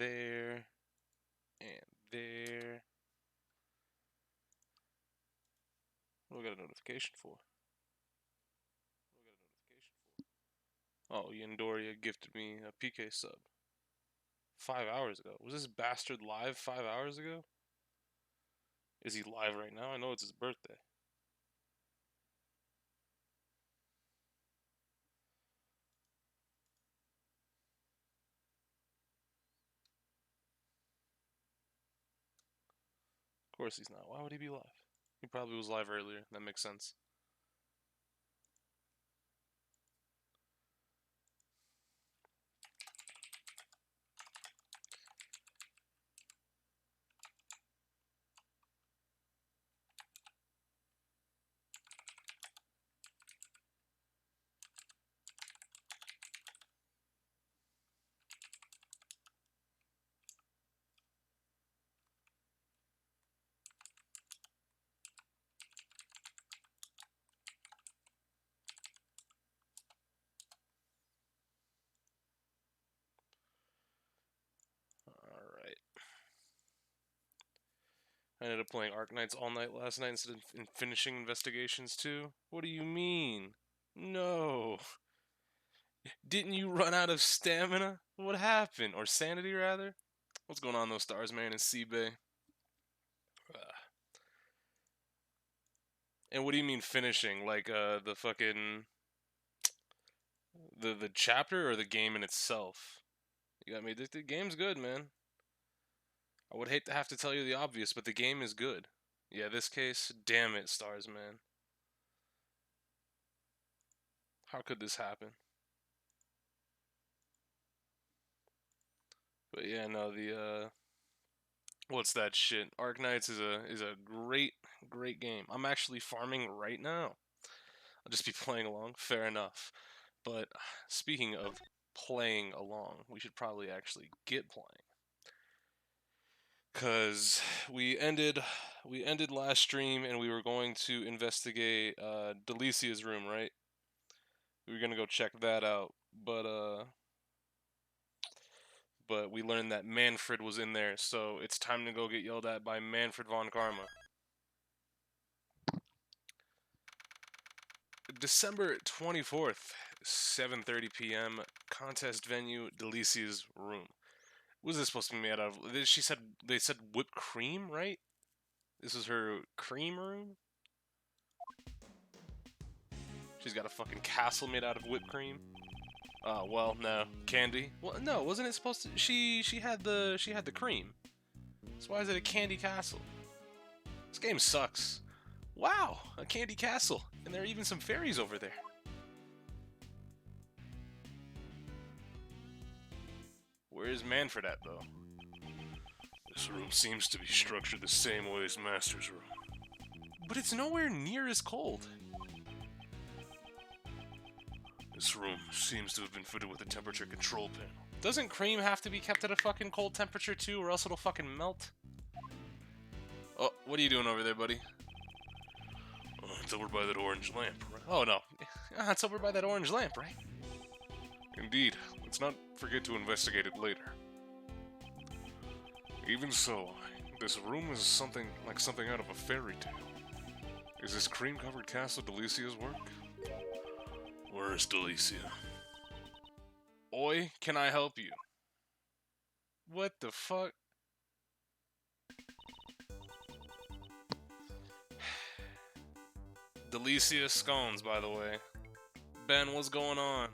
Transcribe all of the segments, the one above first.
there, and there. What do I got a notification for? Oh, Yandoria gifted me a PK sub 5 hours ago. Was this bastard live 5 hours ago? Is he live right now? I know it's his birthday. Of course he's not. Why would he be live? He probably was live earlier. That makes sense. Alright. I ended up playing Arknights all night last night instead of finishing Investigations 2. What do you mean? No. Didn't you run out of stamina? What happened? Or sanity, rather? What's going on, those stars, man, in Seabay? And what do you mean finishing? Like, the fucking... The chapter or the game in itself? You got me addicted? Game's good, man. I would hate to have to tell you the obvious, but the game is good. Yeah, this case, damn it, stars, man. How could this happen? But yeah, no, the what's that shit? Arknights is a great game. I'm actually farming right now. I'll just be playing along. Fair enough. But speaking of playing along, we should probably actually get playing. Cause we ended last stream and we were going to investigate Delicia's room, right? We were gonna go check that out, but we learned that Manfred was in there, so it's time to go get yelled at by Manfred von Karma. December 24th, 7:30 p.m. Contest venue, Delicia's room. What was this supposed to be made out of? They said whipped cream, right? This is her cream room. She's got a fucking castle made out of whipped cream. Oh well, no candy. Well, no, wasn't it supposed to? She had the cream. So why is it a candy castle? This game sucks. Wow, a candy castle, and there are even some fairies over there. Where is Manfred at, though? This room seems to be structured the same way as Master's room. But it's nowhere near as cold. This room seems to have been fitted with a temperature control panel. Doesn't cream have to be kept at a fucking cold temperature too, or else it'll fucking melt? Oh, what are you doing over there, buddy? It's over by that orange lamp, right? Oh, no. It's over by that orange lamp, right? Indeed. Let's not forget to investigate it later. Even so, this room is something out of a fairy tale. Is this cream-covered castle Delicia's work? Where's Delicia? Oi, can I help you? What the fuck? Delicia scones, by the way. Ben, what's going on?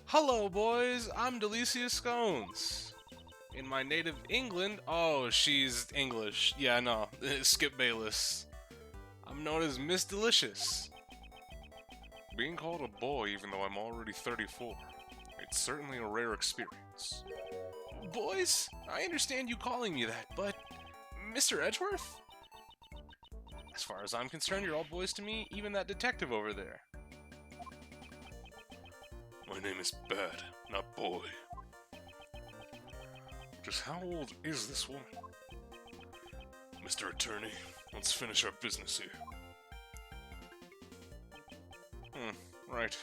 Hello, boys. I'm Delicia Scones. In my native England, oh, she's English. Yeah, no, Skip Bayless. I'm known as Miss Delicious. Being called a boy even though I'm already 34, it's certainly a rare experience. Boys, I understand you calling me that, but Mr. Edgeworth? As far as I'm concerned, you're all boys to me, even that detective over there. My name is Bad, not Boy. Just how old is this woman? Mr. Attorney, let's finish our business here. Right.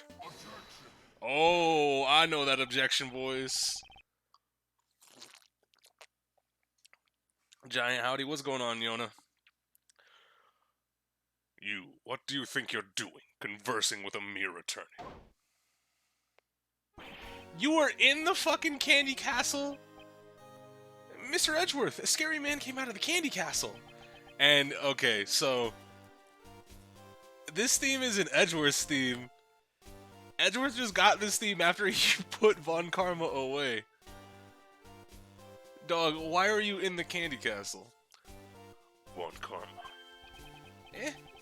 Oh, I know that objection, boys. Giant howdy, what's going on, Yona? You, what do you think you're doing, conversing with a mere attorney? You were in the fucking Candy Castle? Mr. Edgeworth, a scary man came out of the Candy Castle. And, okay, so... this theme is an Edgeworth's theme. Edgeworth just got this theme after he put Von Karma away. Dog, why are you in the Candy Castle? Von Karma.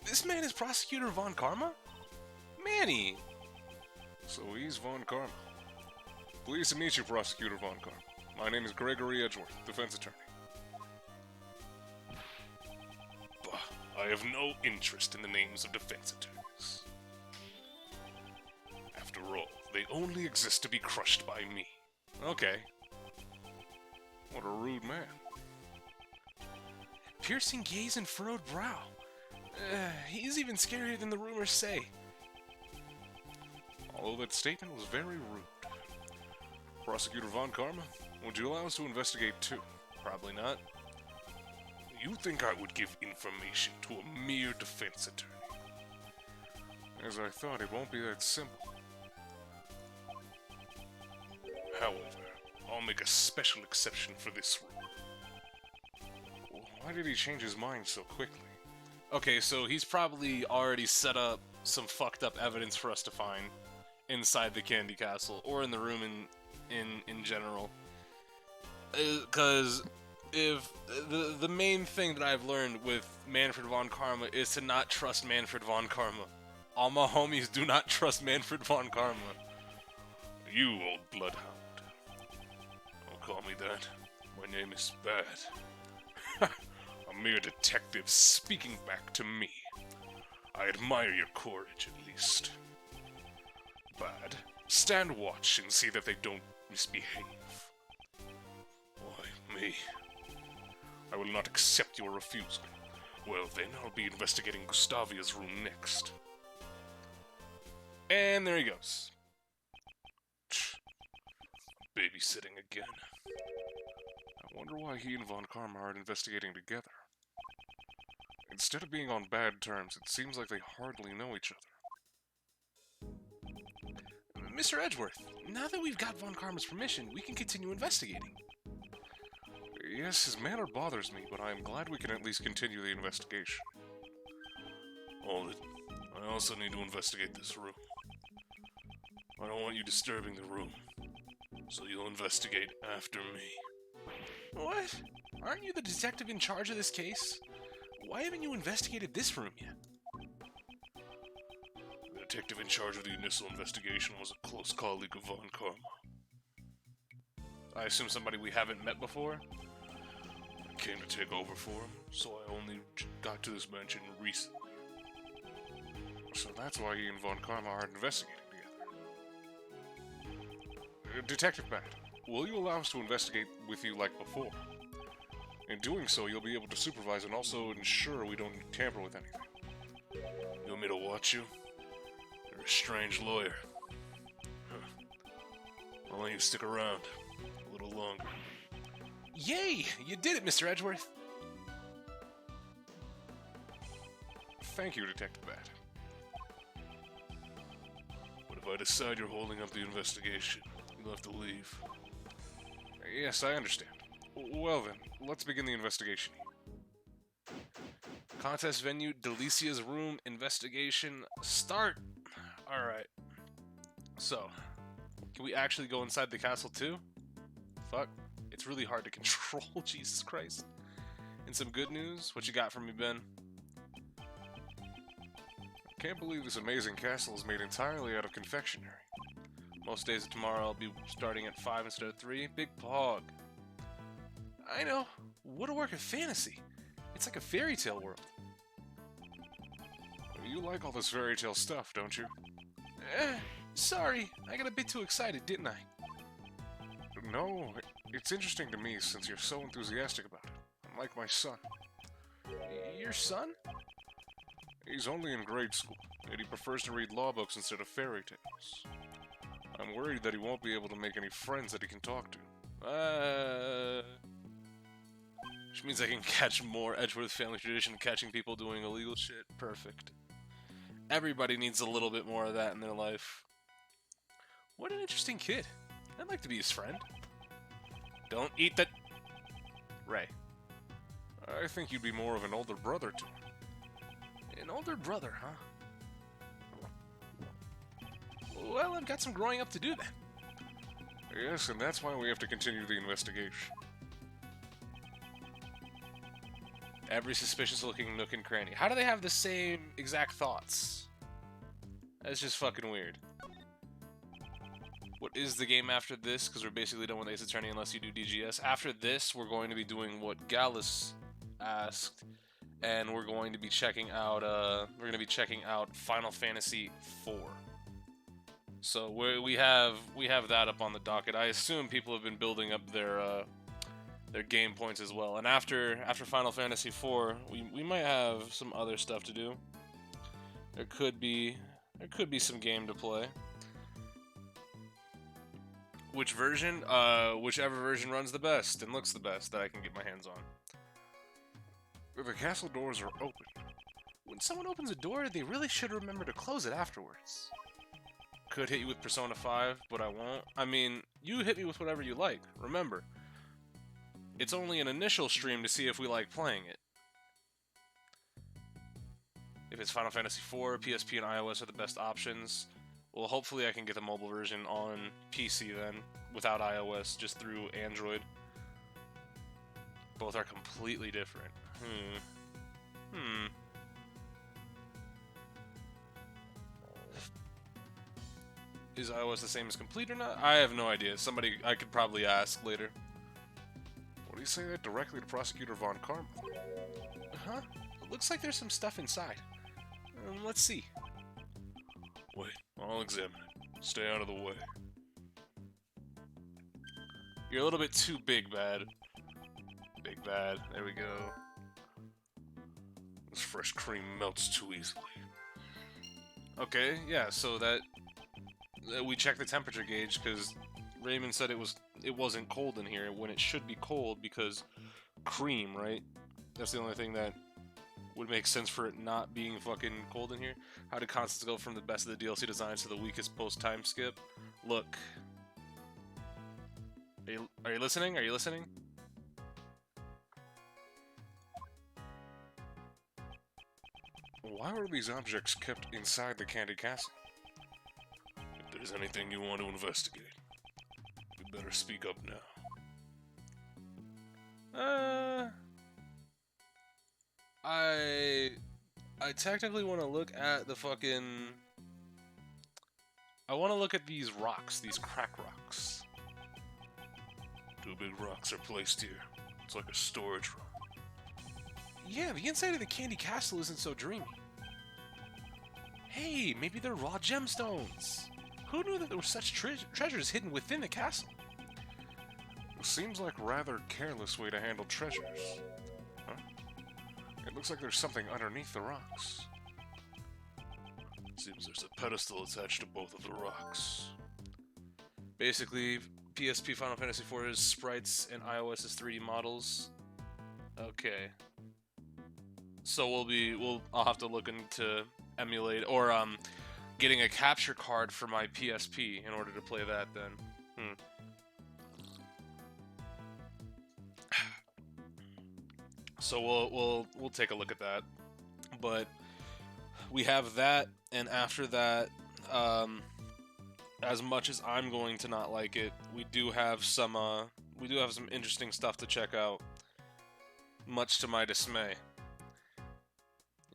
This man is Prosecutor Von Karma? Manny! So he's Von Karma. Pleased to meet you, Prosecutor Von Karma. My name is Gregory Edgeworth, defense attorney. Bah, I have no interest in the names of defense attorneys. After all, they only exist to be crushed by me. Okay. What a rude man. Piercing gaze and furrowed brow. He's even scarier than the rumors say. Although that statement was very rude. Prosecutor Von Karma, would you allow us to investigate too? Probably not. You think I would give information to a mere defense attorney? As I thought, it won't be that simple. However, I'll make a special exception for this rule. Why did he change his mind so quickly? Okay, so he's probably already set up some fucked up evidence for us to find inside the Candy Castle, or in the room in general. Because if the main thing that I've learned with Manfred Von Karma is to not trust Manfred Von Karma. All my homies do not trust Manfred Von Karma. You old bloodhound. Don't call me that. My name is Bad. A mere detective speaking back to me. I admire your courage, at least. Bad. Stand watch and see that they don't misbehave. Why, me? I will not accept your refusal. Well then, I'll be investigating Gustavia's room next. And there he goes. Babysitting again. I wonder why he and Von Karma are investigating together. Instead of being on bad terms, it seems like they hardly know each other. Mr. Edgeworth, now that we've got Von Karma's permission, we can continue investigating. Yes, his manner bothers me, but I am glad we can at least continue the investigation. Hold it. I also need to investigate this room. I don't want you disturbing the room, so you'll investigate after me. What? Aren't you the detective in charge of this case? Why haven't you investigated this room yet? The detective in charge of the initial investigation was a close colleague of Von Karma. I assume somebody we haven't met before? I came to take over for him, so I only got to this mansion recently. So that's why he and Von Karma are investigating together. Detective Bat, will you allow us to investigate with you like before? In doing so, you'll be able to supervise and also ensure we don't tamper with anything. You want me to watch you? You're a strange lawyer. I'll let you stick around a little longer. Yay! You did it, Mr. Edgeworth! Thank you, Detective Bat. But if I decide you're holding up the investigation, you'll have to leave. Yes, I understand. Well then, let's begin the investigation. Contest venue, Delicia's room, investigation, start! Alright. So, can we actually go inside the castle too? Fuck. It's really hard to control, Jesus Christ. And some good news? What you got for me, Ben? I can't believe this amazing castle is made entirely out of confectionery. Most days of tomorrow I'll be starting at 5 instead of 3. Big pog. I know. What a work of fantasy. It's like a fairy tale world. You like all this fairy tale stuff, don't you? Sorry. I got a bit too excited, didn't I? No, it's interesting to me since you're so enthusiastic about it. Unlike my son. Your son? He's only in grade school, and he prefers to read law books instead of fairy tales. I'm worried that he won't be able to make any friends that he can talk to. Which means I can catch more Edgeworth family tradition of catching people doing illegal shit. Perfect. Everybody needs a little bit more of that in their life. What an interesting kid. I'd like to be his friend. Don't eat that... Ray. I think you'd be more of an older brother to him. An older brother, huh? Well, I've got some growing up to do then. Yes, and that's why we have to continue the investigation. Every suspicious-looking nook and cranny. How do they have the same exact thoughts? That's just fucking weird. What is the game after this? Because we're basically done with Ace Attorney unless you do DGS. After this, we're going to be doing what Gallus asked, and we're going to be checking out. Final Fantasy IV. So we have that up on the docket. I assume people have been building up their game points as well. And after Final Fantasy IV, we might have some other stuff to do. There could be some game to play. Which version? Whichever version runs the best and looks the best that I can get my hands on. The castle doors are open. When someone opens a door, they really should remember to close it afterwards. Could hit you with Persona 5, but I won't. I mean, you hit me with whatever you like. Remember, it's only an initial stream to see if we like playing it. If it's Final Fantasy IV, PSP and iOS are the best options. Well, hopefully I can get the mobile version on PC then, without iOS, just through Android. Both are completely different. Is iOS the same as complete or not? I have no idea. Somebody, I could probably ask later. What do you say that directly to Prosecutor Von Karma? Huh? It looks like there's some stuff inside. Let's see. Wait, I'll examine it. Stay out of the way. You're a little bit too big bad. Big bad. There we go. This fresh cream melts too easily. Okay, yeah, so that we checked the temperature gauge because Raymond said it wasn't cold in here when it should be cold because cream, right? That's the only thing that would make sense for it not being fucking cold in here. How did Constance go from the best of the DLC designs to the weakest post-time skip? Look. Are you listening? Are you listening? Why were these objects kept inside the Candy Castle? If there's anything you want to investigate, you better speak up now. I technically want to look at the fucking... I want to look at these rocks, these crack rocks. 2 big rocks are placed here. It's like a storage room. Yeah, the inside of the Candy Castle isn't so dreamy. Hey, maybe they're raw gemstones. Who knew that there were such treasures hidden within the castle? It seems like a rather careless way to handle treasures. Huh? It looks like there's something underneath the rocks. Seems there's a pedestal attached to both of the rocks. Basically, PSP Final Fantasy IV is sprites and iOS is 3D models. Okay. So I'll have to look into emulate or getting a capture card for my PSP in order to play that then. So we'll take a look at that. But we have that, and after that, as much as I'm going to not like it, we do have some interesting stuff to check out, much to my dismay.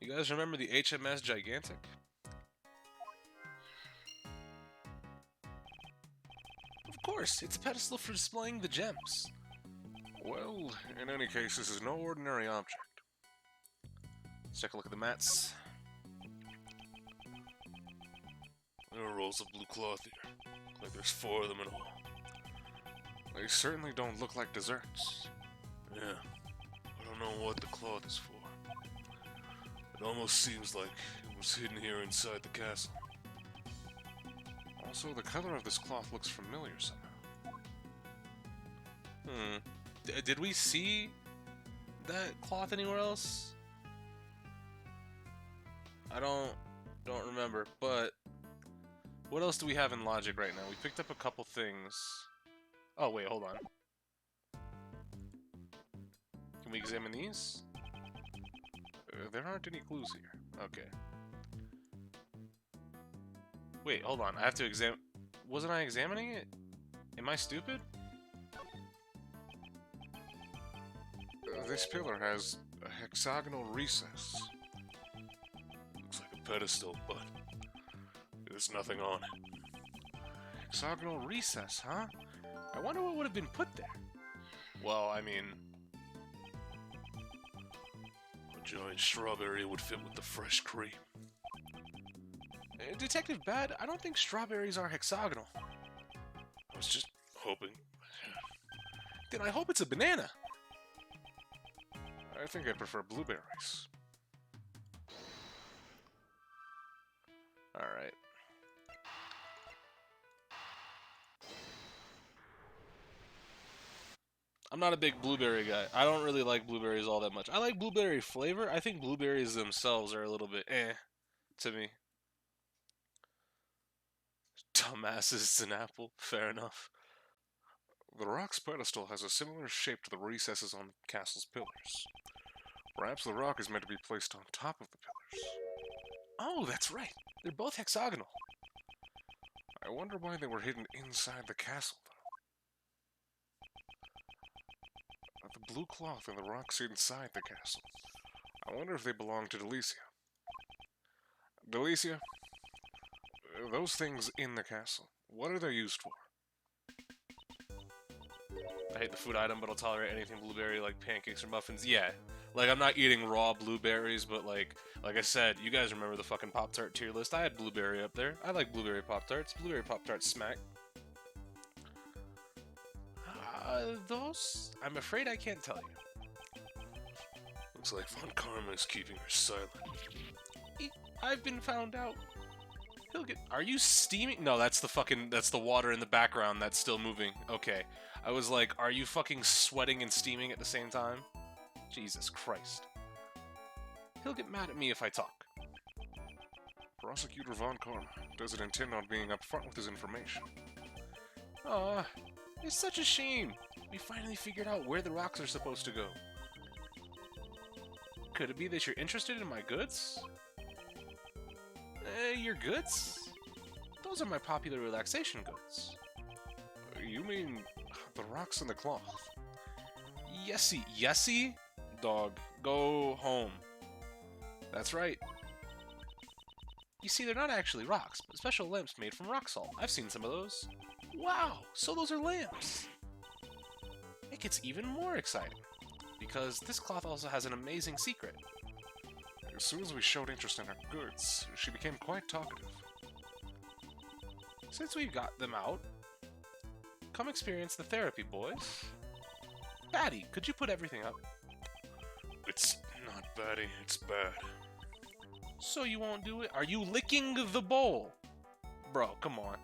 You guys remember the HMS Gigantic? Of course, it's a pedestal for displaying the gems. Well, in any case, this is no ordinary object. Let's take a look at the mats. There are rolls of blue cloth here. Like there's 4 of them in all. They certainly don't look like desserts. Yeah, I don't know what the cloth is for. It almost seems like it was hidden here inside the castle. Also, the color of this cloth looks familiar somehow. Did we see that cloth anywhere else? I don't remember, but what else do we have in logic right now? We picked up a couple things. Oh, wait, hold on. Can we examine these? There aren't any clues here. Okay. Wait, hold on. I have to examine... Wasn't I examining it? Am I stupid? This pillar has a hexagonal recess. Looks like a pedestal, but there's nothing on it. Hexagonal recess, huh? I wonder what would have been put there. Well, I mean... a giant strawberry would fit with the fresh cream. Detective Bad, I don't think strawberries are hexagonal. I was just hoping. Then I hope it's a banana. I think I prefer blueberries. Alright. I'm not a big blueberry guy. I don't really like blueberries all that much. I like blueberry flavor. I think blueberries themselves are a little bit to me. Dumbasses, it's an apple. Fair enough. The rock's pedestal has a similar shape to the recesses on the castle's pillars. Perhaps the rock is meant to be placed on top of the pillars. Oh, that's right. They're both hexagonal. I wonder why they were hidden inside the castle, though. The blue cloth and the rocks inside the castle. I wonder if they belong to Delicia. Delicia? Those things in the castle, what are they used for? I hate the food item, but I'll tolerate anything blueberry, like pancakes or muffins. Yeah, like I'm not eating raw blueberries, but like I said, you guys remember the fucking Pop-Tart tier list. I had blueberry up there. I like blueberry Pop-Tarts. Blueberry Pop-Tarts smack. Those? I'm afraid I can't tell you. Looks like Von Karma is keeping her silent. I've been found out. He'll get... Are you steaming? No, that's the water in the background that's still moving. Okay. I was like, are you fucking sweating and steaming at the same time? Jesus Christ. He'll get mad at me if I talk. Prosecutor Von Karma doesn't intend on being upfront with his information. Aw, it's such a shame. We finally figured out where the rocks are supposed to go. Could it be that you're interested in my goods? Your goods? Those are my popular relaxation goods. You mean the rocks and the cloth? Yesy. Yesy? Dog, go home. That's right. You see, they're not actually rocks, but special lamps made from rock salt. I've seen some of those. Wow, so those are lamps. It gets even more exciting, because this cloth also has an amazing secret. As soon as we showed interest in her goods, she became quite talkative. Since we've got them out, come experience the therapy, boys. Batty, could you put everything up? It's not Batty, it's bad. So you won't do it? Are you licking the bowl? Bro, come on.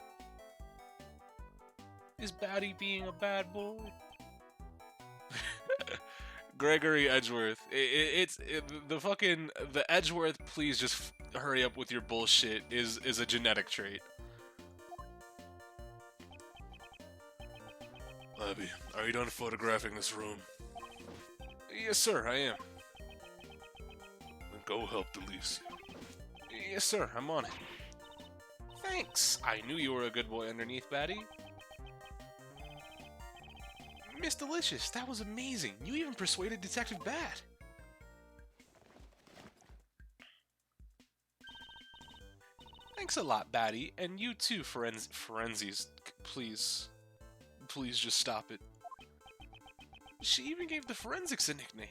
Is Batty being a bad boy? Gregory Edgeworth. The Edgeworth, please just hurry up with your bullshit is a genetic trait. Abby, are you done photographing this room? Yes, sir, I am. Then go help Delicia. Yes, sir, I'm on it. Thanks. I knew you were a good boy underneath, Batty. Miss Delicious, that was amazing. You even persuaded Detective Bat. Thanks a lot, Batty, and you too, Forensies. Please. Please just stop it. She even gave the forensics a nickname.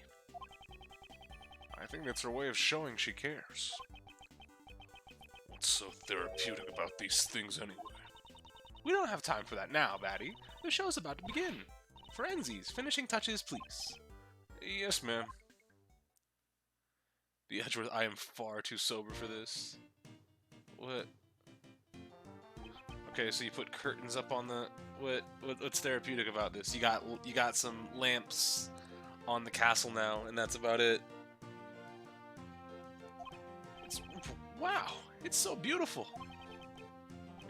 I think that's her way of showing she cares. What's so therapeutic about these things anyway? We don't have time for that now, Batty. The show's about to begin. Forensies, finishing touches, please. Yes, ma'am. The Edgeworth, I am far too sober for this. What? Okay, so you put curtains up on the... What's therapeutic about this? You got some lamps on the castle now, and that's about it. Wow, it's so beautiful.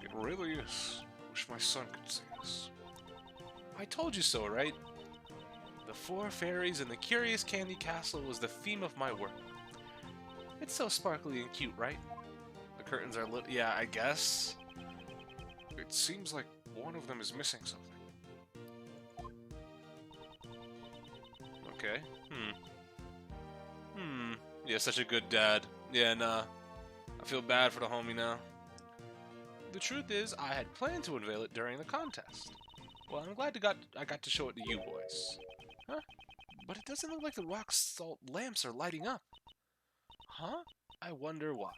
It really is. Wish my son could see this. I told you so, right? The four fairies and the curious candy castle was the theme of my work. It's so sparkly and cute, right? The curtains are lit. Yeah, I guess. It seems like one of them is missing something. Okay. Yeah, such a good dad. Yeah, nah. I feel bad for the homie now. The truth is, I had planned to unveil it during the contest. Well, I'm glad I got to show it to you boys. Huh? But it doesn't look like the rock salt lamps are lighting up. Huh? I wonder why.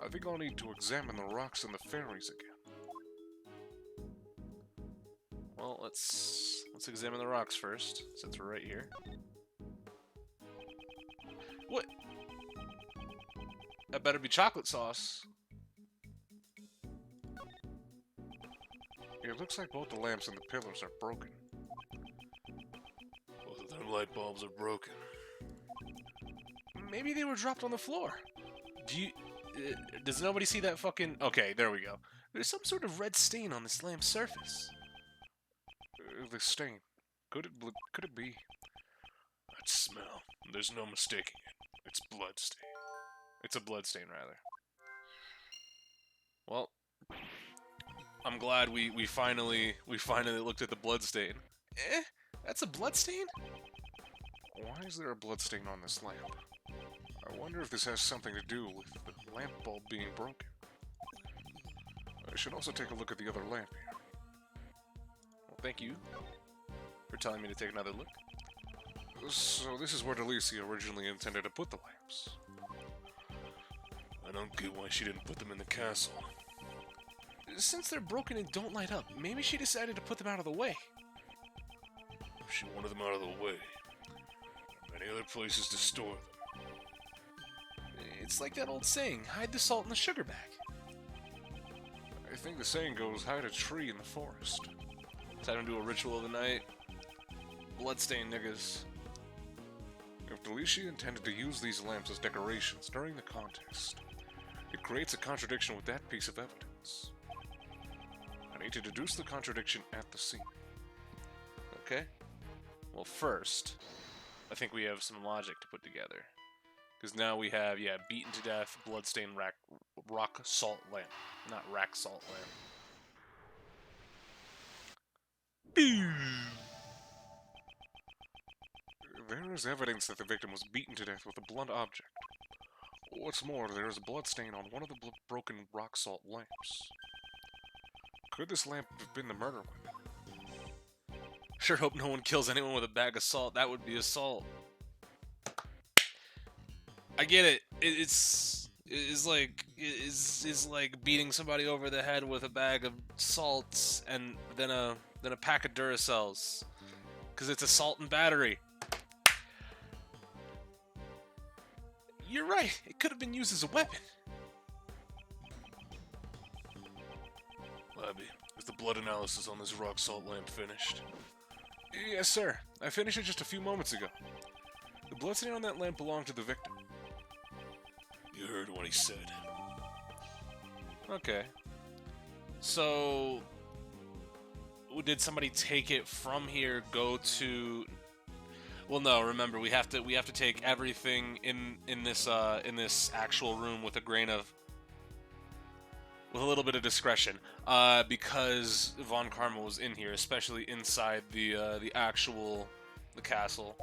I think I'll need to examine the rocks and the fairies again. Well, let's examine the rocks first, since we're right here. What? That better be chocolate sauce. It looks like both the lamps and the pillars are broken. Both of them light bulbs are broken. Maybe they were dropped on the floor. Does nobody see that fucking... Okay, there we go. There's some sort of red stain on this lamp's surface. The stain. Could it be? That smell. There's no mistaking it. It's blood stain. It's a blood stain, rather. Well, I'm glad we finally looked at the blood stain. That's a blood stain? Why is there a blood stain on this lamp? I wonder if this has something to do with the lamp bulb being broken. I should also take a look at the other lamp here. Well, thank you for telling me to take another look. So this is where Delicia originally intended to put the lamps. I don't get why she didn't put them in the castle. Since they're broken and don't light up, maybe she decided to put them out of the way. If she wanted them out of the way, there are many other places to store them. It's like that old saying, hide the salt in the sugar bag. I think the saying goes, hide a tree in the forest. Time to do a ritual of the night. Bloodstained niggas. If Delicia intended to use these lamps as decorations during the contest, it creates a contradiction with that piece of evidence. I need to deduce the contradiction at the scene. Okay? Well, first, I think we have some logic to put together. Because now we have, yeah, beaten to death, bloodstained rock salt lamp. Not rack salt lamp. There is evidence that the victim was beaten to death with a blunt object. What's more, there is a blood stain on one of the broken rock salt lamps. Could this lamp have been the murder weapon? Sure hope no one kills anyone with a bag of salt. That would be assault. I get it. It's like beating somebody over the head with a bag of salts and then a pack of Duracells, because it's assault and battery. You're right. It could have been used as a weapon. Labby, is the blood analysis on this rock salt lamp finished? Yes, sir. I finished it just a few moments ago. The blood stain on that lamp belonged to the victim. You heard what he said. Okay. So, did somebody take it from here, go to... Well, no, remember, we have to take everything in this actual room with a little bit of discretion, because Von Karma was in here, especially inside the castle.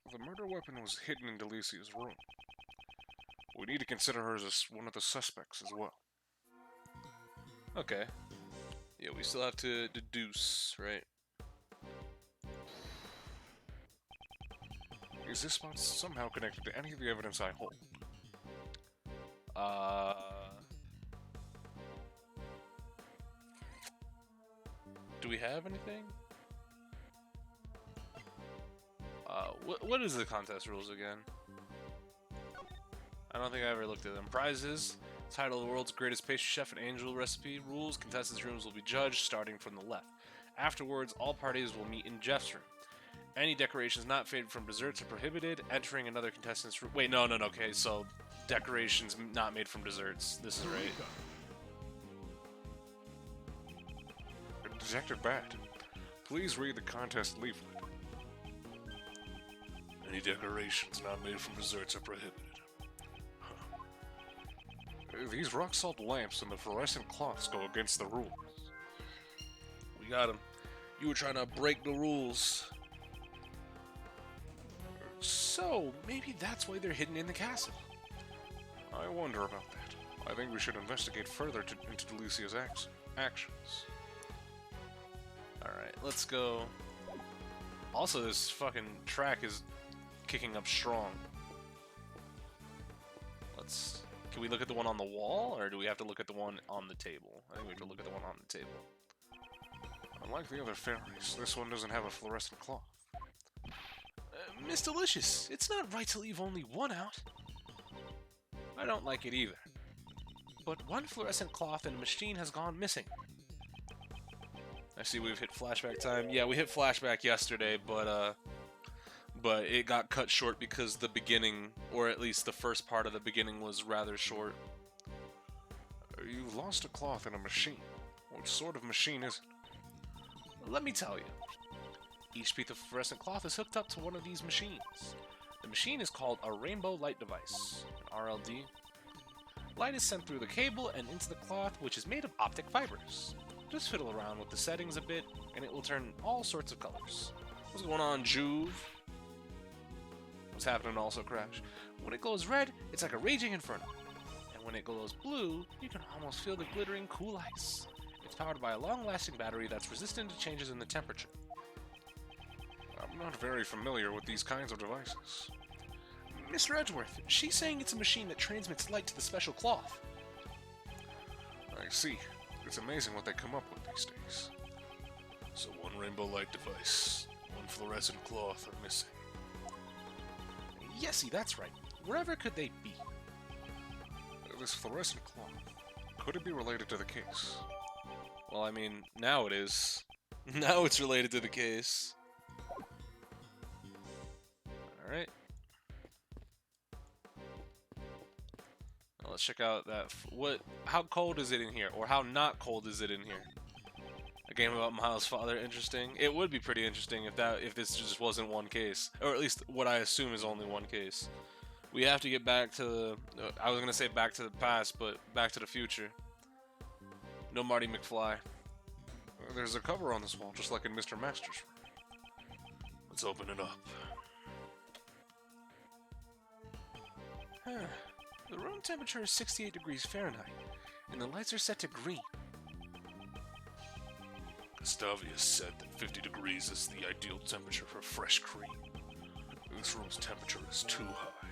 The murder weapon was hidden in Delicia's room. We need to consider her as one of the suspects as well. Okay. Yeah, we still have to deduce, right? Is this spot somehow connected to any of the evidence I hold? Do we have anything? What is the contest rules again? I don't think I ever looked at them. Prizes. Title of the world's greatest pastry chef and angel recipe. Rules. Contestants' rooms will be judged starting from the left. Afterwards, all parties will meet in Jeff's room. Any decorations not made from desserts are prohibited. Entering another contestant's room. Wait, no. Okay, so decorations not made from desserts. This is right. Detective Bat, please read the contest leaflet. Any decorations not made from desserts are prohibited. These rock salt lamps and the fluorescent cloths go against the rules. We got him. You were trying to break the rules. So, maybe that's why they're hidden in the castle. I wonder about that. I think we should investigate further into Delicia's actions. Alright, let's go. Also, this fucking track is kicking up strong. Can we look at the one on the wall, or do we have to look at the one on the table? I think we have to look at the one on the table. Unlike the other fairies, this one doesn't have a fluorescent cloth. Miss Delicious, it's not right to leave only one out. I don't like it either. But one fluorescent cloth in a machine has gone missing. I see we've hit flashback time. Yeah, we hit flashback yesterday, but it got cut short because the beginning, or at least the first part of the beginning, was rather short. You've lost a cloth in a machine. What sort of machine is it? Let me tell you. Each piece of fluorescent cloth is hooked up to one of these machines. The machine is called a rainbow light device, an RLD. Light is sent through the cable and into the cloth, which is made of optic fibers. Just fiddle around with the settings a bit, and it will turn all sorts of colors. What's going on, Juve? What's happening also, Crash? When it glows red, it's like a raging inferno. And when it glows blue, you can almost feel the glittering cool ice. It's powered by a long-lasting battery that's resistant to changes in the temperature. I'm not very familiar with these kinds of devices. Mr. Edgeworth, she's saying it's a machine that transmits light to the special cloth. I see. It's amazing what they come up with these days. So one rainbow light device, one fluorescent cloth are missing. Yesy, that's right. Wherever could they be? This fluorescent cloth, could it be related to the case? Well, I mean, now it is. Now it's related to the case. Alright. Now let's check out that. How cold is it in here? Or how not cold is it in here? A game about Miles' father, interesting. It would be pretty interesting if this just wasn't one case. Or at least what I assume is only one case. We have to get back to the... I was going to say back to the past, but back to the future. No Marty McFly. There's a cover on this wall, just like in Mr. Master's room. Let's open it up. The room temperature is 68 degrees Fahrenheit, and the lights are set to green. Gustavius said that 50 degrees is the ideal temperature for fresh cream. This room's temperature is too high.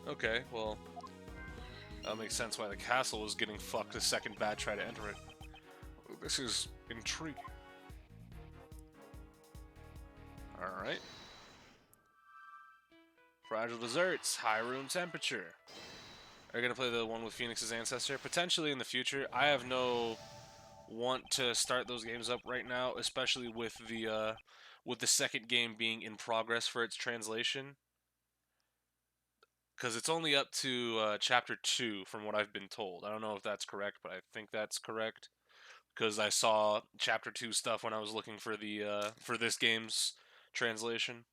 Okay, well, that makes sense why the castle was getting fucked the second Bat tried to enter it. This is intriguing. Alright. Fragile desserts, high room temperature. Are you gonna play the one with Phoenix's ancestor? Potentially in the future. I have no want to start those games up right now, especially with the second game being in progress for its translation. Because it's only up to chapter 2 from what I've been told. I don't know if that's correct, but I think that's correct. Because I saw chapter 2 stuff when I was looking for the for this game's translation.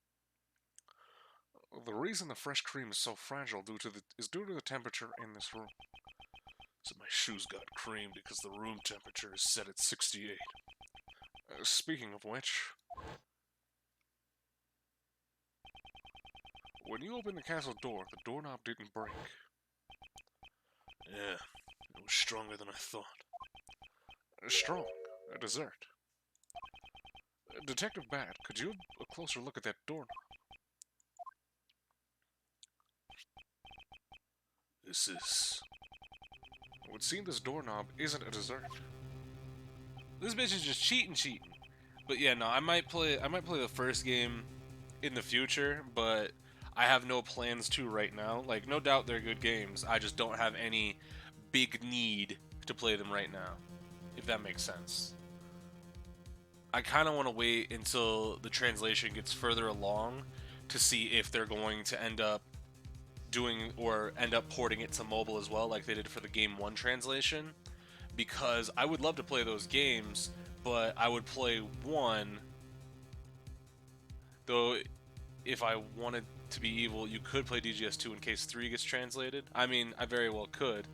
The reason the fresh cream is so fragile is due to the temperature in this room. So my shoes got cream because the room temperature is set at 68. Speaking of which, when you opened the castle door, the doorknob didn't break. Yeah, it was stronger than I thought. Strong, a dessert. Detective Bat, could you have a closer look at that doorknob? It would seem this doorknob isn't a dessert. This bitch is just cheating. But yeah, no, I might play the first game in the future, but I have no plans to right now. Like, no doubt they're good games. I just don't have any big need to play them right now, if that makes sense. I kind of want to wait until the translation gets further along to see if they're going to end up doing or end up porting it to mobile as well, like they did for the Game 1 translation. Because I would love to play those games, but I would play one. Though, if I wanted to be evil, you could play DGS2 in case 3 gets translated. I mean, I very well could.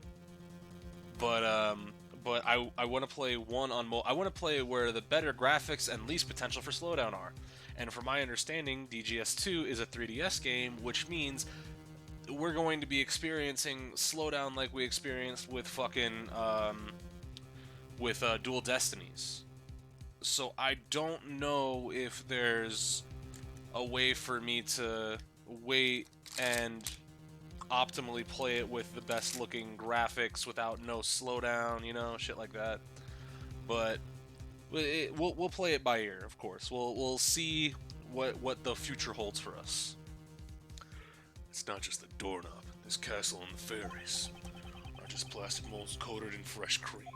But I want to play one on I want to play where the better graphics and least potential for slowdown are. And from my understanding, DGS2 is a 3DS game, which means we're going to be experiencing slowdown like we experienced with fucking Dual Destinies. So I don't know if there's a way for me to wait and optimally play it with the best looking graphics without no slowdown, you know, shit like that. But we'll play it by ear, of course. We'll see what the future holds for us. It's not just the doorknob, this castle and the fairies. Are just plastic molds coated in fresh cream.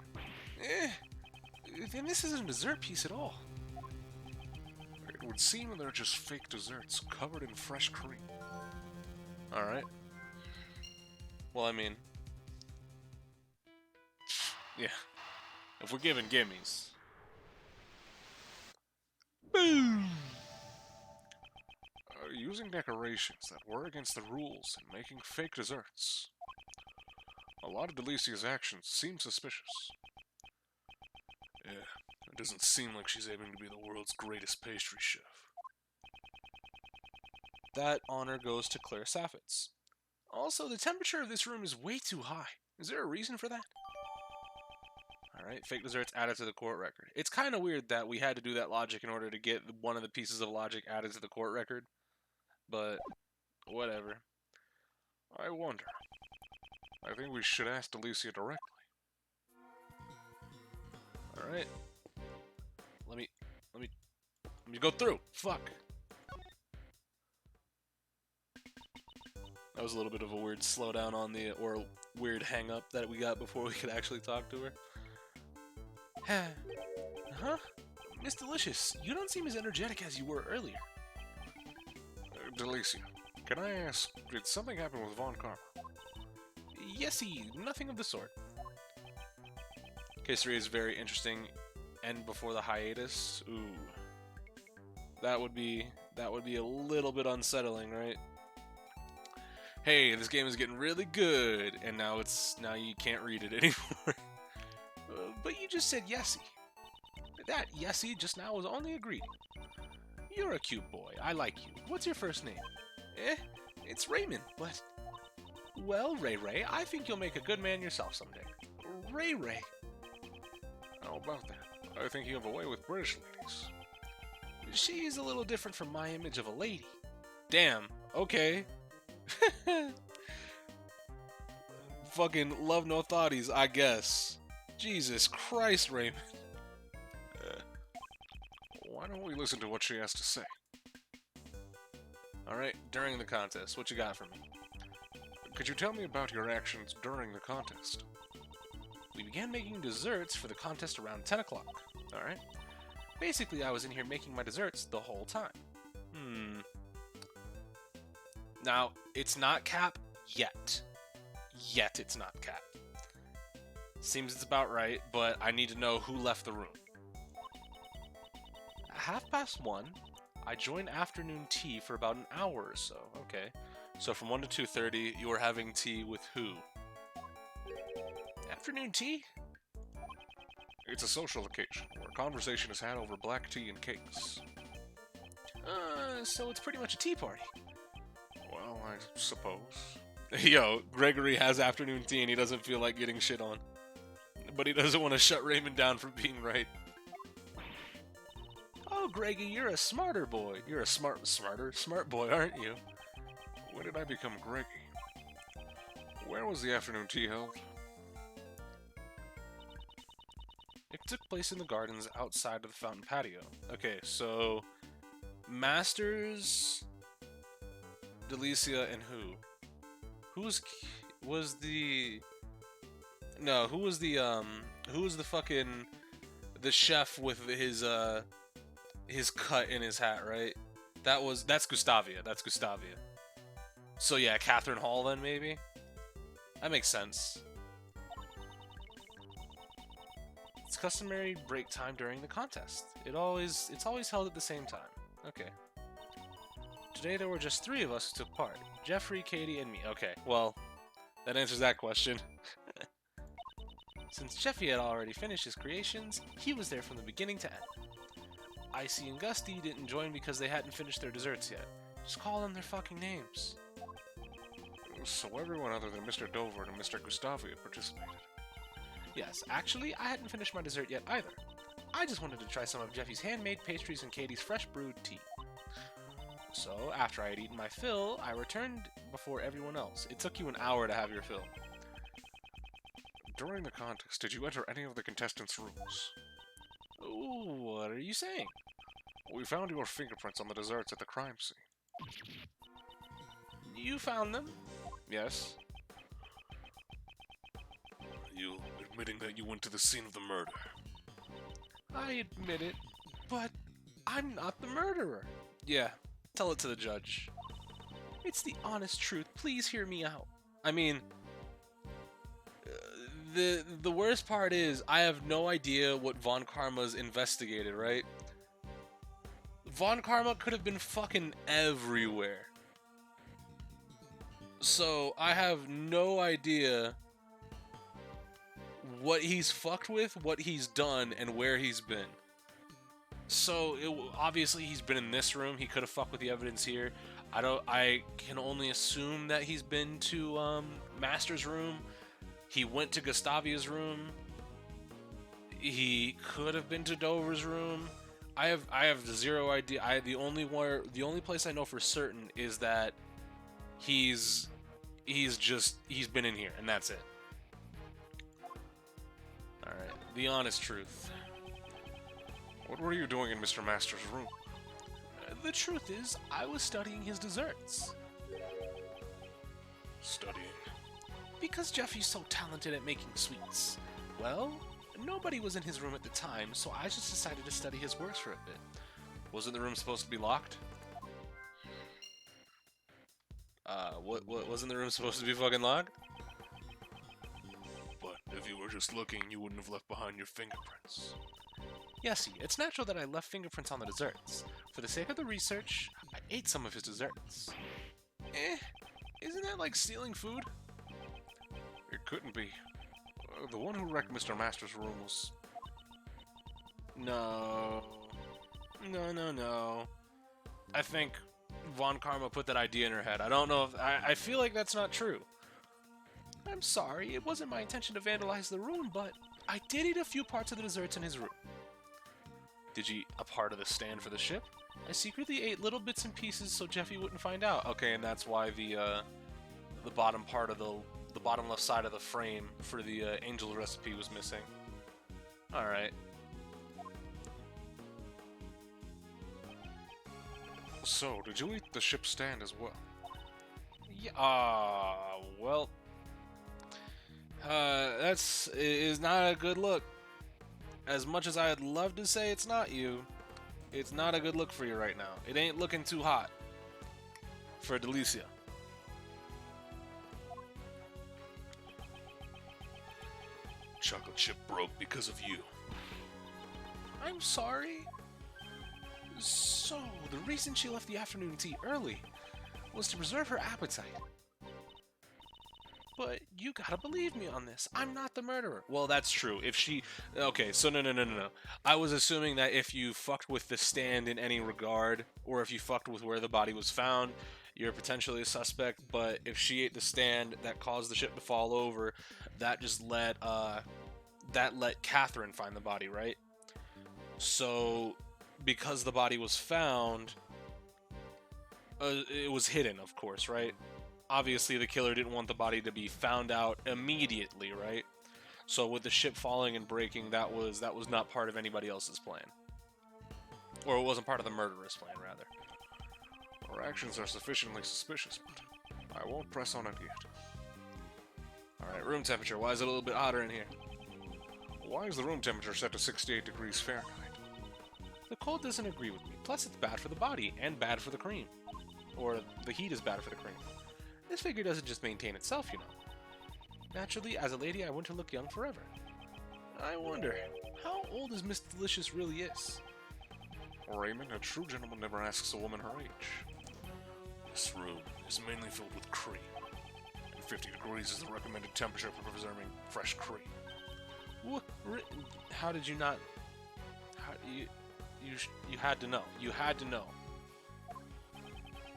Then this isn't a dessert piece at all. It would seem they're just fake desserts covered in fresh cream. Alright. Well, I mean... yeah. If we're giving gimmies... boom! Using decorations that were against the rules and making fake desserts. A lot of Delicia's actions seem suspicious. Yeah, it doesn't seem like she's aiming to be the world's greatest pastry chef. That honor goes to Claire Saffitz. Also, the temperature of this room is way too high. Is there a reason for that? Alright, fake desserts added to the court record. It's kind of weird that we had to do that logic in order to get one of the pieces of logic added to the court record. But, whatever. I wonder. I think we should ask Delicia directly. Alright. Let me go through. Fuck. That was a little bit of a weird slowdown on the, or weird hang up that we got before we could actually talk to her. Huh? Miss Delicious, you don't seem as energetic as you were earlier. Delicia, can I ask, did something happen with Von Karma? Yesy, nothing of the sort. Case 3 is very interesting. End before the hiatus. Ooh. That would be a little bit unsettling, right? Hey, this game is getting really good, and now you can't read it anymore. But you just said yesy. That yesy just now was only a greeting. You're a cute boy. I like you. What's your first name? It's Raymond, but... Well, Ray Ray, I think you'll make a good man yourself someday. Ray Ray. How about that? I think you have a way with British ladies. She's a little different from my image of a lady. Damn, okay. Fucking love no thoughties, I guess. Jesus Christ, Raymond. Why don't we listen to what she has to say? Alright, during the contest, what you got for me? Could you tell me about your actions during the contest? We began making desserts for the contest around 10 o'clock. Alright. Basically, I was in here making my desserts the whole time. Now, it's not Cap yet. Yet it's not Cap. Seems it's about right, but I need to know who left the room. At 1:30, I joined afternoon tea for about an hour or so. Okay. So from 1 to 2:30, you were having tea with who? Afternoon tea? It's a social occasion where conversation is had over black tea and cakes. So it's pretty much a tea party. Well, I suppose. Yo, Gregory has afternoon tea and he doesn't feel like getting shit on. But he doesn't want to shut Raymond down for being right. Oh, Greggy, you're a smarter boy. You're a smart boy, aren't you? When did I become Greggy? Where was the afternoon tea held? It took place in the gardens outside of the fountain patio. Okay, so Masters, Delicia, and who? Was the... No, who was the fucking... The chef with his cut in his hat, right? That's Gustavia. That's Gustavia. So yeah, Catherine Hall then, maybe? That makes sense. It's customary break time during the contest. It's always held at the same time. Okay. Today there were just 3 of us who took part. Jeffrey, Katie, and me. Okay, well, that answers that question. Since Jeffy had already finished his creations, he was there from the beginning to end. Icy and Gusty didn't join because they hadn't finished their desserts yet. Just call them their fucking names. So everyone other than Mr. Dover and Mr. Gustavia participated. Yes, actually, I hadn't finished my dessert yet either. I just wanted to try some of Jeffy's handmade pastries and Katie's fresh brewed tea. So, after I had eaten my fill, I returned before everyone else. It took you an hour to have your fill. During the contest, did you enter any of the contestants' rooms? Ooh, what are you saying? We found your fingerprints on the desserts at the crime scene. You found them? Yes. You admitting that you went to the scene of the murder? I admit it, but I'm not the murderer. Yeah, tell it to the judge. It's the honest truth. Please hear me out. I mean, the worst part is I have no idea what Von Karma's investigated, right? Von Karma could have been fucking everywhere. So I have no idea what he's fucked with, what he's done, and where he's been. So obviously he's been in this room. He could have fucked with the evidence here. I can only assume that he's been to Master's room. He went to Gustavia's room. He could have been to Dover's room. I have zero idea. The only place I know for certain is that he's been in here, and that's it. Alright, the honest truth. What were you doing in Mr. Master's room? The truth is, I was studying his desserts. Studying? Because Jeffy's so talented at making sweets. Well, nobody was in his room at the time, so I just decided to study his works for a bit. Wasn't the room supposed to be locked? Wasn't the room supposed to be fucking locked? But if you were just looking, you wouldn't have left behind your fingerprints. Yes, it's natural that I left fingerprints on the desserts. For the sake of the research, I ate some of his desserts. Isn't that like stealing food? It couldn't be. The one who wrecked Mr. Master's room was... No. I think Von Karma put that idea in her head. I don't know if... I feel like that's not true. I'm sorry, it wasn't my intention to vandalize the room, but I did eat a few parts of the desserts in his room. Did you eat a part of the stand for the ship? I secretly ate little bits and pieces so Jeffy wouldn't find out. Okay, and that's why the bottom part of the bottom left side of the frame for the angel recipe was missing. Alright. So, did you eat the ship stand as well? Yeah, well... That's is not a good look. As much as I'd love to say it's not you, it's not a good look for you right now. It ain't looking too hot for Delicia. Chocolate chip broke because of you. I'm sorry. So, the reason she left the afternoon tea early was to preserve her appetite. But you gotta believe me on this. I'm not the murderer. Well, that's true. If she... Okay, so no. I was assuming that if you fucked with the stand in any regard, or if you fucked with where the body was found, you're potentially a suspect. But if she ate the stand that caused the ship to fall over, that just let Catherine find the body, right? So, because the body was found, it was hidden, of course, right? Obviously, the killer didn't want the body to be found out immediately, right? So with the ship falling and breaking, that was not part of anybody else's plan. Or it wasn't part of the murderer's plan, rather. Her actions are sufficiently suspicious, but I won't press on it yet. Alright, room temperature. Why is it a little bit hotter in here? Why is the room temperature set to 68 degrees Fahrenheit? The cold doesn't agree with me. Plus, it's bad for the body and bad for the cream. Or, the heat is bad for the cream. This figure doesn't just maintain itself, you know. Naturally, as a lady, I want to look young forever. I wonder, how old is Miss Delicious really is? Raymond, a true gentleman never asks a woman her age. This room is mainly filled with cream. And 50 degrees is the recommended temperature for preserving fresh cream. What? How did you not... How... You had to know. You had to know.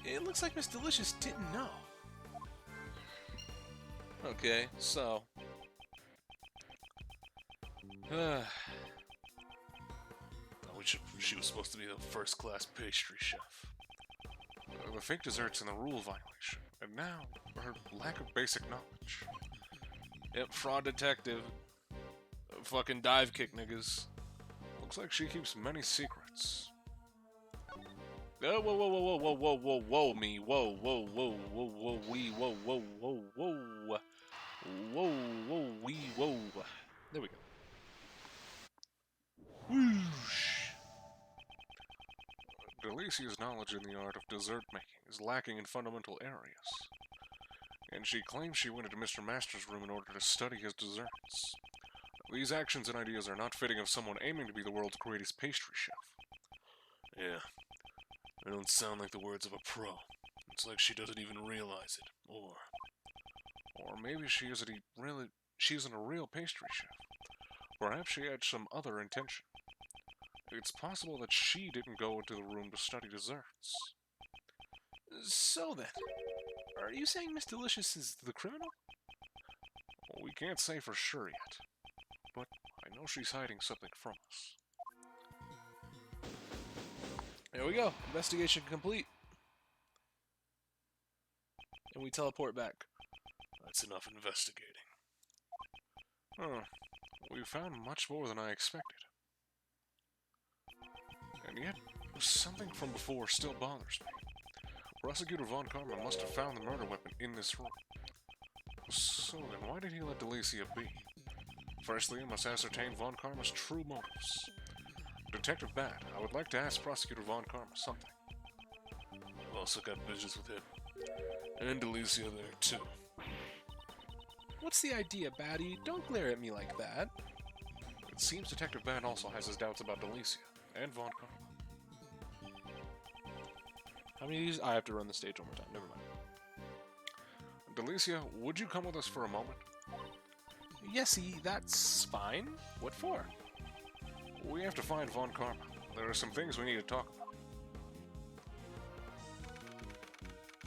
It looks like Miss Delicious didn't know. Okay, so... She was supposed to be the first-class pastry chef. The fake dessert's in the rule violation, and now her lack of basic knowledge. Yep, fraud detective. Fucking dive kick niggas. Looks like she keeps many secrets. Oh, whoa, whoa, whoa, whoa, whoa, whoa, whoa, me, whoa, whoa, whoa, whoa, whoa, wee, whoa, whoa, whoa, whoa, whoa, whoa, wee, whoa. There we go. Whoosh. Delicia's knowledge in the art of dessert making is lacking in fundamental areas, and she claims she went into Mr. Master's room in order to study his desserts. These actions and ideas are not fitting of someone aiming to be the world's greatest pastry chef. Yeah, they don't sound like the words of a pro. It's like she doesn't even realize it, or maybe she isn't a real pastry chef. Perhaps she had some other intention. It's possible that she didn't go into the room to study desserts. So then, are you saying Miss Delicious is the criminal? Well, we can't say for sure yet, but I know she's hiding something from us. There we go. Investigation complete. And we teleport back. That's enough investigating. We found much more than I expected. And yet, something from before still bothers me. Prosecutor Von Karma must have found the murder weapon in this room. So then, why did he let Delicia be? Firstly, I must ascertain Von Karma's true motives. Detective Bat, I would like to ask Prosecutor Von Karma something. I've also got business with him. And Delicia there, too. What's the idea, Batty? Don't glare at me like that. It seems Detective Bat also has his doubts about Delicia and Von Karma. How many of these? I have to run the stage one more time. Never mind. Delicia, would you come with us for a moment? Yesy, that's fine. What for? We have to find Von Karma. There are some things we need to talk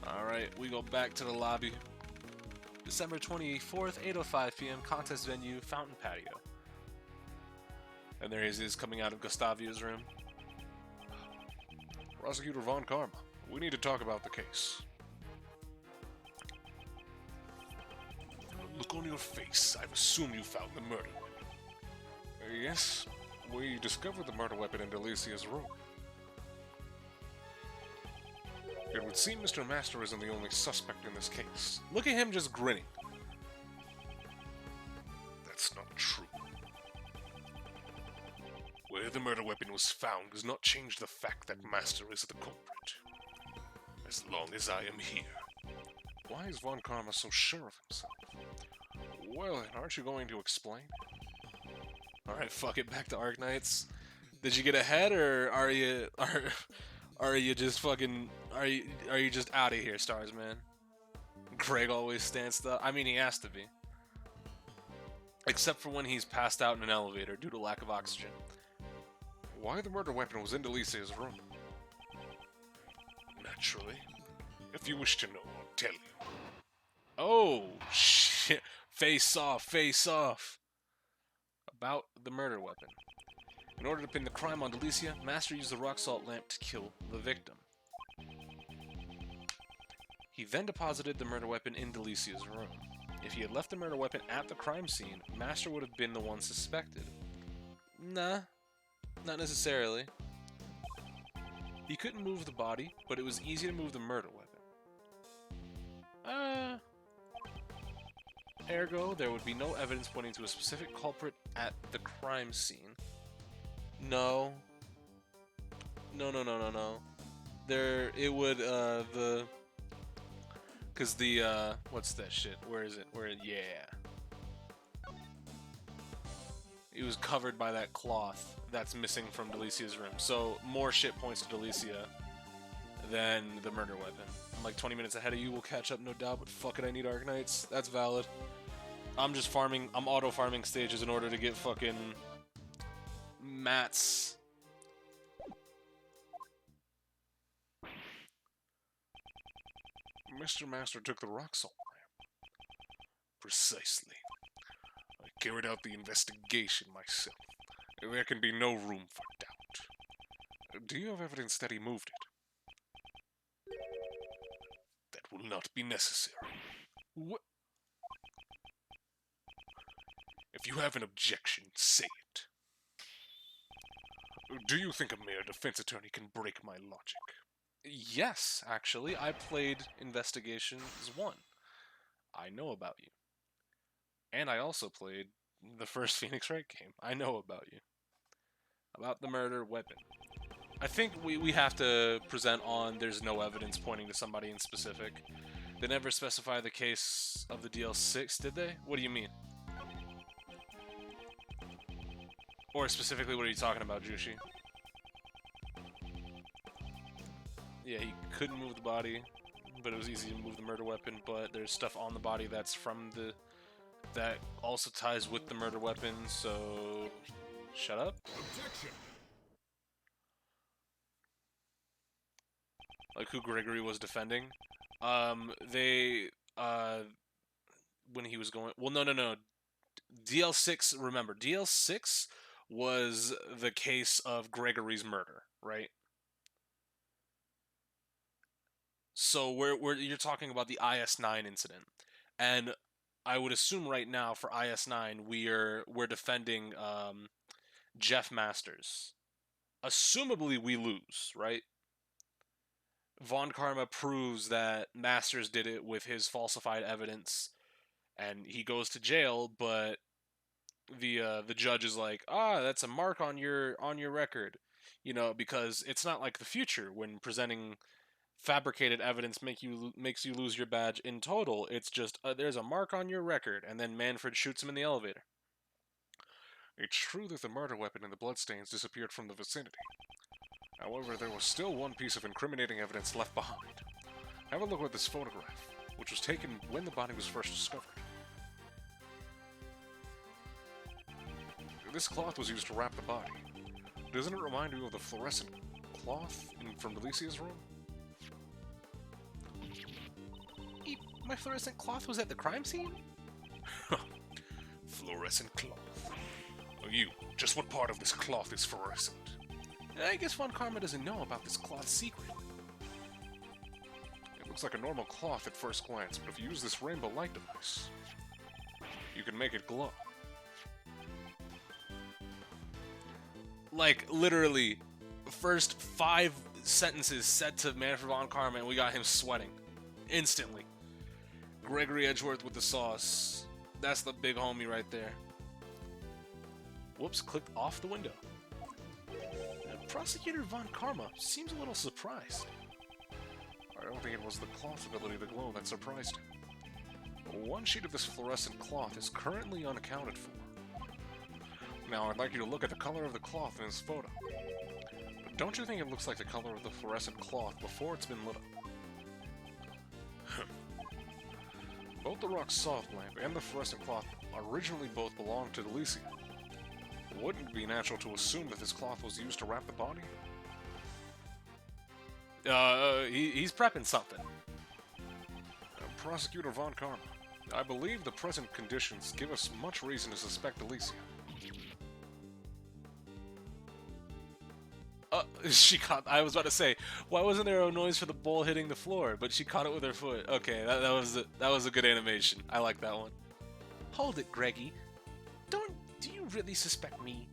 about. Alright, we go back to the lobby. December 24th, 8:05 p.m. Contest venue, Fountain Patio. And there he is coming out of Gustavia's room. Prosecutor Von Karma, we need to talk about the case. Look on your face. I've assumed you found the murder weapon. Yes, we discovered the murder weapon in Delicia's room. It would seem Mr. Master isn't the only suspect in this case. Look at him just grinning. That's not true. Where the murder weapon was found does not change the fact that Master is the culprit. As long as I am here. Why is Von Karma so sure of himself? Well, then, aren't you going to explain? Alright, fuck it, back to Arknights. Did you get ahead, or are you just fucking... Are you just out of here, Stars, man? Craig always stands up. I mean, he has to be. Except for when he's passed out in an elevator due to lack of oxygen. Why the murder weapon was in Delicia's room? Naturally. If you wish to know, I'll tell you. Oh, shit. Face off, face off. About the murder weapon. In order to pin the crime on Delicia, Master used the rock salt lamp to kill the victim. He then deposited the murder weapon in Delicia's room. If he had left the murder weapon at the crime scene, Master would have been the one suspected. Nah, not necessarily. He couldn't move the body, but it was easy to move the murder weapon. Ergo, there would be no evidence pointing to a specific culprit at the crime scene. No. No. It would, Because what's that shit? Where is it? Yeah. It was covered by that cloth that's missing from Delicia's room. So, more shit points to Delicia than the murder weapon. I'm like 20 minutes ahead of you, we'll catch up, no doubt, but fuck it, I need Arknights. That's valid. I'm just farming, I'm auto-farming stages in order to get fucking mats. Mr. Master took the rock salt lamp. Precisely. I carried out the investigation myself. There can be no room for doubt. Do you have evidence that he moved it? That will not be necessary. What? If you have an objection, say it. Do you think a mere defense attorney can break my logic? Yes, actually. I played Investigations 1. I know about you. And I also played the first Phoenix Wright game. I know about you. About the murder weapon. I think we have to present on there's no evidence pointing to somebody in specific. They never specify the case of the DL6, did they? What do you mean? Or specifically, what are you talking about, Jushi? Yeah, he couldn't move the body, but it was easy to move the murder weapon, but there's stuff on the body that's from the... that also ties with the murder weapon, so... Shut up. Objection! Like who Gregory was defending. When he was going... Well, no. DL6, remember, DL6 was the case of Gregory's murder, right? So you're talking about the IS-9 incident, and I would assume right now for IS-9 we're defending Jeff Masters. Assumably we lose, right? Von Karma proves that Masters did it with his falsified evidence, and he goes to jail, but the judge is like, that's a mark on your record, you know, because it's not like the future when presenting fabricated evidence makes you lose your badge in total. It's just there's a mark on your record, and then Manfred shoots him in the elevator. It's true that the murder weapon and the bloodstains disappeared from the vicinity. However, there was still one piece of incriminating evidence left behind. Have a look at this photograph, which was taken when the body was first discovered. This cloth was used to wrap the body. Doesn't it remind you of the fluorescent cloth from Delicia's room? My fluorescent cloth was at the crime scene? Fluorescent cloth. You, just what part of this cloth is fluorescent? I guess Von Karma doesn't know about this cloth secret. It looks like a normal cloth at first glance, but if you use this rainbow light device, you can make it glow. Like, literally, first 5 sentences said to Manfred Von Karma, and we got him sweating. Instantly. Gregory Edgeworth with the sauce. That's the big homie right there. Whoops, clicked off the window. Prosecutor Von Karma seems a little surprised. I don't think it was the cloth's ability to glow that surprised him. One sheet of this fluorescent cloth is currently unaccounted for. Now, I'd like you to look at the color of the cloth in this photo. But don't you think it looks like the color of the fluorescent cloth before it's been lit up? Both the rock salt lamp and the fluorescent cloth originally both belonged to Delicia. Wouldn't it be natural to assume that this cloth was used to wrap the body? He's prepping something. Prosecutor Von Karma, I believe the present conditions give us much reason to suspect Delicia. She caught. I was about to say, why wasn't there a noise for the bowl hitting the floor? But she caught it with her foot. Okay, that was a good animation. I like that one. Hold it, Greggy. Do you really suspect me?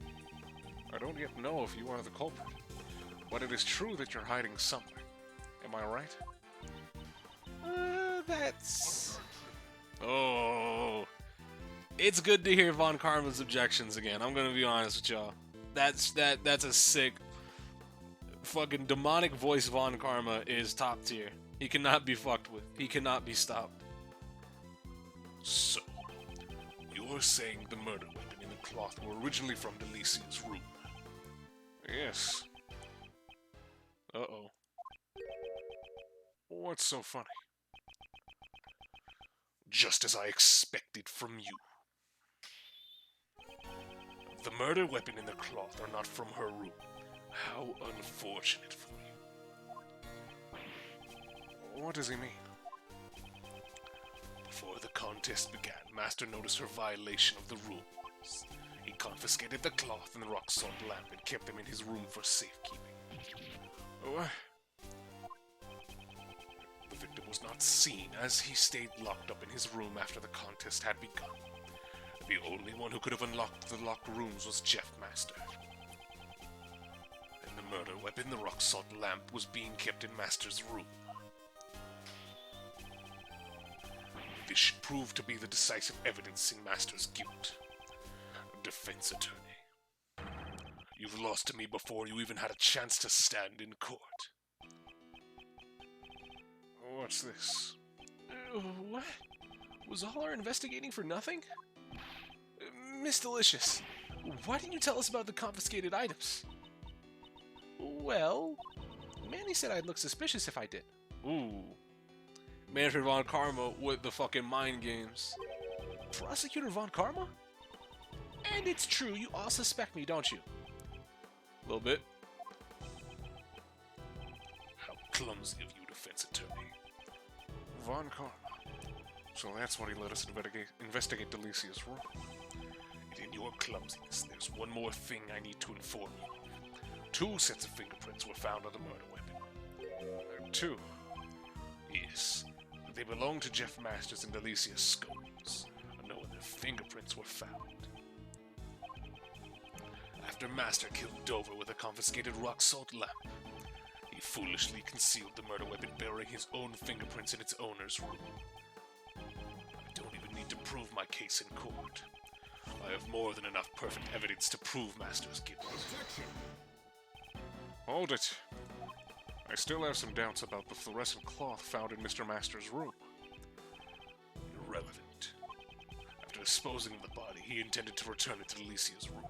I don't yet know if you are the culprit, But it is true that you're hiding something. Am I right? That's... Oh... It's good to hear Von Karma's objections again. I'm gonna be honest with y'all. That's a sick... Fucking demonic voice Von Karma is top tier. He cannot be fucked with. He cannot be stopped. So, you're saying the murder weapon and the cloth were originally from Delicia's room? Yes. Uh-oh. What's so funny? Just as I expected from you. The murder weapon and the cloth are not from her room. How unfortunate for you. What does he mean? Before the contest began, Master noticed her violation of the rules. He confiscated the cloth and the rock salt lamp and kept them in his room for safekeeping. What? The victim was not seen, as he stayed locked up in his room after the contest had begun. The only one who could have unlocked the locked rooms was Jeff Master. And the murder weapon, the rock salt lamp, was being kept in Master's room. This should prove to be the decisive evidence in Master's guilt. Defense attorney. You've lost to me before you even had a chance to stand in court. What's this? What? Was all our investigating for nothing? Miss Delicious, why didn't you tell us about the confiscated items? Well, Manny said I'd look suspicious if I did. Ooh. Manager Von Karma with the fucking mind games. Prosecutor Von Karma? And it's true, you all suspect me, don't you? A little bit. How clumsy of you, defense attorney. Von Karma. So that's what he let us investigate Delicia's room. And in your clumsiness, there's one more thing I need to inform you of. 2 sets of fingerprints were found on the murder weapon. 2? Yes. They belong to Jeff Masters and Delicia's skulls. No other fingerprints were found. After Master killed Dover with a confiscated rock salt lamp, he foolishly concealed the murder weapon, burying his own fingerprints in its owner's room. I don't even need to prove my case in court. I have more than enough perfect evidence to prove Master's guilt. Hold it. I still have some doubts about the fluorescent cloth found in Mr. Master's room. Irrelevant. After disposing of the body, he intended to return it to Delicia's room.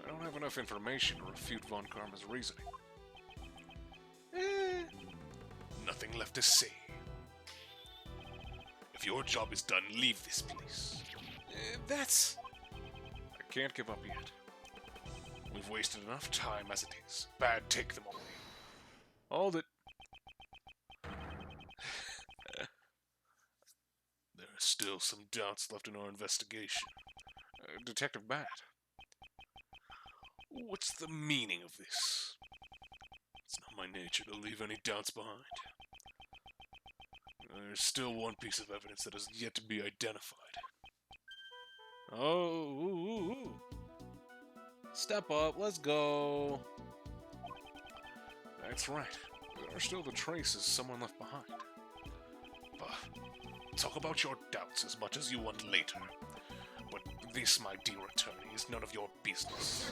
I don't have enough information to refute Von Karma's reasoning. Nothing left to say. If your job is done, leave this place. That's... I can't give up yet. We've wasted enough time as it is. Bad, take them away. Hold it. There are still some doubts left in our investigation. Detective Bad, what's the meaning of this? It's not my nature to leave any doubts behind. There's still one piece of evidence that has yet to be identified. Oh, Step up, let's go. That's right. There are still the traces someone left behind. Talk about your doubts as much as you want later. But this, my dear attorney, is none of your business.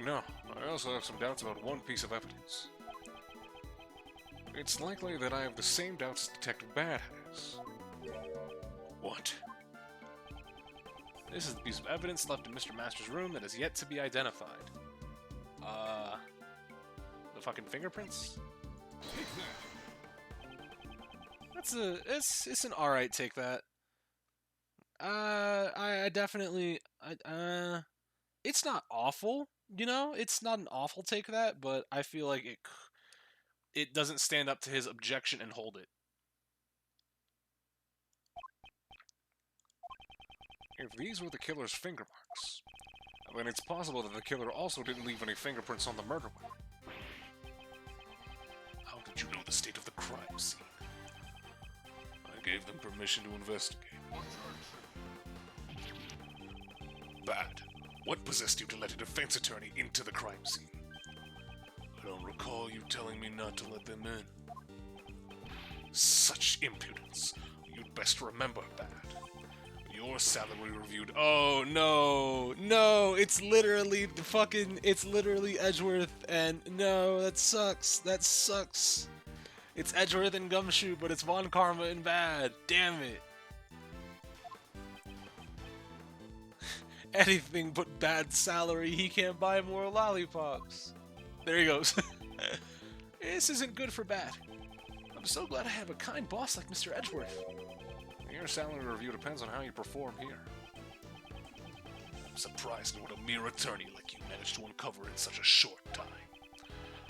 No, I also have some doubts about one piece of evidence. It's likely that I have the same doubts as Detective Bad has. What? This is the piece of evidence left in Mr. Master's room that is yet to be identified. The fucking fingerprints? It's an alright take that. I definitely, it's not awful, you know? It's not an awful take that, but I feel like it doesn't stand up to his objection and hold it. If these were the killer's finger marks, then it's possible that the killer also didn't leave any fingerprints on the murder weapon. How did you know the state of the crime scene? I gave them permission to investigate. Bad. What possessed you to let a defense attorney into the crime scene? I don't recall you telling me not to let them in. Such impudence. You'd best remember that. Your salary reviewed. Oh no, no! It's literally it's literally Edgeworth, and no, that sucks. That sucks. It's Edgeworth and Gumshoe, but it's Von Karma and bad. Damn it. Anything but bad salary. He can't buy more lollipops. There he goes. This isn't good for bad. I'm so glad I have a kind boss like Mr. Edgeworth. Your salary review depends on how you perform here. I'm surprised at what a mere attorney like you managed to uncover in such a short time.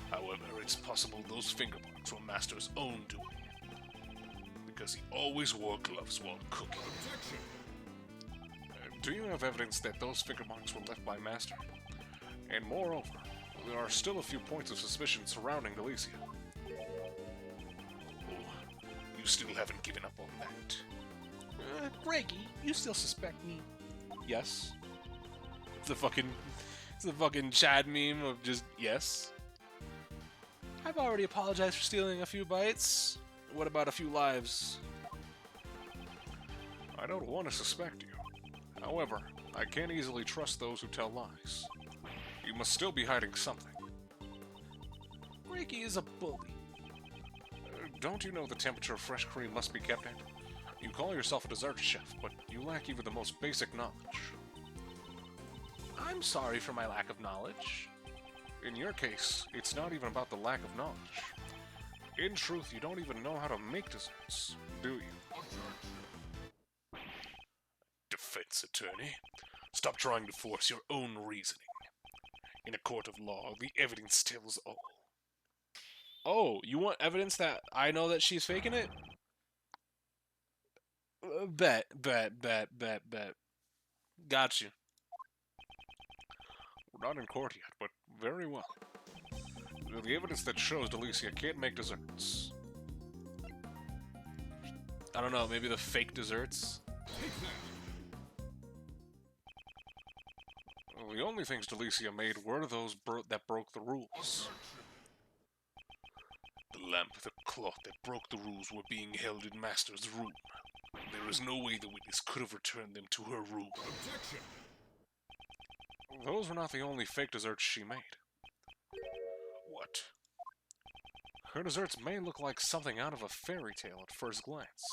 However, it's possible those finger marks were Master's own doing, because he always wore gloves while cooking. Do you have evidence that those finger marks were left by Master? And moreover, there are still a few points of suspicion surrounding Delicia. Oh, you still haven't given up on that. Greggy, you still suspect me? Yes. It's a fucking Chad meme of just yes. I've already apologized for stealing a few bites. What about a few lives? I don't want to suspect you. However, I can't easily trust those who tell lies. You must still be hiding something. Greggy is a bully. Don't you know the temperature of fresh cream must be kept at? You call yourself a dessert chef, but you lack even the most basic knowledge. I'm sorry for my lack of knowledge. In your case, it's not even about the lack of knowledge. In truth, you don't even know how to make desserts, do you? Defense attorney, stop trying to force your own reasoning. In a court of law, the evidence tells all. Oh, you want evidence that I know that she's faking it? Bet. Got you. We're not in court yet, but very well. The evidence that shows Delicia can't make desserts. I don't know, maybe the fake desserts? Well, the only things Delicia made were those that broke the rules. The lamp, the cloth that broke the rules were being held in Master's room. There is no way the witness could have returned them to her room. Objection! Those were not the only fake desserts she made. What? Her desserts may look like something out of a fairy tale at first glance,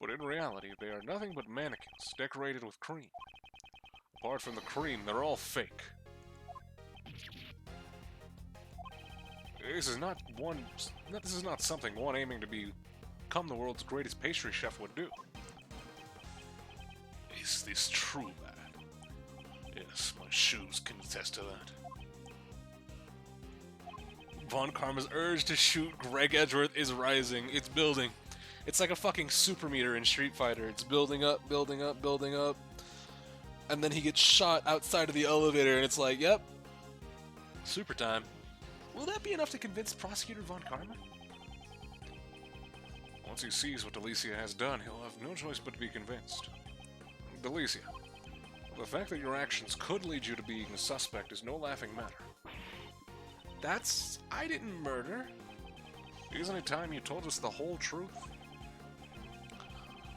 but in reality they are nothing but mannequins decorated with cream. Apart from the cream, they're all fake. This is not something one aiming to become the world's greatest pastry chef would do. Is this true, lad? Yes, my shoes can attest to that. Von Karma's urge to shoot Greg Edgeworth is rising. It's building. It's like a fucking super meter in Street Fighter. It's building up, building up, building up. And then he gets shot outside of the elevator, and it's like, yep, super time. Will that be enough to convince Prosecutor Von Karma? Once he sees what Delicia has done, he'll have no choice but to be convinced. Delicia, the fact that your actions could lead you to being a suspect is no laughing matter. I didn't murder. Isn't it time you told us the whole truth?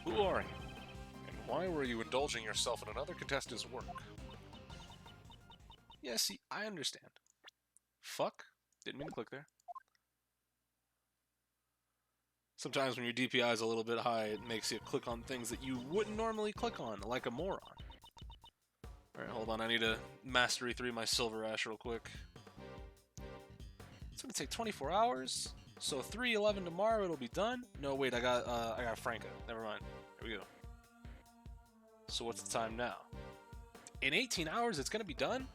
Who are you? And why were you indulging yourself in another contestant's work? Yeah, see, I understand. Fuck. Didn't mean to click there. Sometimes when your DPI is a little bit high, it makes you click on things that you wouldn't normally click on, like a moron. Alright, hold on, I need to Mastery 3 my Silver Ash real quick. It's gonna take 24 hours, so 3/11 tomorrow it'll be done. No, wait, I got Franca. Never mind. Here we go. So what's the time now? In 18 hours it's gonna be done?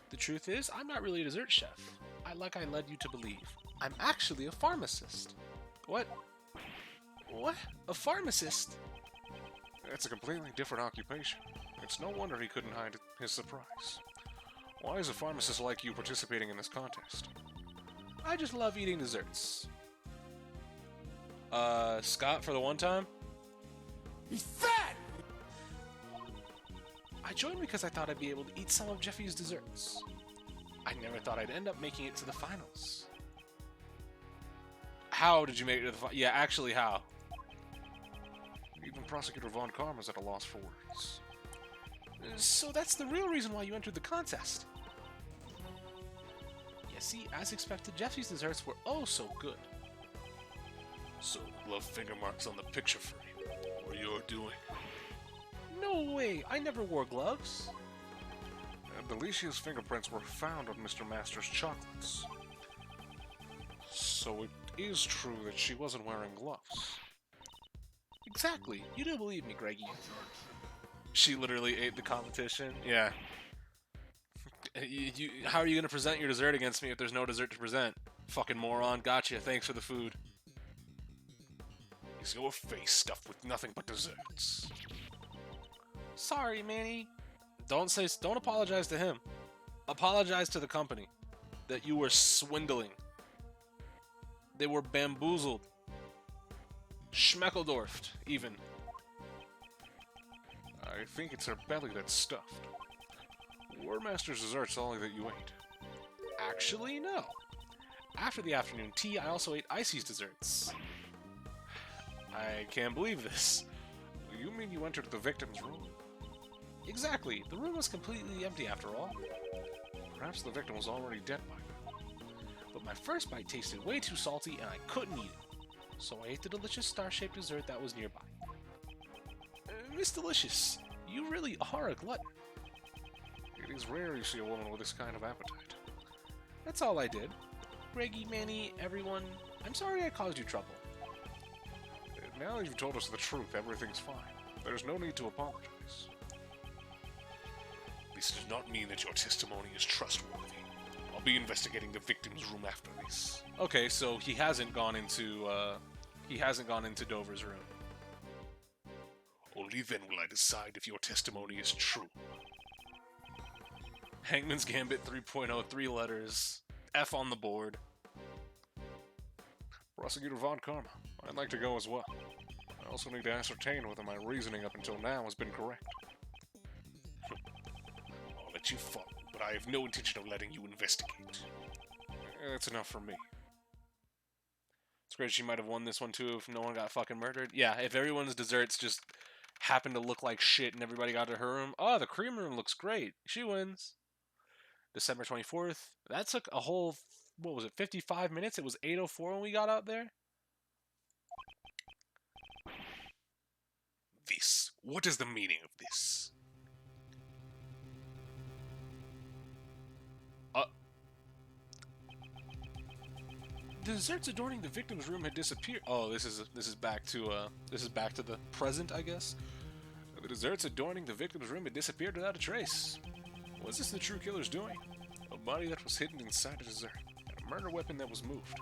The truth is, I'm not really a dessert chef. I led you to believe. I'm actually a pharmacist. What? What? A pharmacist? It's a completely different occupation. It's no wonder he couldn't hide his surprise. Why is a pharmacist like you participating in this contest? I just love eating desserts. Scott for the one time? He's fat! I joined because I thought I'd be able to eat some of Jeffy's desserts. I never thought I'd end up making it to the finals. How did you make it to the finals? Yeah, actually, how? Even Prosecutor Von Karma's at a loss for words. So that's the real reason why you entered the contest. Yeah, see, as expected, Jeffy's desserts were oh so good. So, glove finger marks on the picture frame. Or you're doing. No way, I never wore gloves. Delicia's fingerprints were found on Mr. Master's chocolates. So it is true that she wasn't wearing gloves. Exactly, you do believe me, Greggy. She literally ate the competition? Yeah. How are you gonna present your dessert against me if there's no dessert to present? Fucking moron, gotcha, thanks for the food. Is your face stuffed with nothing but desserts? Sorry, Manny. Don't apologize to him. Apologize to the company that you were swindling. They were bamboozled. Schmeckeldorfed, even. I think it's her belly that's stuffed. Were Master's desserts all that you ate? Actually, no. After the afternoon tea, I also ate Icy's desserts. I can't believe this. You mean you entered the victim's room? Exactly. The room was completely empty after all. Perhaps the victim was already dead by now. But my first bite tasted way too salty and I couldn't eat it. So I ate the delicious star-shaped dessert that was nearby. Miss Delicious, you really are a glutton. It is rare you see a woman with this kind of appetite. That's all I did. Greggy, Manny, everyone, I'm sorry I caused you trouble. Now that you've told us the truth, everything's fine. There's no need to apologize. This does not mean that your testimony is trustworthy. I'll be investigating the victim's room after this. Okay, so he hasn't gone into Dover's room. Only then will I decide if your testimony is true. Hangman's Gambit 3.0, 3 letters. F on the board. Prosecutor Von Karma, I'd like to go as well. I also need to ascertain whether my reasoning up until now has been correct. I'll let you follow, but I have no intention of letting you investigate. That's enough for me. It's great she might have won this one too if no one got fucking murdered. Yeah, if everyone's desserts just happened to look like shit and everybody got to her room. Oh, the cream room looks great. She wins. December 24th. That took a whole, what was it, 55 minutes? It was 8:04 when we got out there? This. What is the meaning of this? The desserts adorning the victim's room had disappeared. Oh, this is back to the present, I guess. The desserts adorning the victim's room had disappeared without a trace. Was this the true killer's doing? A body that was hidden inside a dessert, and a murder weapon that was moved.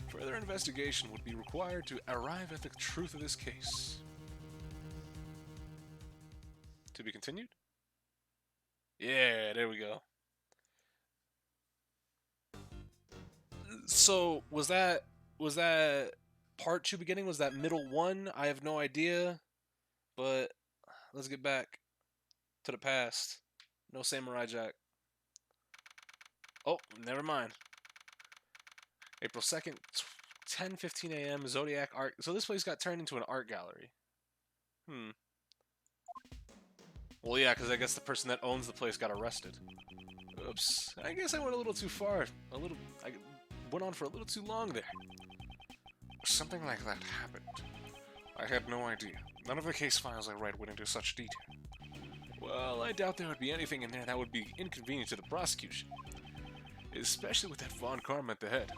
Further investigation would be required to arrive at the truth of this case. To be continued? Yeah, there we go. So, was that part 2 beginning? Was that middle 1? I have no idea. But let's get back to the past. No Samurai Jack. Oh, never mind. April 2nd, 10:15 a.m. Zodiac Art. So this place got turned into an art gallery. Well, yeah, because I guess the person that owns the place got arrested. Oops. I guess I went a little too far. I went on for a little too long there. Something like that happened. I had no idea. None of the case files I read went into such detail. Well, I doubt there would be anything in there that would be inconvenient to the prosecution. Especially with that Von Karma at the head.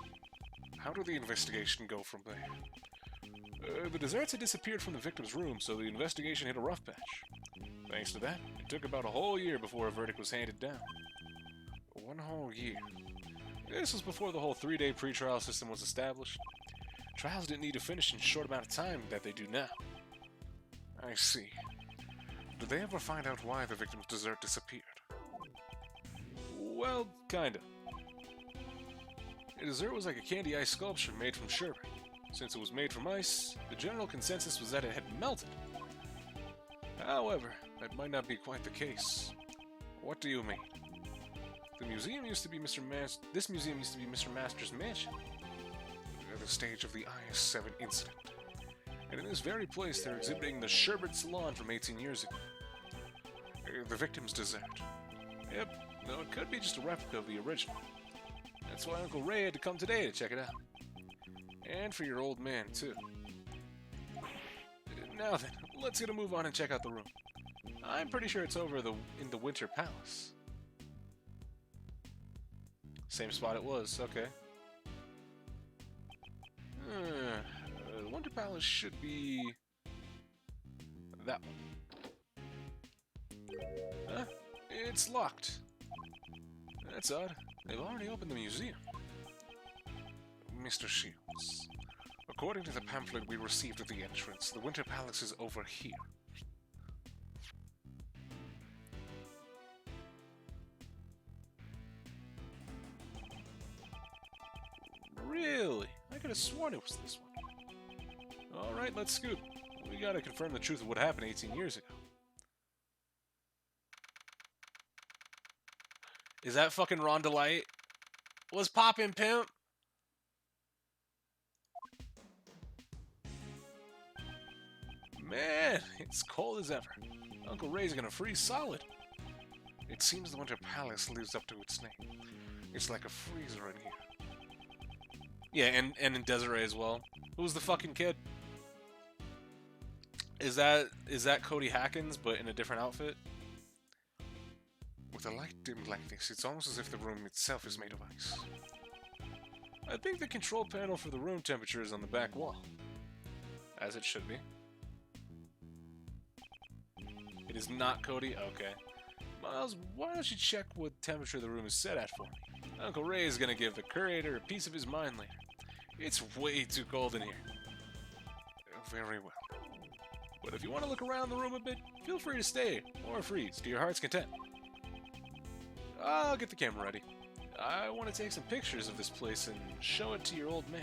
How did the investigation go from there? The desserts had disappeared from the victim's room, so the investigation hit a rough patch. Thanks to that, it took about a whole year before a verdict was handed down. 1 whole year? This was before the whole 3-day pretrial system was established. Trials didn't need to finish in a short amount of time that they do now. I see. Did they ever find out why the victim's dessert disappeared? Well, kinda. The dessert was like a candy ice sculpture made from sherbet. Since it was made from ice, the general consensus was that it had melted. However, That might not be quite the case. What do you mean? The museum used to be This museum used to be Mr. Master's mansion. At the stage of the IS-7 incident. And in this very place, they're exhibiting the Sherbet Salon from 18 years ago. The victim's dessert. Yep, no, it could be just a replica of the original. That's why Uncle Ray had to come today to check it out. And for your old man, too. Now then, let's get a move on and check out the room. I'm pretty sure it's over in the Winter Palace. Same spot it was, okay. The Winter Palace should be that one. Huh? It's locked. That's odd. They've already opened the museum. Mr. Shields, according to the pamphlet we received at the entrance, the Winter Palace is over here. Really? I could have sworn it was this one. Alright, let's scoot. We gotta confirm the truth of what happened 18 years ago. Is that fucking Rhonda Light? What's poppin', pimp? Man, it's cold as ever. Uncle Ray's gonna freeze solid. It seems the Winter Palace lives up to its name. It's like a freezer in here. Yeah, and in Desiree as well. Who's the fucking kid? Is that Cody Hackins, but in a different outfit? With a light dimmed like this, it's almost as if the room itself is made of ice. I think the control panel for the room temperature is on the back wall. As it should be. It is not Cody? Okay. Miles, why don't you check what temperature the room is set at for me? Uncle Ray is gonna give the curator a piece of his mind later. It's way too cold in here. Very well. But if you want to look around the room a bit, feel free to stay, or freeze, to your heart's content. I'll get the camera ready. I want to take some pictures of this place and show it to your old man.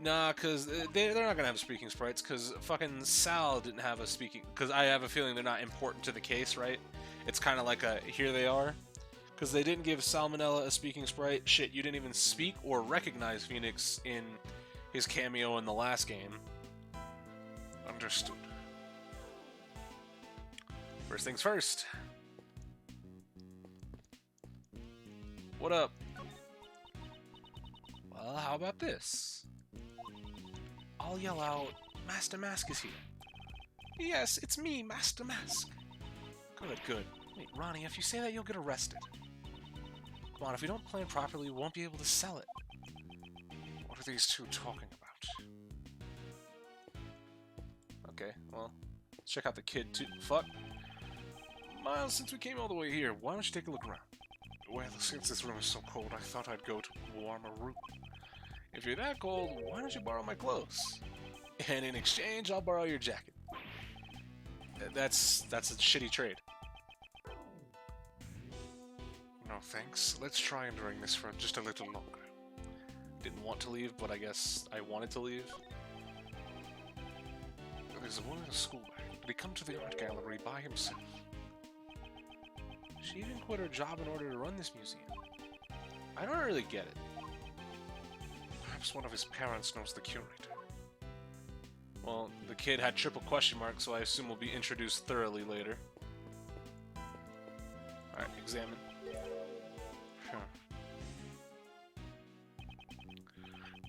Nah, cause they're not gonna have speaking sprites, cause fucking Sal didn't have a speaking. Cause I have a feeling they're not important to the case, right? It's kind of like a here they are. Cause they didn't give Salmonella a speaking sprite. Shit, you didn't even speak or recognize Phoenix in his cameo in the last game. Understood. First things first. What up? Well, how about this? I'll yell out, Master Mask is here. Yes, it's me, Master Mask. Good, good. Wait, Ronnie, if you say that, you'll get arrested. Come on, if we don't plan properly, we won't be able to sell it. What are these two talking about? Okay, well, let's check out the kid too. Fuck. Miles, since we came all the way here, why don't you take a look around? Well, since this room is so cold, I thought I'd go to a warmer room. If you're that cold, why don't you borrow my clothes? And in exchange, I'll borrow your jacket. That's a shitty trade. No thanks. Let's try enduring this for just a little longer. Didn't want to leave, but I guess I wanted to leave. There's a boy in a school bag. Did he come to the art gallery by himself? She even quit her job in order to run this museum. I don't really get it. Perhaps one of his parents knows the curator. Well, the kid had triple question marks, so I assume we'll be introduced thoroughly later. Alright, examine.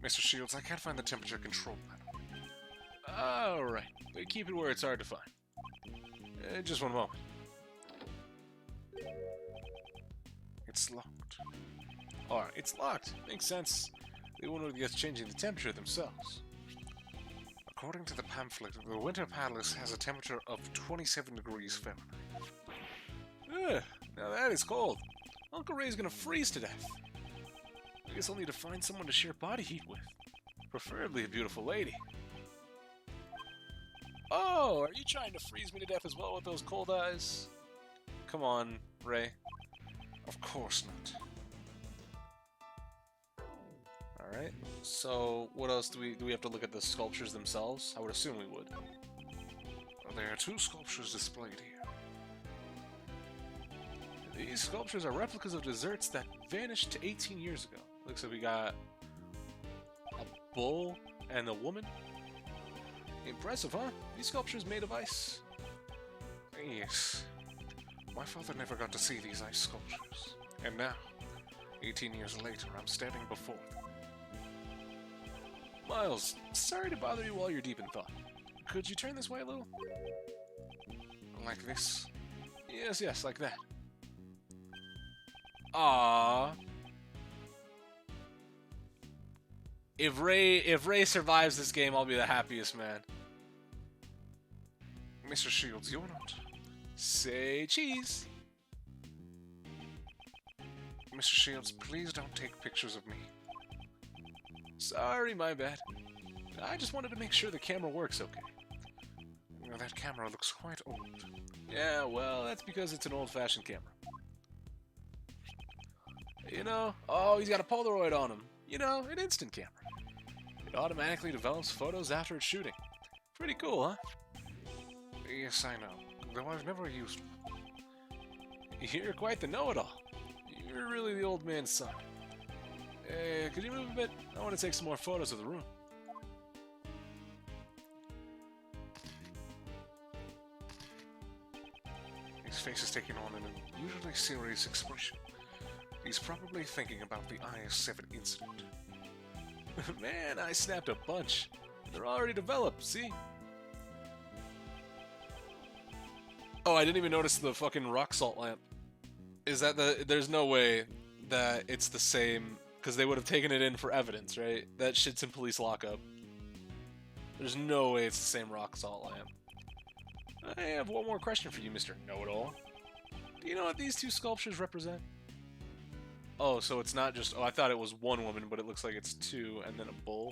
Mr. Shields, I can't find the temperature control panel. Alright, but keep it where it's hard to find. Just one moment. It's locked. Alright, it's locked. Makes sense. They won't be changing the temperature themselves. According to the pamphlet, the Winter Palace has a temperature of 27 degrees Fahrenheit. Ugh, now that is cold. Uncle Ray's gonna freeze to death. I guess I'll need to find someone to share body heat with. Preferably a beautiful lady. Oh, are you trying to freeze me to death as well with those cold eyes? Come on, Ray. Of course not. Alright, so what else do we have to look at the sculptures themselves? I would assume we would. There are two sculptures displayed here. These sculptures are replicas of desserts that vanished 18 years ago. Looks like we got a bull and a woman. Impressive, huh? These sculptures made of ice. Yes. My father never got to see these ice sculptures. And now, 18 years later, I'm standing before them. Miles, sorry to bother you while you're deep in thought. Could you turn this way a little? Like this? Yes, yes, like that. Ah. If Ray survives this game, I'll be the happiest man. Mr. Shields, you're not. Say cheese. Mr. Shields, please don't take pictures of me. Sorry, my bad. I just wanted to make sure the camera works okay. Well, that camera looks quite old. Yeah, well, that's because it's an old-fashioned camera. You know, oh, he's got a Polaroid on him. You know, an instant camera. It automatically develops photos after it's shooting. Pretty cool, huh? Yes, I know, though I've never used one. You're quite the know-it-all. You're really the old man's son. Could you move a bit? I want to take some more photos of the room. His face is taking on an unusually serious expression. He's probably thinking about the IS-7 incident. Man, I snapped a bunch. They're already developed, see? Oh, I didn't even notice the fucking rock salt lamp. Is that the... There's no way that it's the same... Because they would have taken it in for evidence, right? That shit's in police lockup. There's no way it's the same rock salt lamp. I have one more question for you, Mr. Know-It-All. Do you know what these two sculptures represent? Oh, so it's not just... Oh, I thought it was one woman, but it looks like it's two, and then a bull.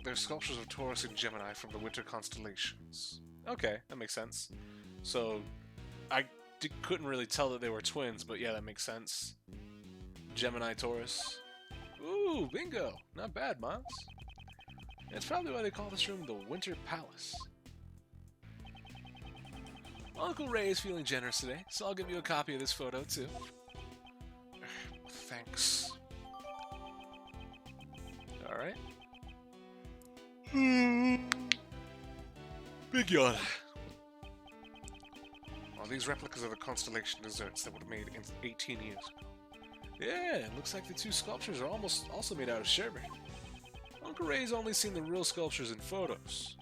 They're sculptures of Taurus and Gemini from the winter constellations. Okay, that makes sense. So, I couldn't really tell that they were twins, but yeah, that makes sense. Gemini, Taurus. Ooh, bingo! Not bad, Miles. That's probably why they call this room the Winter Palace. Uncle Ray is feeling generous today, so I'll give you a copy of this photo, too. Thanks. Alright. Big yawn. Well, these replicas are the constellation desserts that were made 18 years ago. Yeah, it looks like the two sculptures are also made out of sherbet. Uncle Ray's only seen the real sculptures in photos.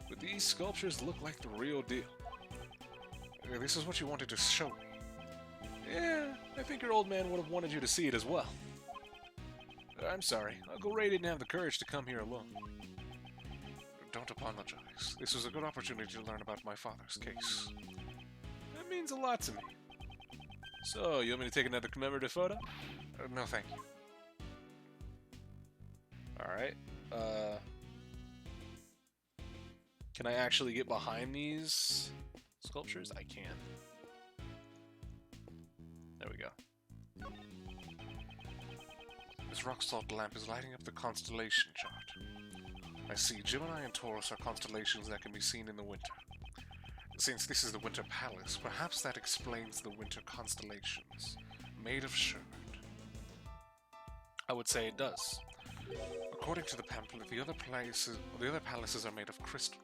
But these sculptures look like the real deal. This is what you wanted to show me. Yeah, I think your old man would have wanted you to see it as well. I'm sorry, Uncle Ray didn't have the courage to come here alone. Don't apologize. This was a good opportunity to learn about my father's case. That means a lot to me. So, you want me to take another commemorative photo? No, thank you. Alright, can I actually get behind these sculptures? I can. There we go. This rock salt lamp is lighting up the constellation chart. I see Gemini and Taurus are constellations that can be seen in the winter. Since this is the Winter Palace, perhaps that explains the winter constellations, made of sherbet. I would say it does. According to the pamphlet, the other palaces are made of crystal.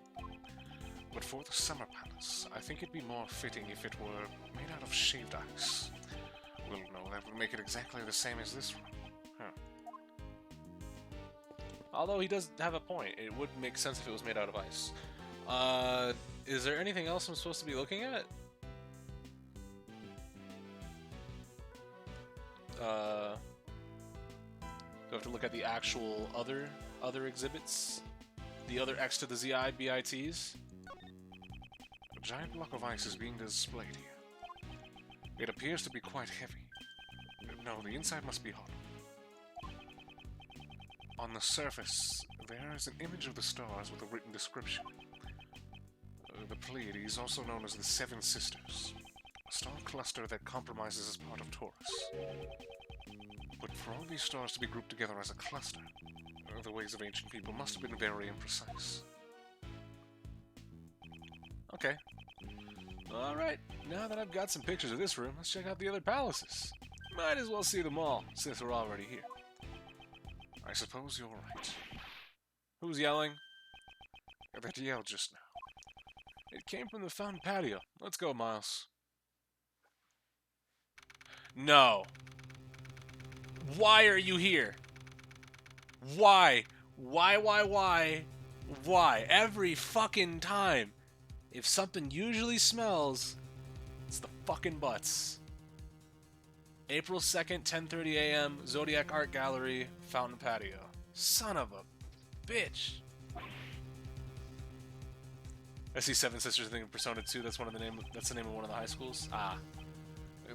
But for the summer palace, I think it'd be more fitting if it were made out of shaved ice. Well, no, that would make it exactly the same as this room. Huh. Although he does have a point. It would make sense if it was made out of ice. Is there anything else I'm supposed to be looking at? Do I have to look at the actual other exhibits? The other X to the ZI BITs? A giant block of ice is being displayed here. It appears to be quite heavy. No, the inside must be hollow. On the surface, there is an image of the stars with a written description. The Pleiades, also known as the Seven Sisters, a star cluster that compromises as part of Taurus. But for all these stars to be grouped together as a cluster, the ways of ancient people must have been very imprecise. Okay. Alright, now that I've got some pictures of this room, let's check out the other palaces. Might as well see them all, since we're already here. I suppose you're right. Who's yelling? That yelled just now. It came from the fountain patio. Let's go, Miles. No. Why are you here? Why? Why? Why? Every fucking time. If something usually smells, it's the fucking butts. April 2nd, 10:30 a.m., Zodiac Art Gallery, Fountain Patio. Son of a bitch. I see Seven Sisters thing in Persona 2. That's the name of one of the high schools. Ah.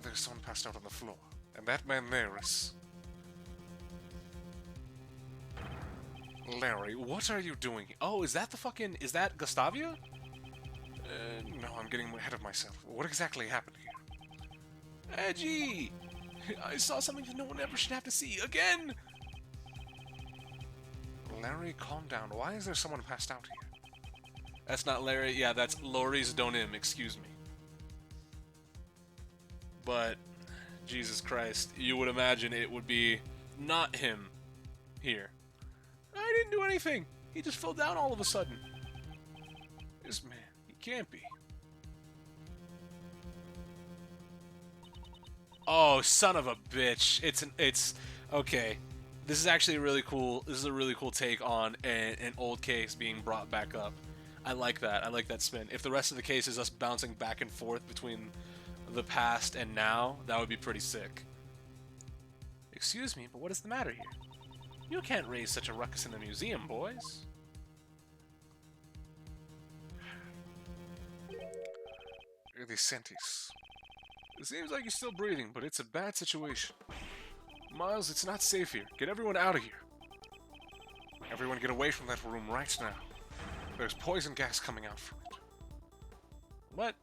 There's someone passed out on the floor. And that man there is... Larry, what are you doing? Oh, is that Gustavia? No, I'm getting ahead of myself. What exactly happened here? Edgy! I saw something that no one ever should have to see again! Larry, calm down. Why is there someone passed out here? That's not Larry. Yeah, that's Loris Donim, excuse me. But, Jesus Christ, you would imagine it would be not him here. I didn't do anything. He just fell down all of a sudden. This man, he can't be. Oh, son of a bitch. It's okay. This is actually really cool. This is a really cool take on an old case being brought back up. I like that. I like that spin. If the rest of the case is us bouncing back and forth between the past and now, that would be pretty sick. Excuse me, but what is the matter here? You can't raise such a ruckus in the museum, boys. The Sentis. It seems like you're still breathing, but it's a bad situation. Miles, it's not safe here. Get everyone out of here. Everyone get away from that room right now. There's poison gas coming out from it. What?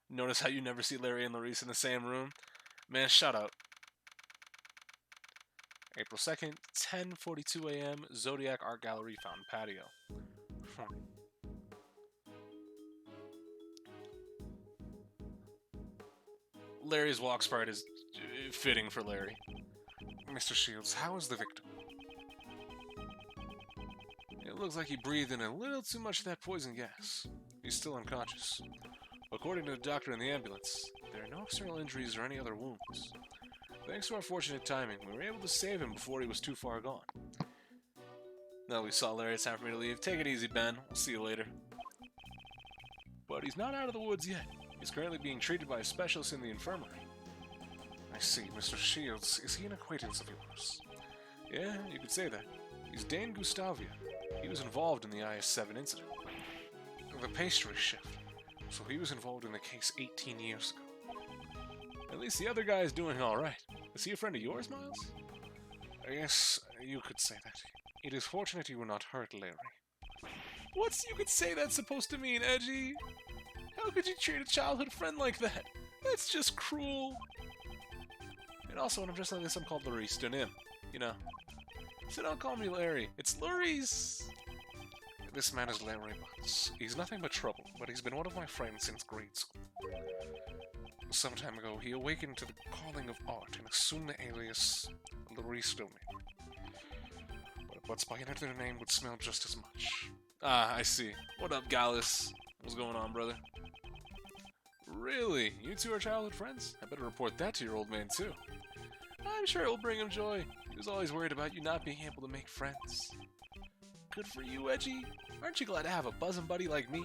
Notice how you never see Larry and Larice in the same room? Man, shut up. April 2nd, 10:42 a.m., Zodiac Art Gallery, Fountain Patio. Larry's walk sprite is fitting for Larry. Mr. Shields, how is the victim? It looks like he breathed in a little too much of that poison gas. He's still unconscious. According to the doctor in the ambulance, there are no external injuries or any other wounds. Thanks to our fortunate timing, we were able to save him before he was too far gone. Now that we saw Larry, it's time for me to leave. Take it easy, Ben. We'll see you later. But he's not out of the woods yet. He's currently being treated by a specialist in the infirmary. I see. Mr. Shields, is he an acquaintance of yours? Yeah, you could say that. He's Dane Gustavia. He was involved in the IS-7 incident. The pastry chef. So he was involved in the case 18 years ago. At least the other guy is doing alright. Is he a friend of yours, Miles? Yes, you could say that. It is fortunate you were not hurt, Larry. What's you could say that's supposed to mean, Edgy? How could you treat a childhood friend like that? That's just cruel. And also, when I'm just like this, I'm called Larice Donim. You know. So don't call me Larry. It's Larice! This man is Larry Butts. He's nothing but trouble, but he's been one of my friends since grade school. Some time ago, he awakened to the calling of art and assumed the alias Larice Donim. But Butts by another name would smell just as much. Ah, I see. What up, Gallus? What's going on, brother? Really? You two are childhood friends? I better report that to your old man, too. I'm sure it will bring him joy. He was always worried about you not being able to make friends. Good for you, Edgy. Aren't you glad to have a buzzin' buddy like me?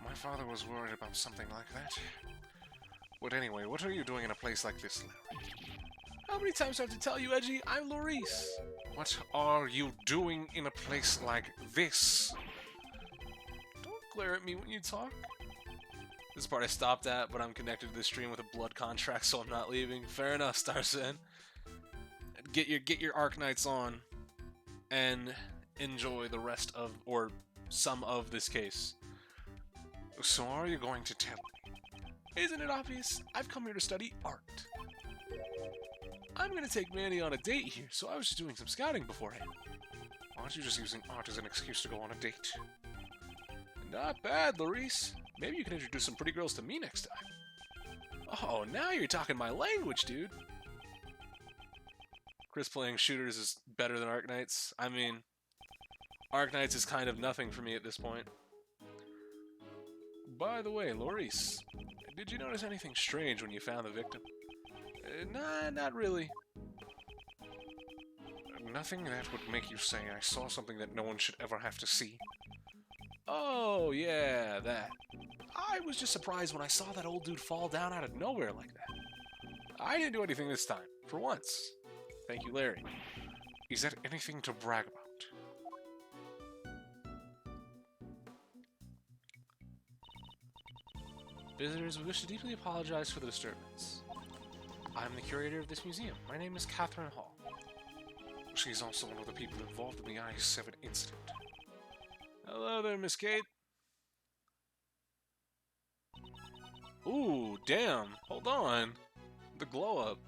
My father was worried about something like that. But anyway, what are you doing in a place like this, Larry? How many times do I have to tell you, Edgy? I'm Larice. What are you doing in a place like this? Don't glare at me when you talk. This part I stopped at, but I'm connected to the stream with a blood contract, so I'm not leaving. Fair enough, Starsen. Get your Arknights on, and enjoy the rest of, or some of this case. So are you going to tell me? Isn't it obvious? I've come here to study art. I'm gonna take Manny on a date here, so I was just doing some scouting beforehand. Aren't you just using art as an excuse to go on a date? Not bad, Larice. Maybe you can introduce some pretty girls to me next time. Oh, now you're talking my language, dude. Chris playing shooters is better than Arknights. I mean, Arknights is kind of nothing for me at this point. By the way, Larice, did you notice anything strange when you found the victim? Nah, not really. Nothing that would make you say I saw something that no one should ever have to see? Oh, yeah, that. I was just surprised when I saw that old dude fall down out of nowhere like that. I didn't do anything this time, for once. Thank you, Larry. Is that anything to brag about? Visitors, we wish to deeply apologize for the disturbance. I'm the curator of this museum. My name is Catherine Hall. She's also one of the people involved in the I-7 incident. Hello there, Miss Kate. Ooh, damn. Hold on. The glow up.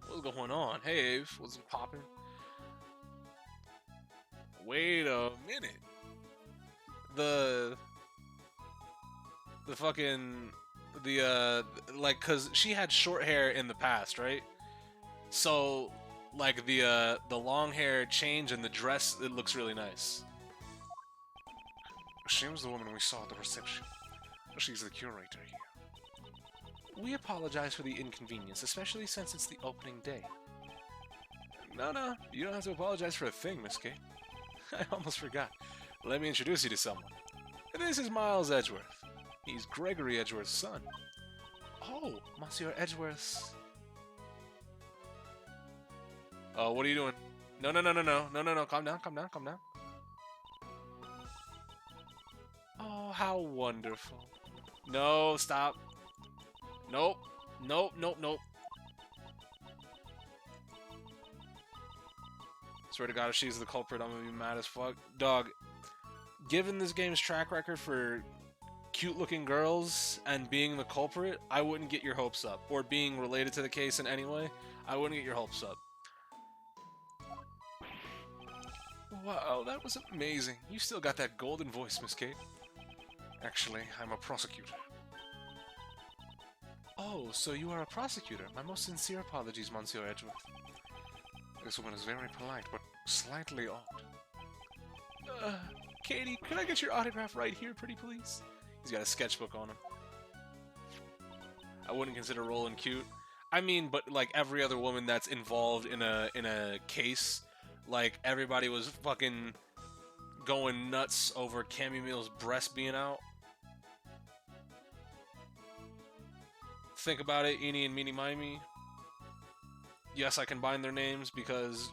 What's going on? Hey, Ave. What's popping? Wait a minute. Like, cause she had short hair in the past, right? So, like, the long hair change and the dress, it looks really nice. She was the woman we saw at the reception. She's the curator here. We apologize for the inconvenience, especially since it's the opening day. No, you don't have to apologize for a thing, Miss Kate. I almost forgot. Let me introduce you to someone. This is Miles Edgeworth. He's Gregory Edgeworth's son. Oh, Monsieur Edgeworth's... Oh, what are you doing? No, calm down. Oh, how wonderful. No, stop. Nope. Swear to God, if she's the culprit, I'm gonna be mad as fuck. Dog, given this game's track record for cute-looking girls and being the culprit, I wouldn't get your hopes up. Or being related to the case in any way, I wouldn't get your hopes up. Wow, that was amazing. You still got that golden voice, Miss Kate. Actually, I'm a prosecutor. Oh, so you are a prosecutor. My most sincere apologies, Monsieur Edgeworth. This woman is very polite, but slightly odd. Katie, could I get your autograph right here, pretty please? He's got a sketchbook on him. I wouldn't consider Roland cute. I mean, but like every other woman that's involved in a case, like everybody was fucking going nuts over Cammy Mill's breast being out. Think about it, Eenie and Meenie Mimey. Yes, I combined their names because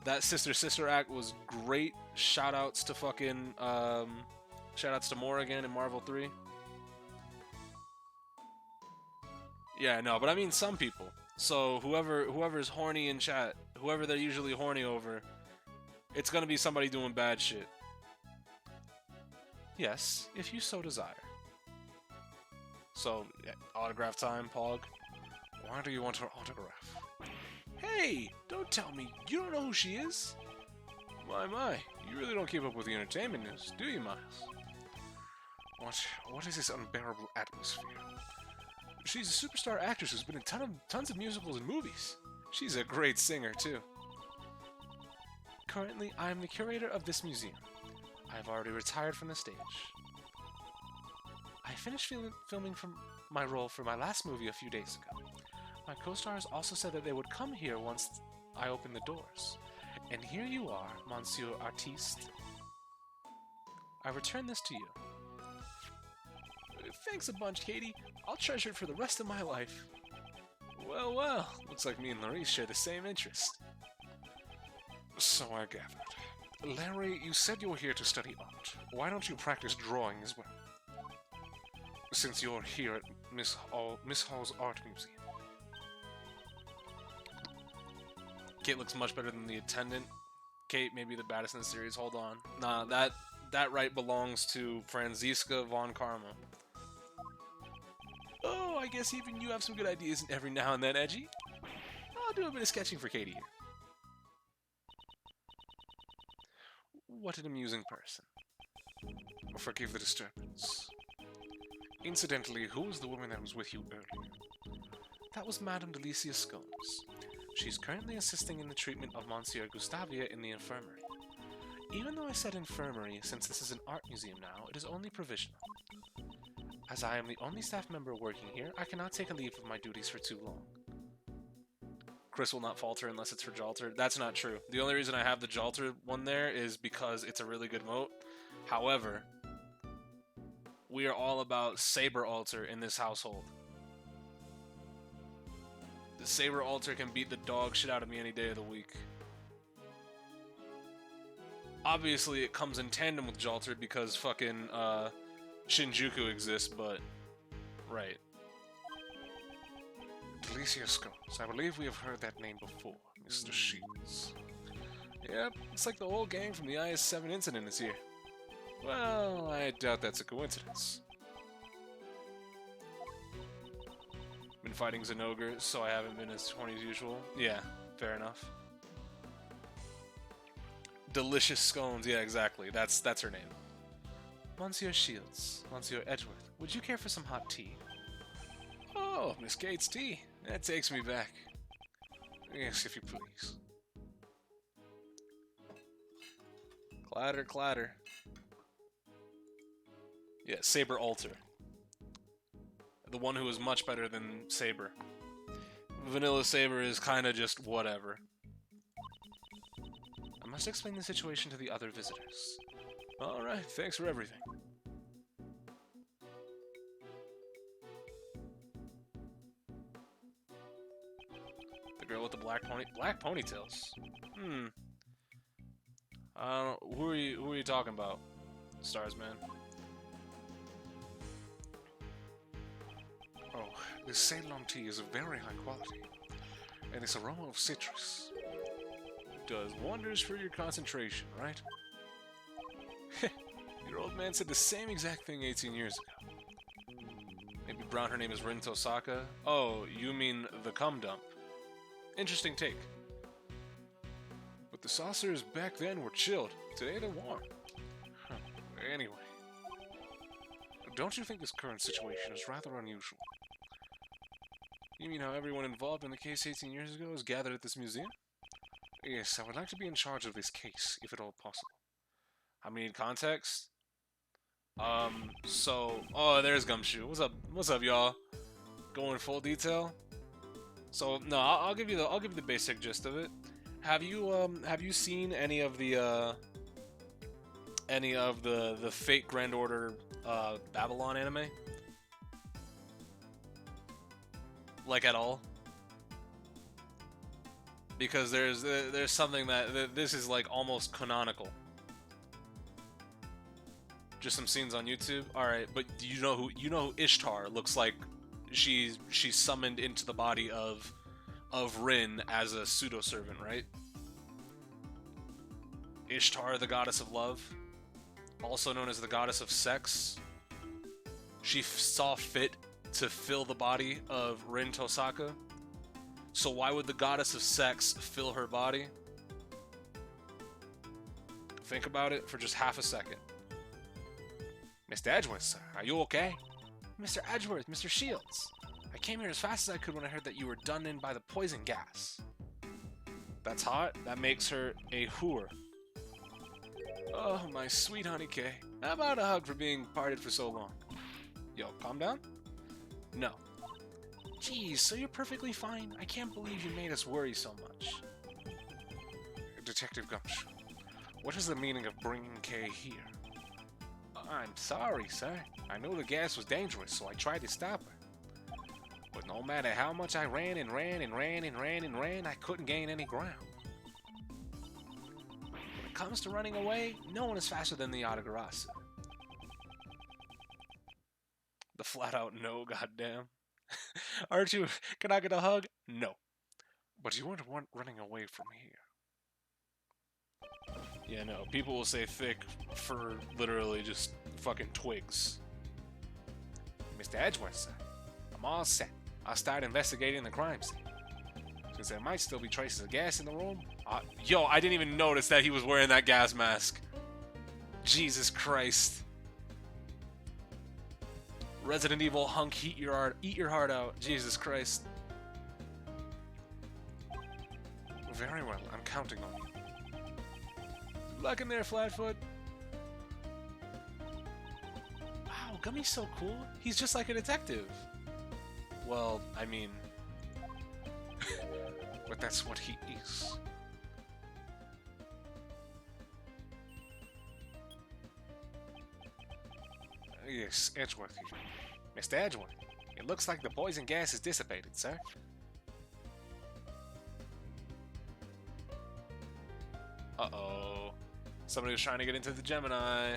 that sister act was great. Shoutouts to fucking shoutouts to Morrigan in Marvel 3. Yeah, no, but I mean some people. So whoever's horny in chat, whoever they're usually horny over, it's gonna be somebody doing bad shit. Yes, if you so desire. So, yeah, autograph time, Pog. Why do you want her autograph? Hey, don't tell me you don't know who she is. My, you really don't keep up with the entertainment news, do you, Miles? What is this unbearable atmosphere? She's a superstar actress who's been in tons of musicals and movies. She's a great singer, too. Currently, I am the curator of this museum. I have already retired from the stage. I finished filming from my role for my last movie a few days ago. My co-stars also said that they would come here once I open the doors. And here you are, Monsieur Artiste. I return this to you. Thanks a bunch, Katie. I'll treasure it for the rest of my life. Well, looks like me and Larice share the same interest. So I gathered. Larry, you said you were here to study art. Why don't you practice drawing as well? Since you're here at Miss Hall's Art Museum. Kate looks much better than the attendant. Kate may be the baddest in the series. Hold on. Nah, that right belongs to Franziska von Karma. Oh, I guess even you have some good ideas every now and then, Edgy. I'll do a bit of sketching for Katie here. What an amusing person. Forgive the disturbance. Incidentally, who was the woman that was with you earlier? That was Madame Delicia Scones. She's currently assisting in the treatment of Monsieur Gustavia in the infirmary. Even though I said infirmary, since this is an art museum now, it is only provisional. As I am the only staff member working here, I cannot take a leave of my duties for too long. Chris will not falter unless it's for Jalter. That's not true. The only reason I have the Jalter one there is because it's a really good moat. However, we are all about Saber Alter in this household. The Saber Alter can beat the dog shit out of me any day of the week. Obviously, it comes in tandem with Jalter because fucking Shinjuku exists, but... Right. Delicia Scones. I believe we have heard that name before, Mr. Shields. Yep, it's like the whole gang from the IS-7 incident is here. Well, I doubt that's a coincidence. Been fighting Zenogre, so I haven't been as horny as usual. Yeah, fair enough. Delicious Scones, yeah, exactly. That's her name. Monsieur Shields, Monsieur Edgeworth, would you care for some hot tea? Oh, Miss Gates' tea. That takes me back. Yes, if you please. Clatter, clatter. Yeah, Saber Alter. The one who is much better than Saber. Vanilla Saber is kind of just whatever. I must explain the situation to the other visitors. Alright, thanks for everything. The girl with the black ponytails. Who are you talking about? Starsman. Oh, this Ceylon tea is of very high quality, and its aroma of citrus Does wonders for your concentration, right? Your old man said the same exact thing 18 years ago. Maybe Brown, her name is Rin Tosaka? Oh, you mean the cum dump. Interesting take. But the saucers back then were chilled. Today they're warm. Huh. Anyway, don't you think this current situation is rather unusual? You mean how everyone involved in the case 18 years ago is gathered at this museum? Yes, I would like to be in charge of this case, if at all possible. I mean, context? Oh, there's Gumshoe. What's up, y'all? Going full detail? So, no, I'll give you the basic gist of it. Have you seen any of the Fate Grand Order, Babylon anime? Like, at all? Because there's something that this is like almost canonical. Just some scenes on YouTube. All right, but do you know who Ishtar looks like? She's summoned into the body of Rin as a pseudo servant, right? Ishtar, the goddess of love, also known as the goddess of sex. She saw fit to fill the body of Rin Tosaka. So why would the goddess of sex fill her body? Think about it for just half a second. Mr. Edgeworth, sir, are you okay? Mr. Edgeworth, Mr. Shields. I came here as fast as I could when I heard that you were done in by the poison gas. That's hot. That makes her a whore. Oh, my sweet honey Kay. How about a hug for being parted for so long? Yo, calm down? No. Geez, so you're perfectly fine? I can't believe you made us worry so much. Detective Gumshoe, what is the meaning of bringing Kay here? I'm sorry, sir. I knew the gas was dangerous, so I tried to stop her. But no matter how much I ran and ran and ran and ran and ran, I couldn't gain any ground. When it comes to running away, no one is faster than the Autogarasu. The flat-out no, goddamn. Aren't you? Can I get a hug? No. But you weren't running away from here. Yeah, no. People will say thick for literally just fucking twigs. Mr. Edgeworth, sir, I'm all set. I'll start investigating the crime scene. Since there might still be traces of gas in the room. Yo, I didn't even notice that he was wearing that gas mask. Jesus Christ. Resident Evil hunk, eat your heart out. Jesus Christ. Very well, I'm counting on you. Luck in there, Flatfoot. Wow, Gummy's so cool. He's just like a detective. Well, I mean... But that's what he is. Yes, Edgeworth here. Mr. Edgeworth, it looks like the poison gas is dissipated, sir. Uh-oh. Somebody was trying to get into the Gemini.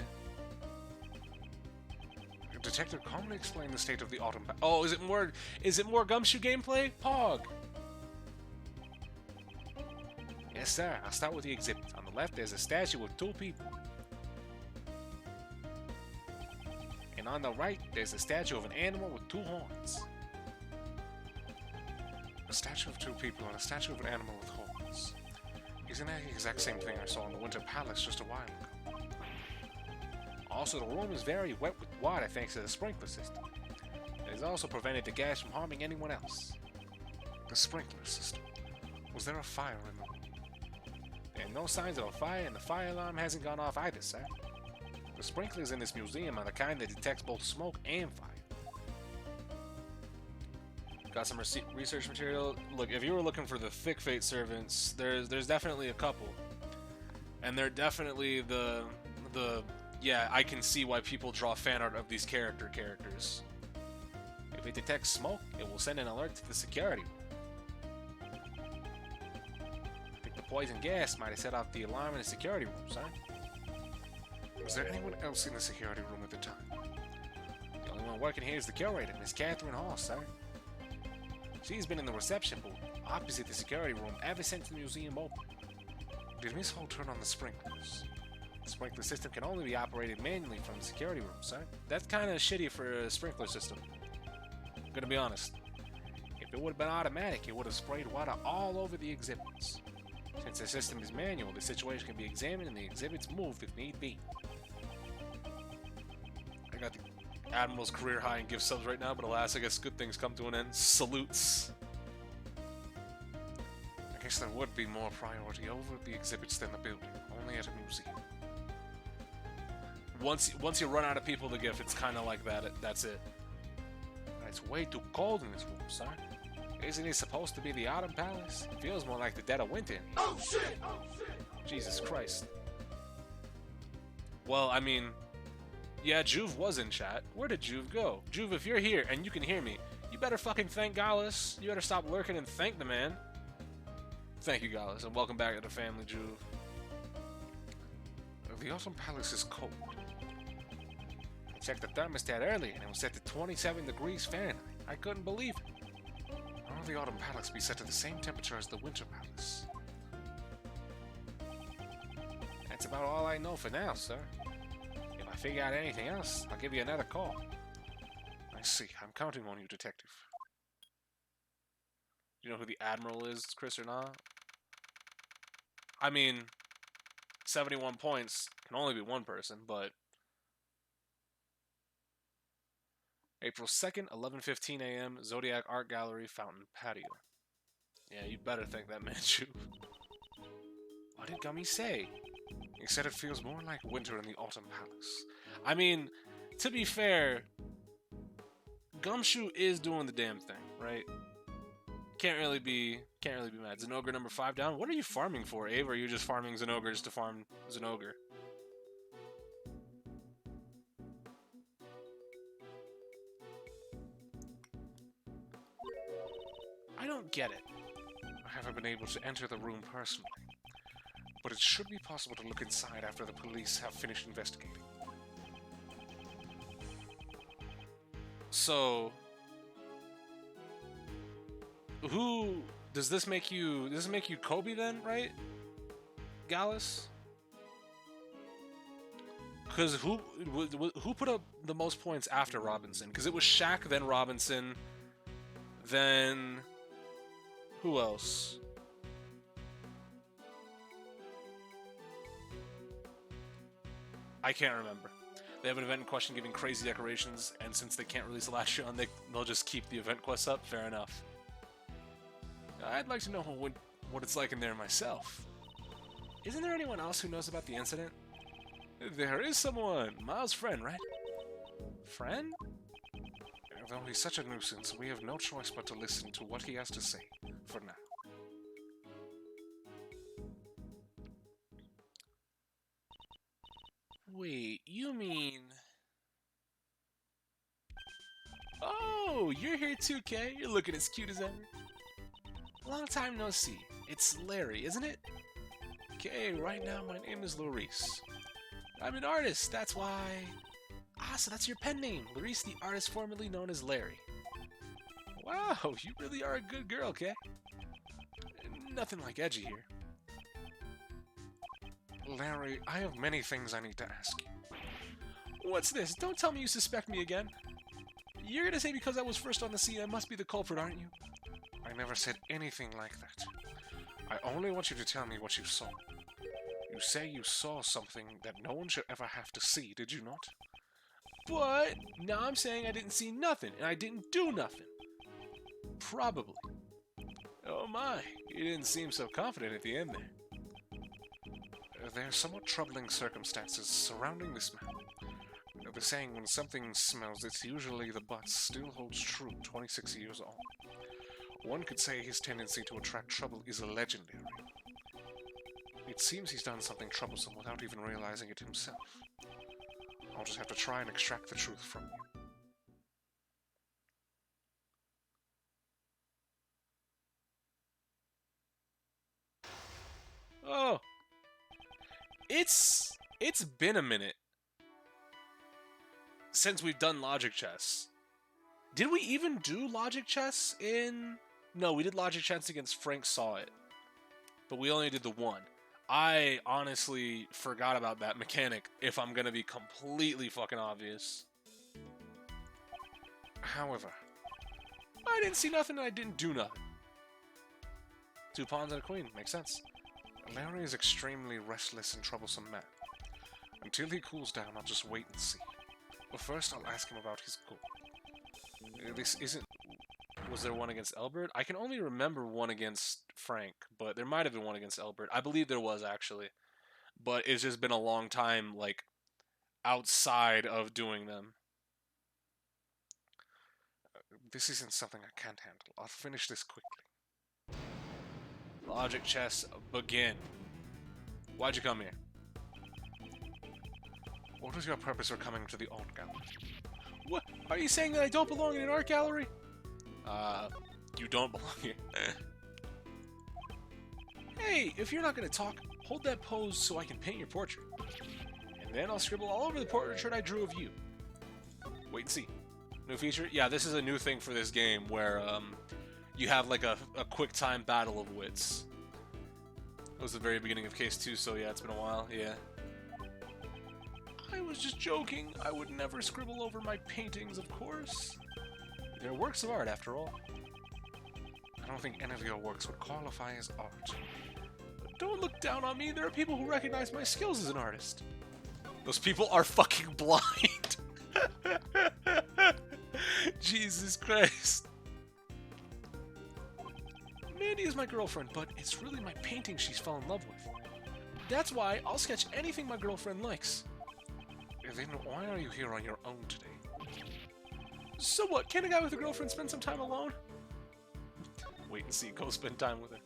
Detective, calmly explain the state of the autumn. Oh, is it more Gumshoe gameplay? Pog. Yes, sir. I'll start with the exhibit. On the left, there's a statue of two people. And on the right, there's a statue of an animal with two horns. A statue of two people and a statue of an animal with horns. Isn't that the exact same thing I saw in the Winter Palace just a while ago? Also, the room is very wet with water thanks to the sprinkler system. It has also prevented the gas from harming anyone else. The sprinkler system. Was there a fire in the room? There are no signs of a fire, and the fire alarm hasn't gone off either, sir. The sprinklers in this museum are the kind that detects both smoke and fire. Got some research material. Look, if you were looking for the thick fate servants, there's definitely a couple. And they're definitely the yeah, I can see why people draw fan art of these characters. If it detects smoke, it will send an alert to the security room. I think the poison gas might have set off the alarm in the security room, sir. Was there anyone else in the security room at the time? The only one working here is the curator, Miss Catherine Hall, sir. She's been in the reception booth, opposite the security room, ever since the museum opened. Did Miss Hall turn on the sprinklers? The sprinkler system can only be operated manually from the security room, sir. That's kind of shitty for a sprinkler system. I'm gonna be honest. If it would have been automatic, it would have sprayed water all over the exhibits. Since the system is manual, the situation can be examined and the exhibits moved if need be. I got the Admiral's career high in gift subs right now, but alas, I guess good things come to an end. Salutes. I guess there would be more priority over the exhibits than the building, only at a museum. Once you run out of people to gift, it's kind of like that. That's it. It's way too cold in this room, sir. Isn't it supposed to be the Autumn Palace? It feels more like the dead of winter. Oh shit! Oh shit! Jesus Christ. Well, I mean, yeah, Juve was in chat. Where did Juve go? Juve, if you're here and you can hear me, you better fucking thank Gallus. You better stop lurking and thank the man. Thank you, Gallus, and welcome back to the family, Juve. The Autumn Palace is cold. I checked the thermostat earlier and it was set to 27 degrees Fahrenheit. I couldn't believe it. How will the Autumn Palace be set to the same temperature as the Winter Palace? That's about all I know for now, sir. If I figure out anything else, I'll give you another call. I see. I'm counting on you, Detective. Do you know who the Admiral is, Chris, or not? I mean, 71 points can only be one person, but... April 2nd, 11:15 a.m., Zodiac Art Gallery, Fountain Patio. Yeah, you better thank that man, Juve. What did Gummy say? He said it feels more like winter in the Autumn Palace. I mean, to be fair, Gumshoe is doing the damn thing, right? Can't really be mad. Zenogre number 5 down. What are you farming for, Abe? Or are you just farming Zenogre just to farm Zenogre? I don't get it. I haven't been able to enter the room personally, but it should be possible to look inside after the police have finished investigating. So, who does this make you? Does this make you Kobe then, right? Gallus? Because who put up the most points after Robinson? Because it was Shaq, then Robinson, then who else? I can't remember. They have an event in question giving crazy decorations, and since they can't release a last shot, they'll just keep the event quests up. Fair enough. I'd like to know what it's like in there myself. Isn't there anyone else who knows about the incident? There is someone. Miles' friend, right? Friend? Though he's such a nuisance, we have no choice but to listen to what he has to say, for now. Wait, you mean... Oh, you're here too, Kay. You're looking as cute as ever. Long time no see. It's Larry, isn't it? Kay, right now my name is Larice. I'm an artist, that's why... Ah, so that's your pen name. Larice, the artist formerly known as Larry. Wow, you really are a good girl, Kay. Nothing like edgy here. Larry, I have many things I need to ask you. What's this? Don't tell me you suspect me again. You're gonna say because I was first on the scene I must be the culprit, aren't you? I never said anything like that. I only want you to tell me what you saw. You say you saw something that no one should ever have to see, did you not? But now I'm saying I didn't see nothing, and I didn't do nothing. Probably. Oh my, you didn't seem so confident at the end there. There are somewhat troubling circumstances surrounding this man. The saying, when something smells, it's usually the butt, still holds true 26 years on. One could say his tendency to attract trouble is legendary. It seems he's done something troublesome without even realizing it himself. I'll just have to try and extract the truth from you. Oh. It's been a minute since we've done logic chess. Did we even do logic chess in... No, we did logic chess against Frank Saw It. But we only did the one. I honestly forgot about that mechanic, if I'm gonna be completely fucking obvious. However, I didn't see nothing and I didn't do nothing. 2 pawns and a queen, makes sense. Larry is extremely restless and troublesome man. Until he cools down, I'll just wait and see. But first, I'll ask him about his goal. This isn't... Was there one against Elbert? I can only remember one against Frank, but there might have been one against Elbert. I believe there was, actually. But it's just been a long time, like, outside of doing them. This isn't something I can't handle. I'll finish this quickly. Logic chess, begin. Why'd you come here? What was your purpose for coming to the art gallery? What? Are you saying that I don't belong in an art gallery? You don't belong here. Hey, if you're not gonna talk, hold that pose so I can paint your portrait. And then I'll scribble all over the portrait I drew of you. Wait and see. New feature? Yeah, this is a new thing for this game where, you have like a quick time battle of wits. It was the very beginning of Case 2, so yeah, it's been a while, yeah. I was just joking. I would never scribble over my paintings, of course. They're works of art, after all. I don't think any of your works would qualify as art. But don't look down on me. There are people who recognize my skills as an artist. Those people are fucking blind. Jesus Christ. Mandy is my girlfriend, but it's really my painting she's fell in love with. That's why I'll sketch anything my girlfriend likes. Then why are you here on your own today? So what, can a guy with a girlfriend spend some time alone? Wait and see, go spend time with her.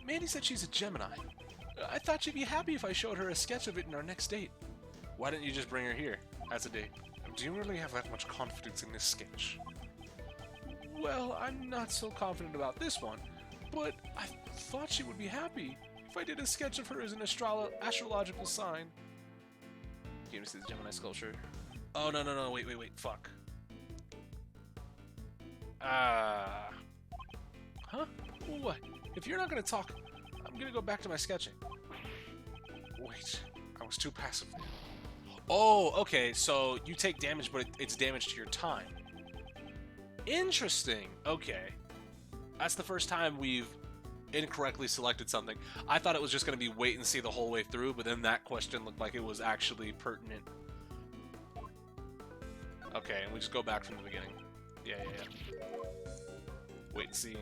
Mandy said she's a Gemini. I thought she'd be happy if I showed her a sketch of it in our next date. Why didn't you just bring her here as a date? Do you really have that much confidence in this sketch? Well, I'm not so confident about this one, but I thought she would be happy if I did a sketch of her as an astrological sign. Can you see the Gemini sculpture? Oh, no, wait, fuck. Huh? What? If you're not gonna talk, I'm gonna go back to my sketching. Wait, I was too passive. Oh, okay, so you take damage, but it's damage to your time. Interesting. Okay. That's the first time we've incorrectly selected something. I thought it was just going to be wait and see the whole way through, but then that question looked like it was actually pertinent. Okay, and we just go back from the beginning. Yeah. Wait and see.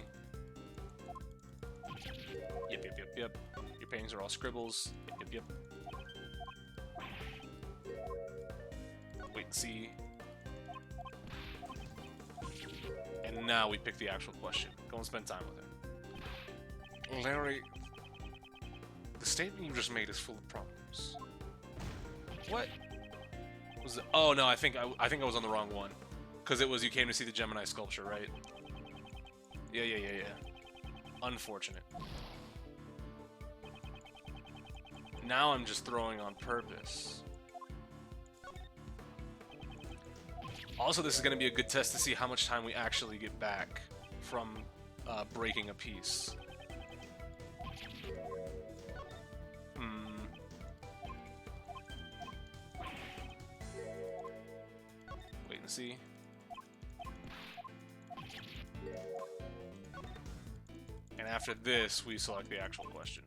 Yep. Your paintings are all scribbles. Yep. Wait and see. And now we pick the actual question. Go and spend time with her. Larry, the statement you just made is full of problems. What? Was it? Oh no, I think I was on the wrong one. Because it was you came to see the Gemini sculpture, right? Yeah. Unfortunate. Now I'm just throwing on purpose. Also, this is going to be a good test to see how much time we actually get back from breaking a piece. Wait and see. And after this, we select the actual question.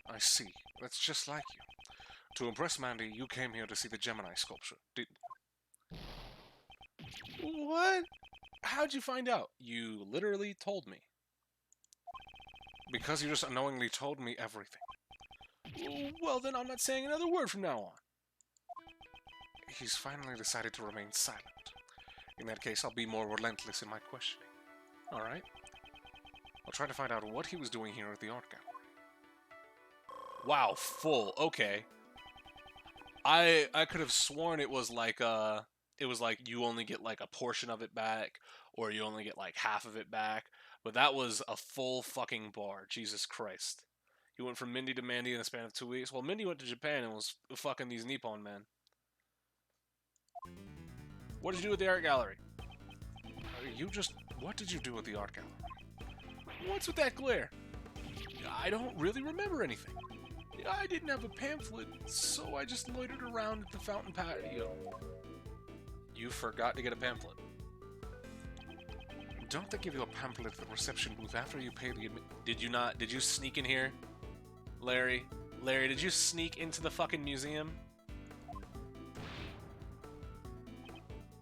I see. That's just like you. To impress Mandy, you came here to see the Gemini sculpture, didn't you? What? How'd you find out? You literally told me. Because you just unknowingly told me everything. Well, then I'm not saying another word from now on. He's finally decided to remain silent. In that case, I'll be more relentless in my questioning. Alright? I'll try to find out what he was doing here at the art gallery. Wow, full. Okay. I could have sworn it was like you only get like a portion of it back, or you only get like half of it back, but that was a full fucking bar. Jesus Christ. You went from Mindy to Mandy in the span of 2 weeks. Well, Mindy went to Japan and was fucking these Nippon men. What did you do at the art gallery? What did you do at the art gallery? What's with that glare? I don't really remember anything. I didn't have a pamphlet, so I just loitered around at the fountain patio. You forgot to get a pamphlet. Don't they give you a pamphlet at the reception booth after you pay the Did you not? Did you sneak in here? Larry, did you sneak into the fucking museum?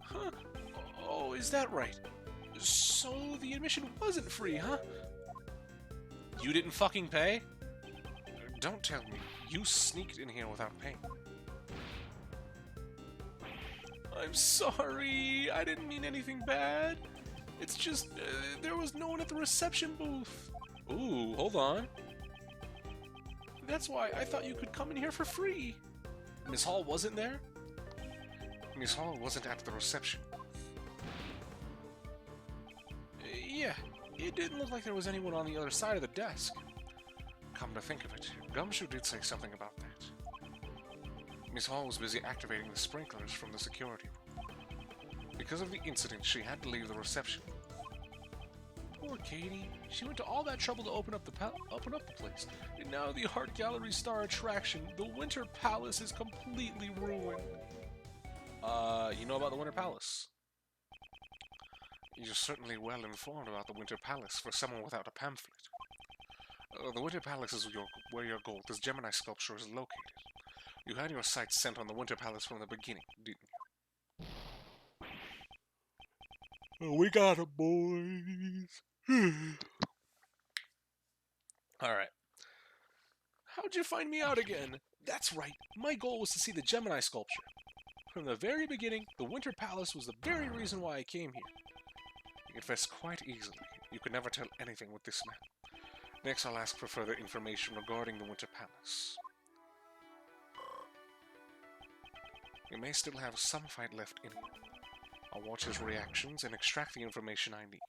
Huh? Oh, is that right? So the admission wasn't free, huh? You didn't fucking pay? Don't tell me you sneaked in here without paying. I'm sorry. I didn't mean anything bad. It's just, there was no one at the reception booth. Ooh, hold on. That's why I thought you could come in here for free. Miss Hall wasn't there? Miss Hall wasn't at the reception. Yeah, it didn't look like there was anyone on the other side of the desk. Come to think of it, Gumshoe did say something about that. Miss Hall was busy activating the sprinklers from the security room. Because of the incident, she had to leave the reception. Poor Katie. She went to all that trouble to open up the place. And now the art gallery star attraction, the Winter Palace, is completely ruined. You know about the Winter Palace? You're certainly well informed about the Winter Palace for someone without a pamphlet. The Winter Palace is where your gold, this Gemini sculpture, is located. You had your sights set on the Winter Palace from the beginning, didn't you? We got it, boys. Alright. How'd you find me out again? That's right. My goal was to see the Gemini sculpture. From the very beginning, the Winter Palace was the very reason why I came here. You confess quite easily. You could never tell anything with this man. Next, I'll ask for further information regarding the Winter Palace. You may still have some fight left in you. I'll watch his reactions and extract the information I need.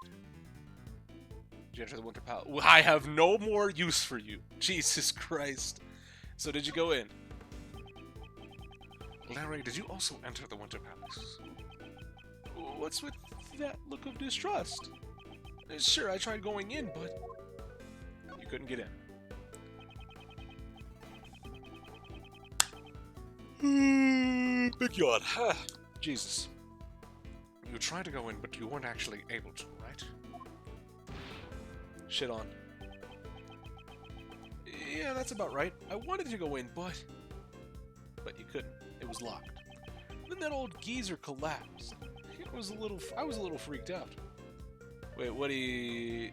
Did you enter the Winter Palace? I have no more use for you. Jesus Christ. So did you go in? Larry, did you also enter the Winter Palace? What's with that look of distrust? Sure, I tried going in, but you couldn't get in. Big yawn. Jesus. You tried to go in, but you weren't actually able to, right? Shit on. Yeah, that's about right. I wanted to go in, but you couldn't. It was locked. Then that old geezer collapsed. I was a little freaked out. Wait,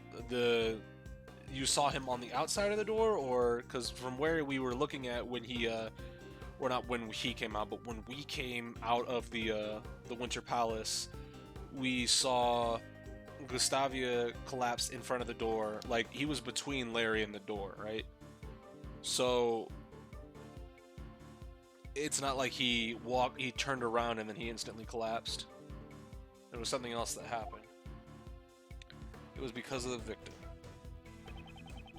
you saw him on the outside of the door, or because from where we were looking at when he or not when he came out, but when we came out of the Winter Palace, we saw Gustavia collapse in front of the door. Like, he was between Larry and the door, right? So it's not like he turned around and then he instantly collapsed. There was something else that happened. It was because of the victim.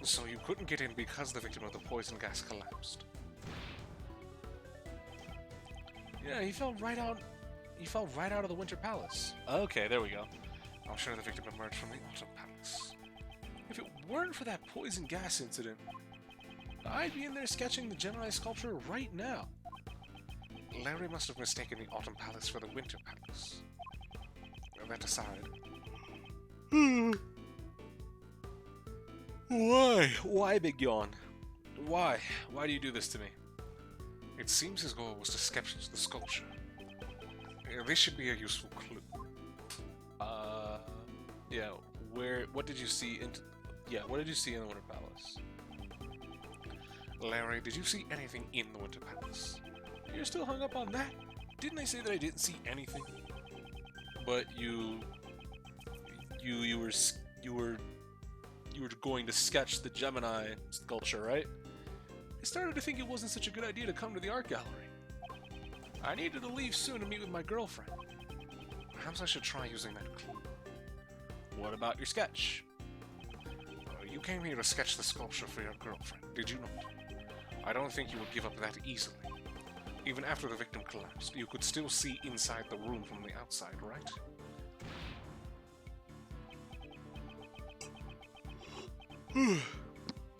So you couldn't get in because the victim of the poison gas collapsed. Yeah, he fell right out. He fell right out of the Winter Palace. Okay, there we go. I'm sure the victim emerged from the Autumn Palace. If it weren't for that poison gas incident, I'd be in there sketching the Gemini sculpture right now. Larry must have mistaken the Autumn Palace for the Winter Palace. That aside... Why? Why, Big Yawn? Why? Why do you do this to me? It seems his goal was to sketch the sculpture. This should be a useful clue. Yeah, what did you see what did you see in the Winter Palace? Larry, did you see anything in the Winter Palace? You're still hung up on that? Didn't I say that I didn't see anything? But you were going to sketch the Gemini sculpture, right? I started to think it wasn't such a good idea to come to the art gallery. I needed to leave soon to meet with my girlfriend. Perhaps I should try using that clue. What about your sketch? You came here to sketch the sculpture for your girlfriend, did you not? I don't think you would give up that easily. Even after the victim collapsed, you could still see inside the room from the outside, right?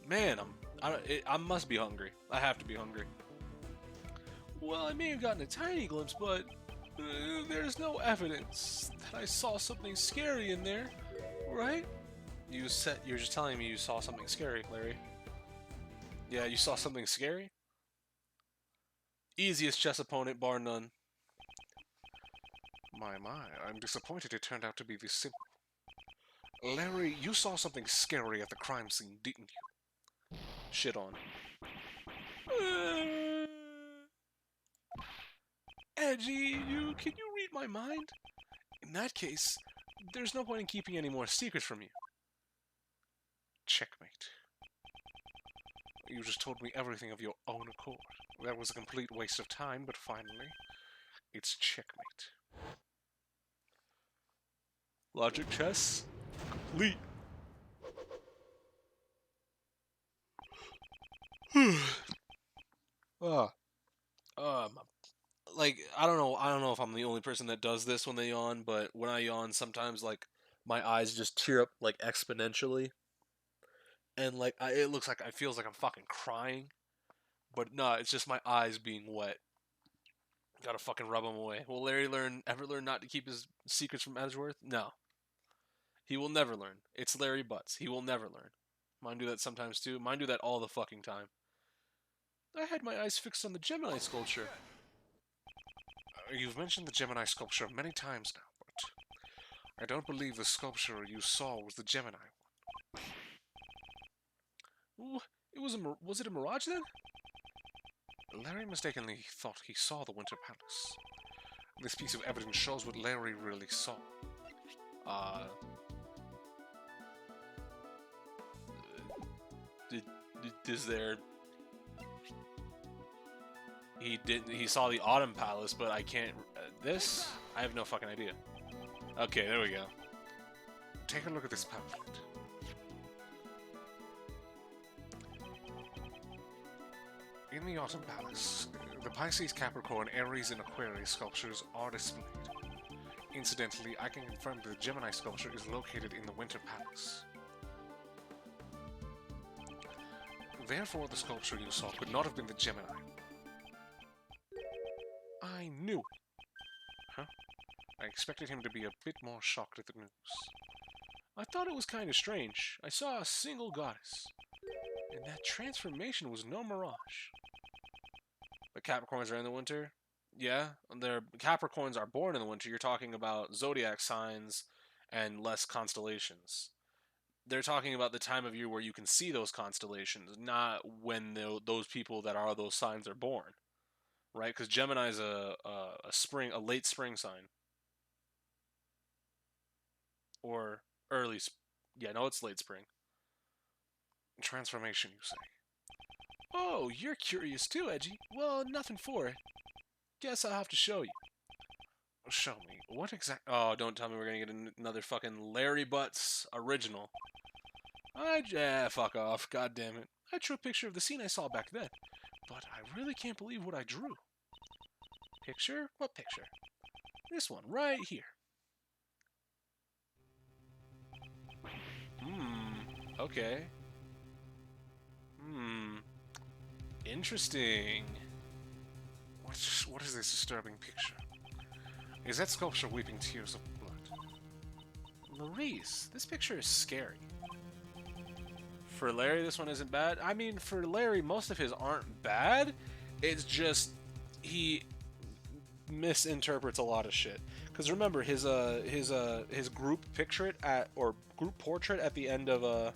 Man, I must be hungry. I have to be hungry. Well, I may have gotten a tiny glimpse, but there's no evidence that I saw something scary in there, right? You're just telling me you saw something scary, Larry. Yeah, you saw something scary? Easiest chess opponent, bar none. My, I'm disappointed it turned out to be this simple. Larry, you saw something scary at the crime scene, didn't you? Shit on. Edgy, can you read my mind? In that case, there's no point in keeping any more secrets from you. Checkmate. You just told me everything of your own accord. That was a complete waste of time, but finally, it's checkmate. Logic chess complete. Like, I don't know if I'm the only person that does this when they yawn, but when I yawn, sometimes, like, my eyes just tear up, like, exponentially. And, like, it feels like I'm fucking crying. But no, it's just my eyes being wet. Gotta fucking rub them away. Will Larry ever learn not to keep his secrets from Edgeworth? No. He will never learn. It's Larry Butts. He will never learn. Mine do that sometimes too. Mine do that all the fucking time. I had my eyes fixed on the Gemini sculpture. You've mentioned the Gemini sculpture many times now, but I don't believe the sculpture you saw was the Gemini one. Was it a mirage then? Larry mistakenly thought he saw the Winter Palace. This piece of evidence shows what Larry really saw. Is there... He saw the Autumn Palace, but I can't... this? I have no fucking idea. Okay, there we go. Take a look at this pamphlet. In the Autumn Palace, the Pisces, Capricorn, Aries, and Aquarius sculptures are displayed. Incidentally, I can confirm that the Gemini sculpture is located in the Winter Palace. Therefore, the sculpture you saw could not have been the Gemini. I knew it. Huh? I expected him to be a bit more shocked at the news. I thought it was kind of strange. I saw a single goddess. And that transformation was no mirage. The Capricorns are in the winter? Yeah, their Capricorns are born in the winter. You're talking about zodiac signs and less constellations. They're talking about the time of year where you can see those constellations, not when those people that are those signs are born, right? Because Gemini's a late spring sign, or yeah, no, it's late spring. Transformation, you say? Oh, you're curious too, Edgy. Well, nothing for it. Guess I'll have to show you. Show me. What exactly? Oh, don't tell me we're gonna get another fucking Larry Butts original. Fuck off. God damn it. I drew a picture of the scene I saw back then. But I really can't believe what I drew. Picture? What picture? This one, right here. Okay. Interesting. What is this disturbing picture? Is that sculpture weeping tears of blood? Maurice, this picture is scary. For Larry, this one isn't bad. I mean, for Larry, most of his aren't bad. It's just he misinterprets a lot of shit. Because remember, his group group portrait at the end of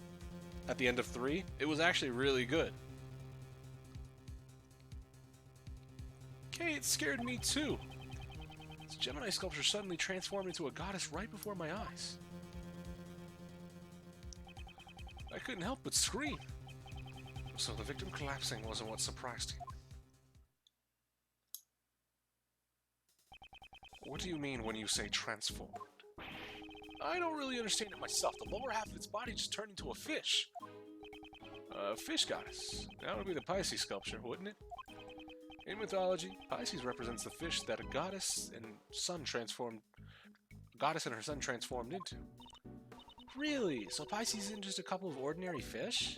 3, it was actually really good. Okay, it scared me too. This Gemini sculpture suddenly transformed into a goddess right before my eyes. I couldn't help but scream. So the victim collapsing wasn't what surprised you? What do you mean when you say transformed? I don't really understand it myself. The lower half of its body just turned into a fish. A fish goddess. That would be the Pisces sculpture, wouldn't it? In mythology, Pisces represents the fish that a goddess and her son transformed into. Really? So Pisces isn't just a couple of ordinary fish?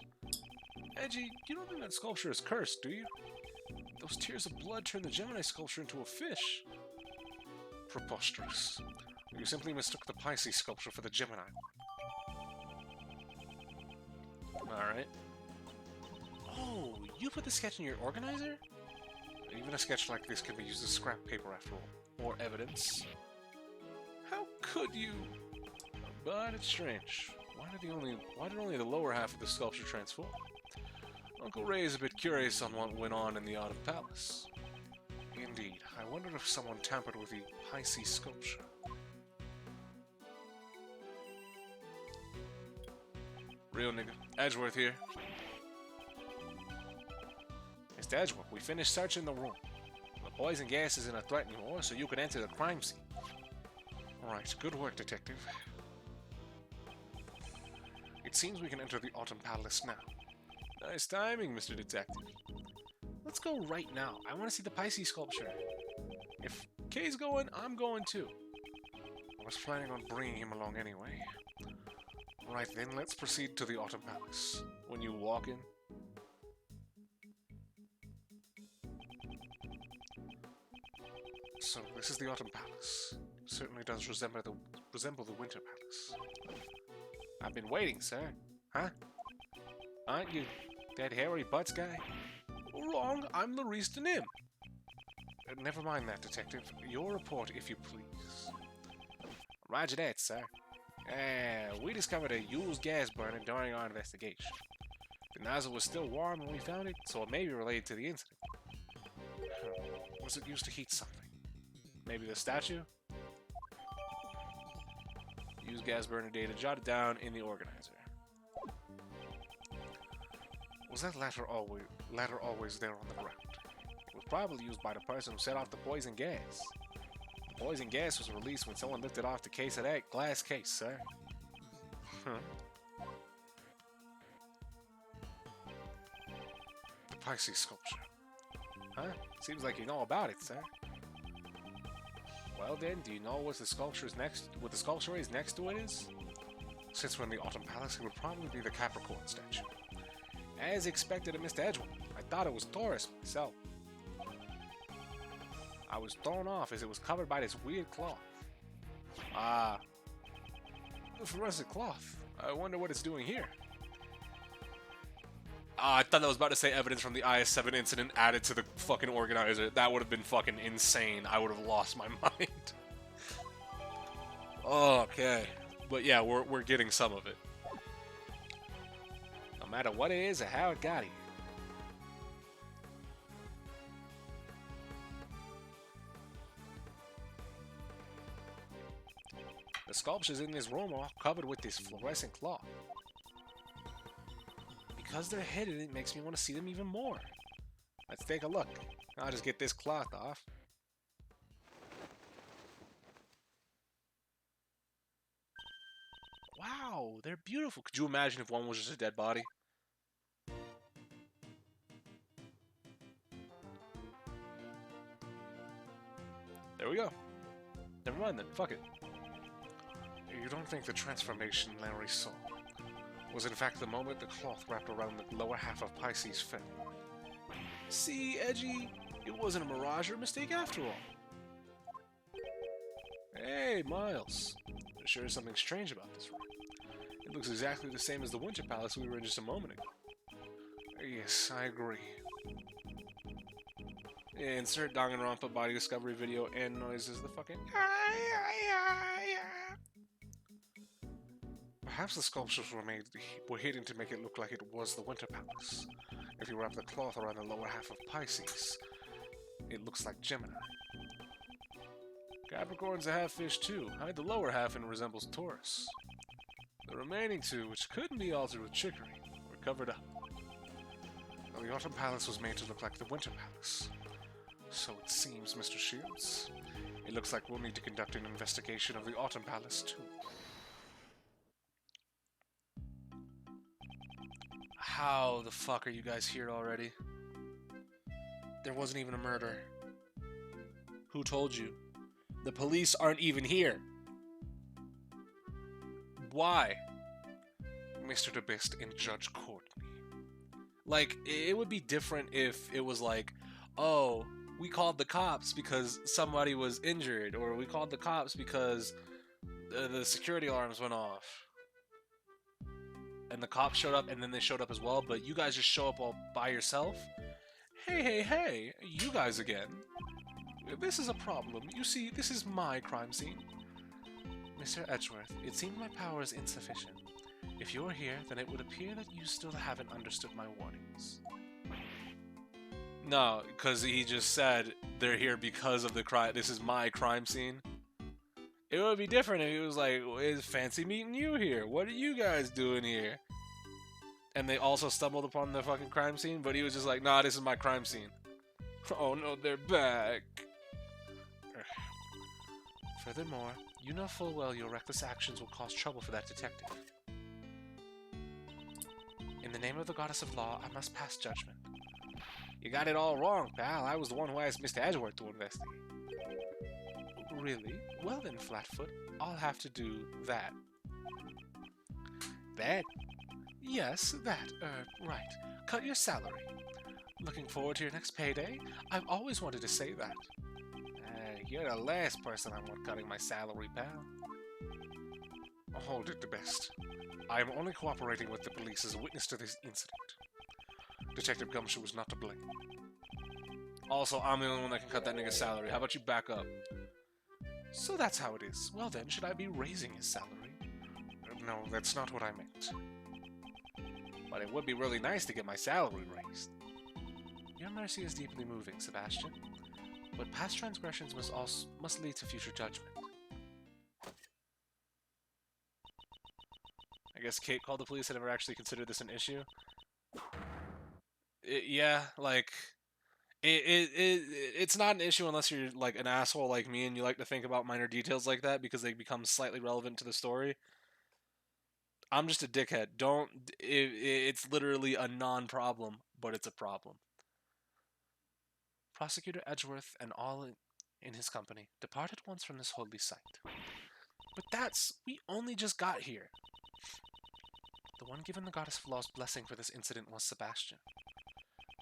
Edgy, you don't think that sculpture is cursed, do you? Those tears of blood turned the Gemini sculpture into a fish. Preposterous. You simply mistook the Pisces sculpture for the Gemini one. Alright. Oh, you put the sketch in your organizer? Even a sketch like this can be used as scrap paper after all. Or evidence. How could you? But it's strange. Why did only the lower half of the sculpture transform? Uncle Ray is a bit curious on what went on in the Autumn Palace. Indeed. I wondered if someone tampered with the Pisces sculpture. Real nigga. Edgeworth here. Mr. Edgeworth, we finished searching the room. The poison gas isn't a threat anymore, so you can enter the crime scene. Right, good work, detective. It seems we can enter the Autumn Palace now. Nice timing, Mr. Detective. Let's go right now. I want to see the Pisces sculpture. If Kay's going, I'm going too. I was planning on bringing him along anyway. Right then, let's proceed to the Autumn Palace. When you walk in. So, this is the Autumn Palace. Certainly does resemble the Winter Palace. I've been waiting, sir. Huh? Aren't you that hairy butts guy? Wrong, I'm Maurice Denim. Never mind that, detective. Your report, if you please. Roger that, sir. We discovered a used gas burner during our investigation. The nozzle was still warm when we found it, so it may be related to the incident. Was it used to heat something? Maybe the statue? Use gas burner data jotted down in the organizer. Was that ladder always there on the ground? It was probably used by the person who set off the poison gas. The poison gas was released when someone lifted off the case of that glass case, sir. The Pisces sculpture. Huh? Seems like you know about it, sir. Well then, do you know what the sculpture is next to it is? Since we're in the Autumn Palace, it would probably be the Capricorn statue. As expected of Mr. Edgeworth, I thought it was Taurus myself. I was thrown off as it was covered by this weird cloth. Ah. The fluorescent cloth. I wonder what it's doing here. I thought that was about to say evidence from the IS-7 incident added to the fucking organizer. That would have been fucking insane. I would have lost my mind. Okay. But yeah, we're getting some of it. No matter what it is or how it got here. The sculptures in this room are covered with this fluorescent cloth. Because they're hidden, it makes me want to see them even more. Let's take a look. I'll just get this cloth off. Wow, they're beautiful. Could you imagine if one was just a dead body? There we go. Never mind then. Fuck it. You don't think the transformation Larry saw was in fact the moment the cloth wrapped around the lower half of Pisces fell? See, Edgy? It wasn't a mirage or a mistake after all. Hey, Miles. There's sure something strange about this room. It looks exactly the same as the Winter Palace we were in just a moment ago. Yes, I agree. Insert Danganronpa body discovery video and noises the fucking... Perhaps the sculptures were hidden to make it look like it was the Winter Palace. If you wrap the cloth around the lower half of Pisces, it looks like Gemini. Capricorn's a half fish too. Hide the lower half and it resembles Taurus. The remaining two, which couldn't be altered with trickery, were covered up. Well, the Autumn Palace was made to look like the Winter Palace. So it seems, Mr. Shields. It looks like we'll need to conduct an investigation of the Autumn Palace too. How the fuck are you guys here already? There wasn't even a murder. Who told you? The police aren't even here. Why? Mr. DeBest and Judge Courtney. Like, it would be different if it was like, oh, we called the cops because somebody was injured, or we called the cops because the security alarms went off. And the cops showed up, and then they showed up as well, but you guys just show up all by yourself? Hey, you guys again. This is a problem. You see, this is my crime scene. Mr. Edgeworth, it seems my power is insufficient. If you're here, then it would appear that you still haven't understood my warnings. No, because he just said they're here because of the crime. This is my crime scene. It would be different if he was like, well, it's fancy meeting you here. What are you guys doing here? And they also stumbled upon the fucking crime scene, but he was just like, nah, this is my crime scene. Oh no, they're back. Furthermore, you know full well your reckless actions will cause trouble for that detective. In the name of the goddess of law, I must pass judgment. You got it all wrong, pal. I was the one who asked Mr. Edgeworth to investigate. Really? Well then, Flatfoot, I'll have to do that. That? Yes, that. Right. Cut your salary. Looking forward to your next payday? I've always wanted to say that. You're the last person I want cutting my salary, pal. Hold it, DeBest. I am only cooperating with the police as a witness to this incident. Detective Gumshoe was not to blame. Also, I'm the only one that can cut that nigga's salary. How about you back up? So that's how it is. Well then, should I be raising his salary? No, that's not what I meant. But it would be really nice to get my salary raised. Your mercy is deeply moving, Sebastian. But past transgressions must lead to future judgment. I guess Kate called the police and never actually considered this an issue. Yeah, like... It's not an issue unless you're like an asshole like me and you like to think about minor details like that because they become slightly relevant to the story. I'm just a dickhead. It's literally a non-problem, but it's a problem. Prosecutor Edgeworth and all in his company departed once from this holy site. But we only just got here. The one given the goddess of law's blessing for this incident was Sebastian.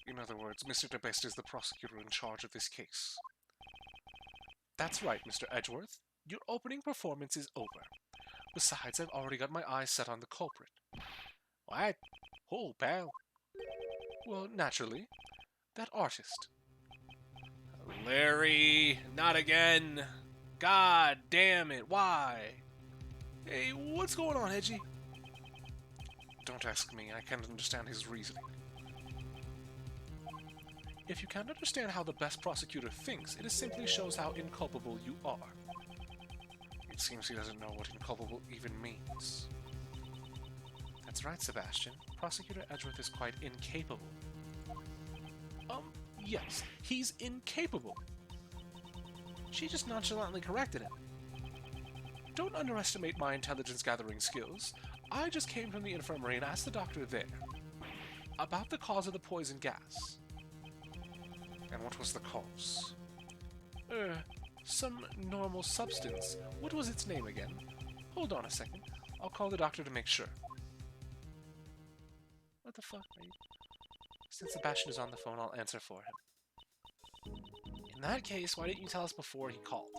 In other words, Mr. DeBest is the prosecutor in charge of this case. That's right, Mr. Edgeworth. Your opening performance is over. Besides, I've already got my eyes set on the culprit. What? Who, pal? Well, naturally, that artist. Larry, not again. God damn it, why? Hey, what's going on, Edgy? Don't ask me, I can't understand his reasoning. If you can't understand how the best prosecutor thinks, it simply shows how inculpable you are. It seems he doesn't know what inculpable even means. That's right, Sebastian. Prosecutor Edgeworth is quite incapable. Yes, he's incapable. She just nonchalantly corrected him. Don't underestimate my intelligence-gathering skills. I just came from the infirmary and asked the doctor there about the cause of the poison gas. And what was the cause? Some normal substance. What was its name again? Hold on a second. I'll call the doctor to make sure. What the fuck are you? Since Sebastian is on the phone, I'll answer for him. In that case, why didn't you tell us before he called?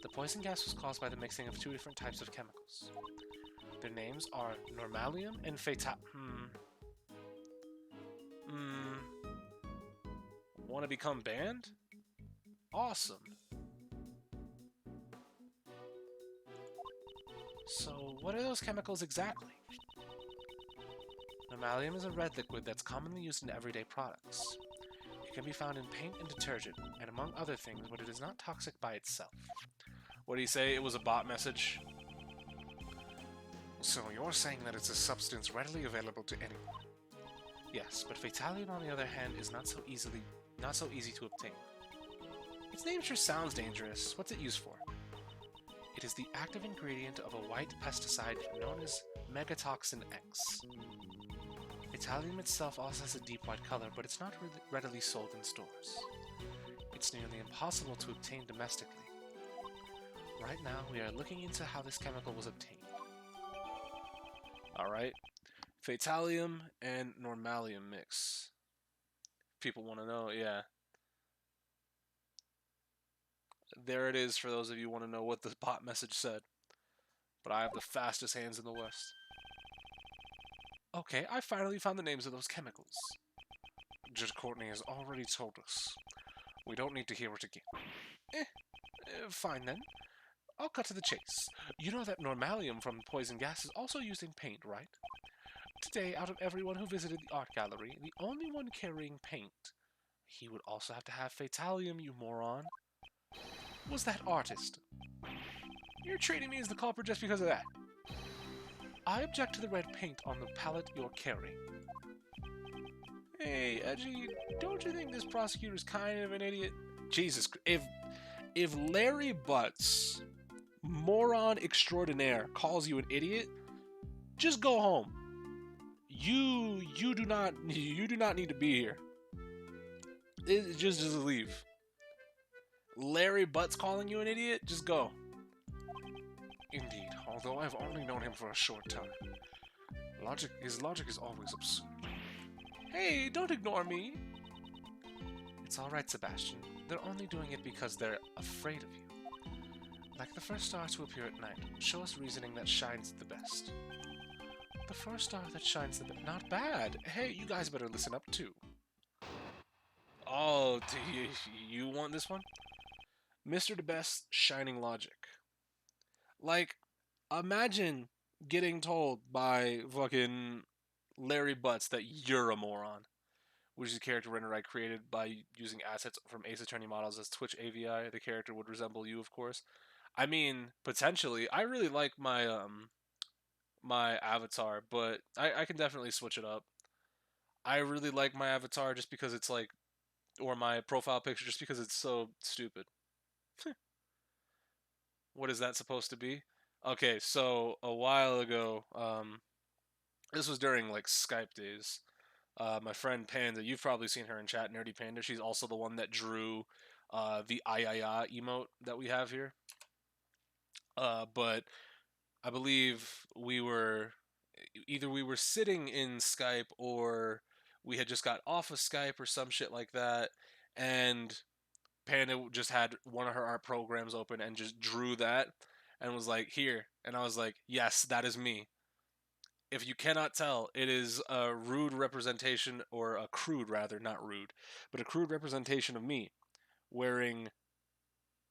The poison gas was caused by the mixing of two different types of chemicals. Their names are normalium and Want to become banned? Awesome. So, what are those chemicals exactly? Normalium is a red liquid that's commonly used in everyday products. It can be found in paint and detergent, and among other things, but it is not toxic by itself. What do you say? It was a bot message? So you're saying that it's a substance readily available to anyone? Yes, but Fatalium, on the other hand, is not so easy to obtain. Its name sure sounds dangerous. What's it used for? It is the active ingredient of a white pesticide known as Megatoxin X. Fatalium itself also has a deep white color, but it's not readily sold in stores. It's nearly impossible to obtain domestically. Right now, we are looking into how this chemical was obtained. Alright. Fatalium and normalium mix. People want to know, yeah. There it is for those of you who want to know what the bot message said. But I have the fastest hands in the West. Okay, I finally found the names of those chemicals. Judge Courtney has already told us. We don't need to hear it again. Fine then. I'll cut to the chase. You know that normalium from poison gas is also used in paint, right? Today, out of everyone who visited the art gallery, the only one carrying paint, he would also have to have Fatalium, you moron, was that artist. You're treating me as the culprit just because of that. I object to the red paint on the palette you're carrying. Hey, Edgy, don't you think this prosecutor's kind of an idiot? Jesus, if Larry Butts, moron extraordinaire, calls you an idiot, just go home. You do not need to be here. Just leave. Larry Butts calling you an idiot, just go. Indeed, although I've only known him for a short time. His logic is always absurd. Hey, don't ignore me. It's alright, Sebastian. They're only doing it because they're afraid of you. Like the first star to appear at night, show us reasoning that shines the best. The first star that shines the best. Not bad. Hey, you guys better listen up too. Oh, do you want this one? Mr. the Best Shining Logic. Like, imagine getting told by fucking Larry Butts that you're a moron, which is a character render I created by using assets from Ace Attorney models as Twitch AVI. The character would resemble you, of course. I mean, potentially. I really like my my avatar, but I can definitely switch it up. I really like my avatar just because it's like, or my profile picture just because it's so stupid. What is that supposed to be? Okay, so a while ago, this was during like Skype days. My friend Panda, you've probably seen her in chat, Nerdy Panda. She's also the one that drew the "ayaya" emote that we have here. But I believe we were either we were sitting in Skype or we had just got off of Skype or some shit like that, and Panda just had one of her art programs open and just drew that and was like, here. And I was like, yes, that is me. If you cannot tell, it is a rude representation, or a crude rather, not rude, but a crude representation of me wearing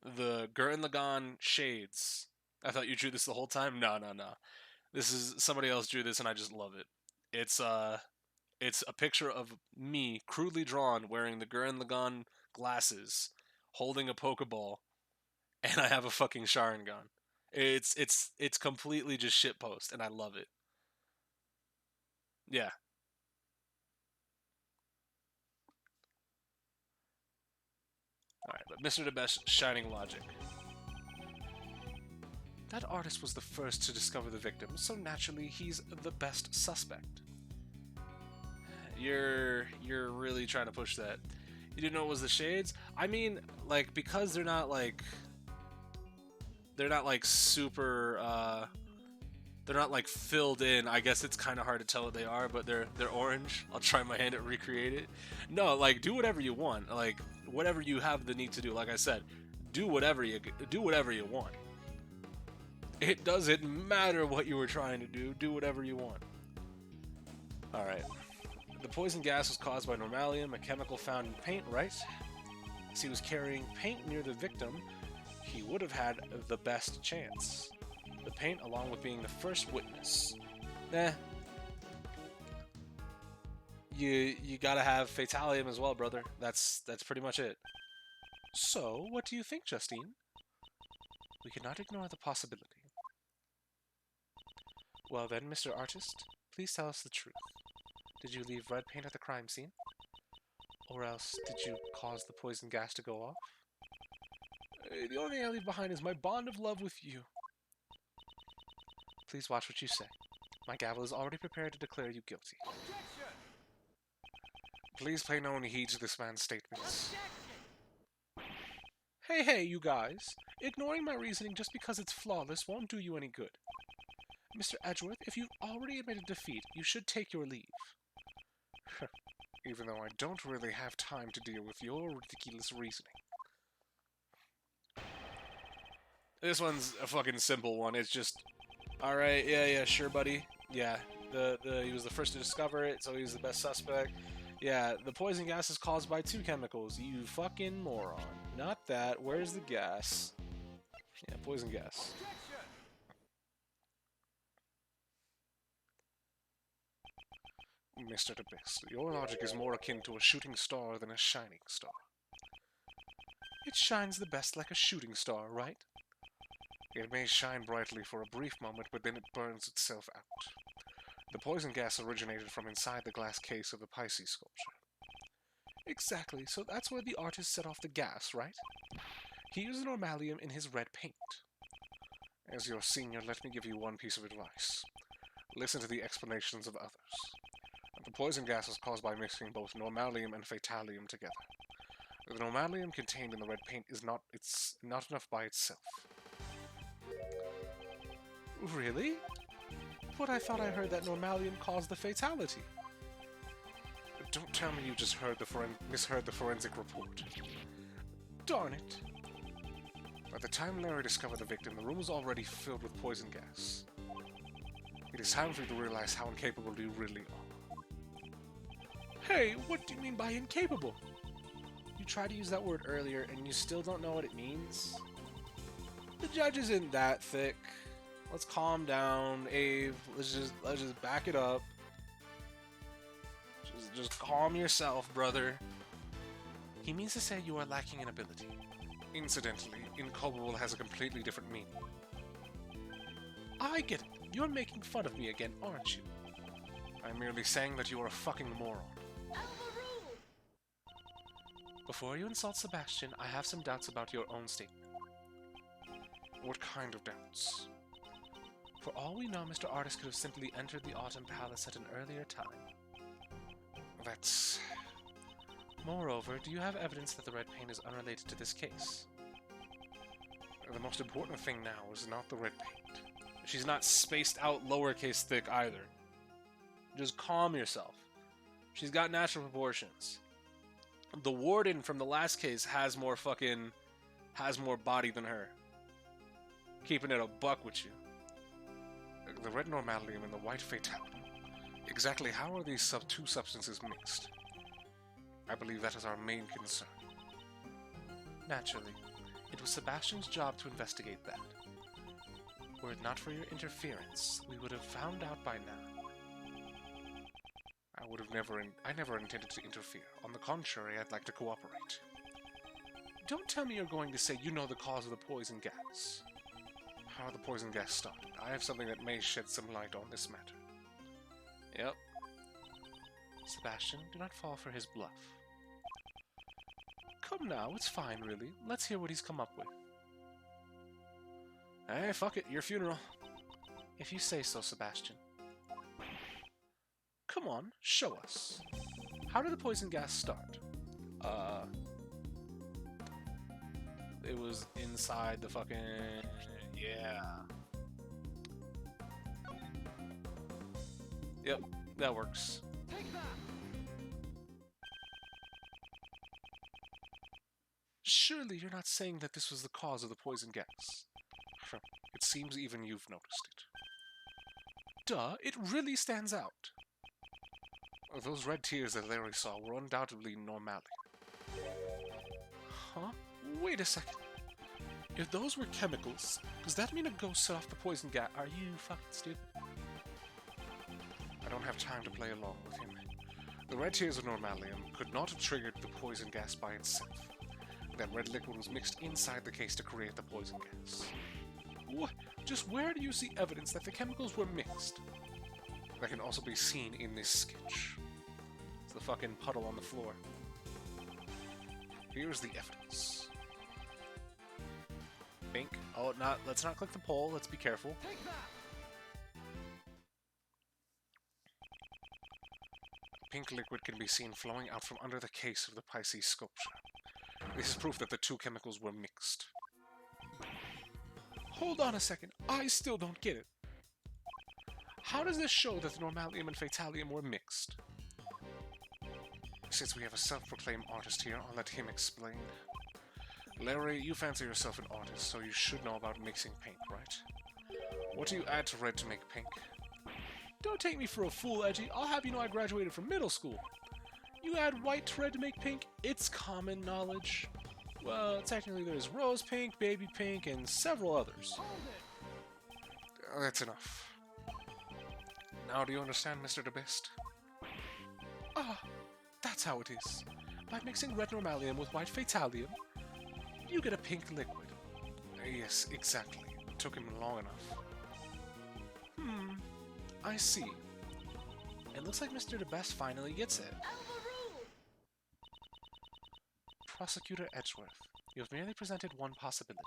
the Gurren Lagann shades. I thought you drew this the whole time? No, no, no. This is somebody else drew this and I just love it. It's a picture of me crudely drawn wearing the Gurren Lagann glasses, holding a Pokeball, and I have a fucking Sharingan. It's completely just shitpost, and I love it. Yeah. Alright, but Mr. the Best Shining Logic. That artist was the first to discover the victim, so naturally he's the best suspect. You're really trying to push that. You didn't know it was the shades? I mean, like, because they're not like super they're not like filled in. I guess it's kind of hard to tell what they are, but they're orange. I'll try my hand at recreate it. No, like, do whatever you want. Like, whatever you have the need to do. Like I said, do whatever you want. It doesn't matter what you were trying to do. Do whatever you want. All right. The poison gas was caused by normalium, a chemical found in paint, right? As he was carrying paint near the victim, he would have had the best chance. The paint, along with being the first witness. You gotta have fatalium as well, brother. That's pretty much it. So, what do you think, Justine? We cannot ignore the possibility. Well then, Mr. Artist, please tell us the truth. Did you leave red paint at the crime scene? Or else, did you cause the poison gas to go off? The only thing I leave behind is my bond of love with you. Please watch what you say. My gavel is already prepared to declare you guilty. Objection! Please pay no heed to this man's statements. Objection! Hey, you guys. Ignoring my reasoning just because it's flawless won't do you any good. Mr. Edgeworth, if you've already admitted defeat, you should take your leave. Even though I don't really have time to deal with your ridiculous reasoning. This one's a fucking simple one. It's just, alright, yeah, sure, buddy. Yeah, he was the first to discover it, so he's the best suspect. Yeah, the poison gas is caused by 2 chemicals. You fucking moron. Not that. Where's the gas? Yeah, poison gas. Mr. DeBest, your logic is more akin to a shooting star than a shining star. It shines the best like a shooting star, right? It may shine brightly for a brief moment, but then it burns itself out. The poison gas originated from inside the glass case of the Pisces sculpture. Exactly, so that's where the artist set off the gas, right? He used normalium in his red paint. As your senior, let me give you one piece of advice. Listen to the explanations of others. The poison gas is caused by mixing both normalium and fatalium together. The normalium contained in the red paint is not enough by itself. Really? But I thought I heard that normalium caused the fatality. Don't tell me you just misheard the forensic report. Darn it. By the time Larry discovered the victim, the room was already filled with poison gas. It is time for you to realize how incapable you really are. Hey, what do you mean by incapable? You tried to use that word earlier and you still don't know what it means? The judge isn't that thick. Let's calm down, Ave. Let's just back it up. Just calm yourself, brother. He means to say you are lacking in ability. Incidentally, incapable has a completely different meaning. I get it. You're making fun of me again, aren't you? I'm merely saying that you are a fucking moron. Before you insult Sebastian, I have some doubts about your own statement. What kind of doubts? For all we know, Mr. Artist could have simply entered the Autumn Palace at an earlier time. That's... Moreover, do you have evidence that the red paint is unrelated to this case? The most important thing now is not the red paint. She's not spaced out lowercase thick either. Just calm yourself. She's got natural proportions. The warden from the last case has more body than her. Keeping it a buck with you. The red normalium and the white fatality. Exactly how are these two substances mixed? I believe that is our main concern. Naturally, it was Sebastian's job to investigate that. Were it not for your interference, we would have found out by now. I never intended to interfere. On the contrary, I'd like to cooperate. Don't tell me you're going to say you know the cause of the poison gas. How the poison gas started. I have something that may shed some light on this matter. Yep. Sebastian, do not fall for his bluff. Come now, it's fine, really. Let's hear what he's come up with. Hey, fuck it, your funeral. If you say so, Sebastian. Come on, show us. How did the poison gas start? It was inside the fucking... Yeah. Yep, that works. Surely you're not saying that this was the cause of the poison gas. It seems even you've noticed it. Duh, it really stands out. Those red tears that Larry saw were undoubtedly normalium. Huh? Wait a second. If those were chemicals, does that mean a ghost set off the poison gas? Are you fucking stupid? I don't have time to play along with him. The red tears of normalium could not have triggered the poison gas by itself. That red liquid was mixed inside the case to create the poison gas. What? Just where do you see evidence that the chemicals were mixed? That can also be seen in this sketch. It's the fucking puddle on the floor. Here's the evidence. Pink. Oh, let's not click the poll. Let's be careful. Pink liquid can be seen flowing out from under the case of the Pisces sculpture. This is proof that the two chemicals were mixed. Hold on a second. I still don't get it. How does this show that the normalium and fatalium were mixed? Since we have a self-proclaimed artist here, I'll let him explain. Larry, you fancy yourself an artist, so you should know about mixing paint, right? What do you add to red to make pink? Don't take me for a fool, Edgy. I'll have you know I graduated from middle school. You add white to red to make pink? It's common knowledge. Well, technically there's rose pink, baby pink, and several others. That's enough. Now do you understand, Mr. DeBest? Ah, that's how it is. By mixing red normalium with white fatalium, you get a pink liquid. Yes, exactly. It took him long enough. I see. It looks like Mr. DeBest finally gets it. Prosecutor Edgeworth, you have merely presented one possibility.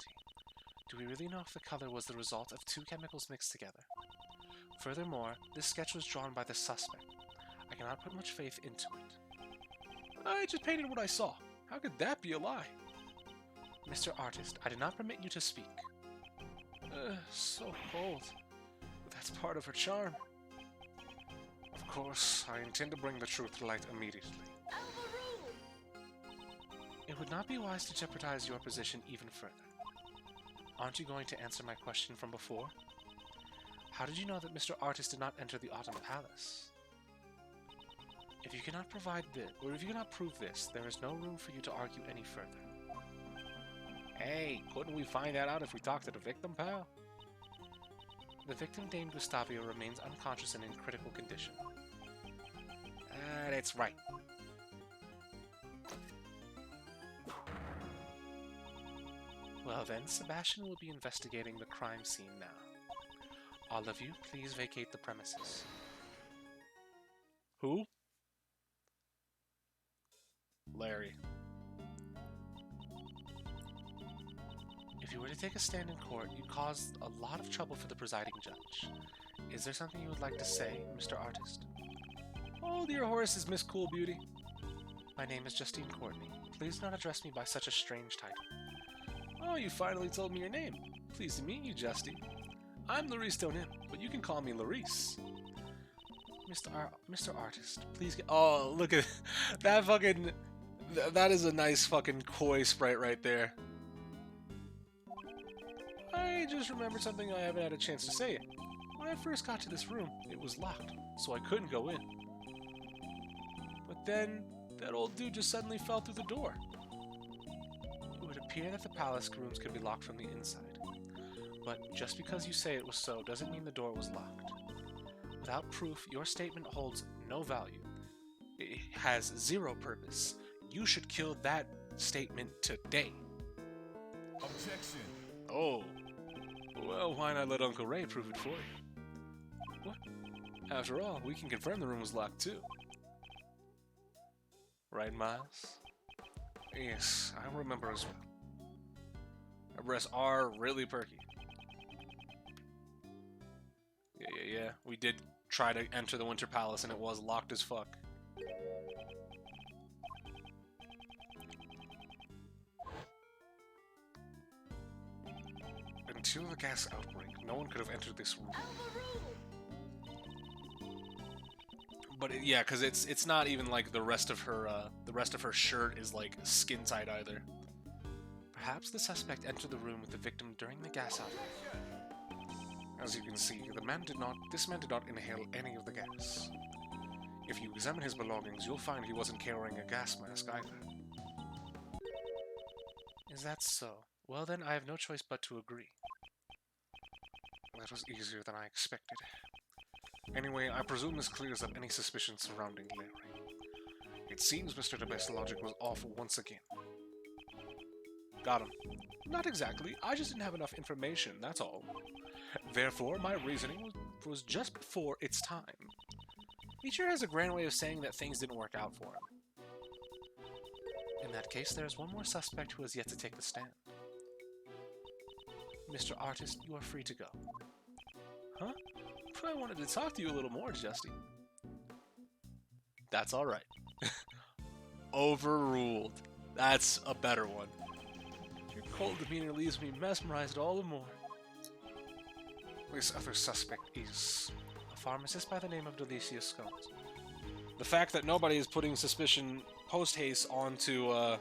Do we really know if the color was the result of two chemicals mixed together? Furthermore, this sketch was drawn by the suspect. I cannot put much faith into it. I just painted what I saw. How could that be a lie? Mr. Artist, I did not permit you to speak. So cold. But that's part of her charm. Of course, I intend to bring the truth to light immediately. It would not be wise to jeopardize your position even further. Aren't you going to answer my question from before? How did you know that Mr. Artist did not enter the Autumn Palace? If you cannot provide this, or if you cannot prove this, there is no room for you to argue any further. Hey, couldn't we find that out if we talked to the victim, pal? The victim, Dame Gustavia, remains unconscious and in critical condition. That's right. Well then, Sebastian will be investigating the crime scene now. All of you, please vacate the premises. Who? Larry. If you were to take a stand in court, you'd cause a lot of trouble for the presiding judge. Is there something you would like to say, Mr. Artist? Hold your horses, Miss Cool Beauty. My name is Justine Courtney. Please do not address me by such a strange title. Oh, you finally told me your name. Pleased to meet you, Justine. I'm Larice Donim, but you can call me Larice. Mr. Artist, please get... Oh, look at that fucking... That is a nice fucking koi sprite right there. I just remembered something I haven't had a chance to say yet. When I first got to this room, it was locked, so I couldn't go in. But then, that old dude just suddenly fell through the door. It would appear that the palace rooms could be locked from the inside. But just because you say it was so doesn't mean the door was locked. Without proof, your statement holds no value. It has zero purpose. You should kill that statement today. Objection. Oh. Well, why not let Uncle Ray prove it for you? What? After all, we can confirm the room was locked too. Right, Miles? Yes, I remember as well. Our breasts are really perky. Yeah. We did try to enter the Winter Palace and it was locked as fuck. Until the gas outbreak, no one could have entered this room. But yeah, because it's not even like the rest of her shirt is like skin tight either. Perhaps the suspect entered the room with the victim during the gas outbreak. As you can see, this man did not inhale any of the gas. If you examine his belongings, you'll find he wasn't carrying a gas mask either. Is that so? Well then, I have no choice but to agree. That was easier than I expected. Anyway, I presume this clears up any suspicion surrounding Larry. It seems Mr. DeBest's logic was off once again. Got him. Not exactly. I just didn't have enough information, that's all. Therefore, my reasoning was just before its time. He sure has a grand way of saying that things didn't work out for him. In that case, there is one more suspect who has yet to take the stand. Mr. Artist, you are free to go. Huh? I wanted to talk to you a little more, Justy. That's alright. Overruled. That's a better one. Your cold demeanor leaves me mesmerized all the more. This other suspect is A pharmacist by the name of Delicia Scones. The fact that nobody is putting suspicion post-haste onto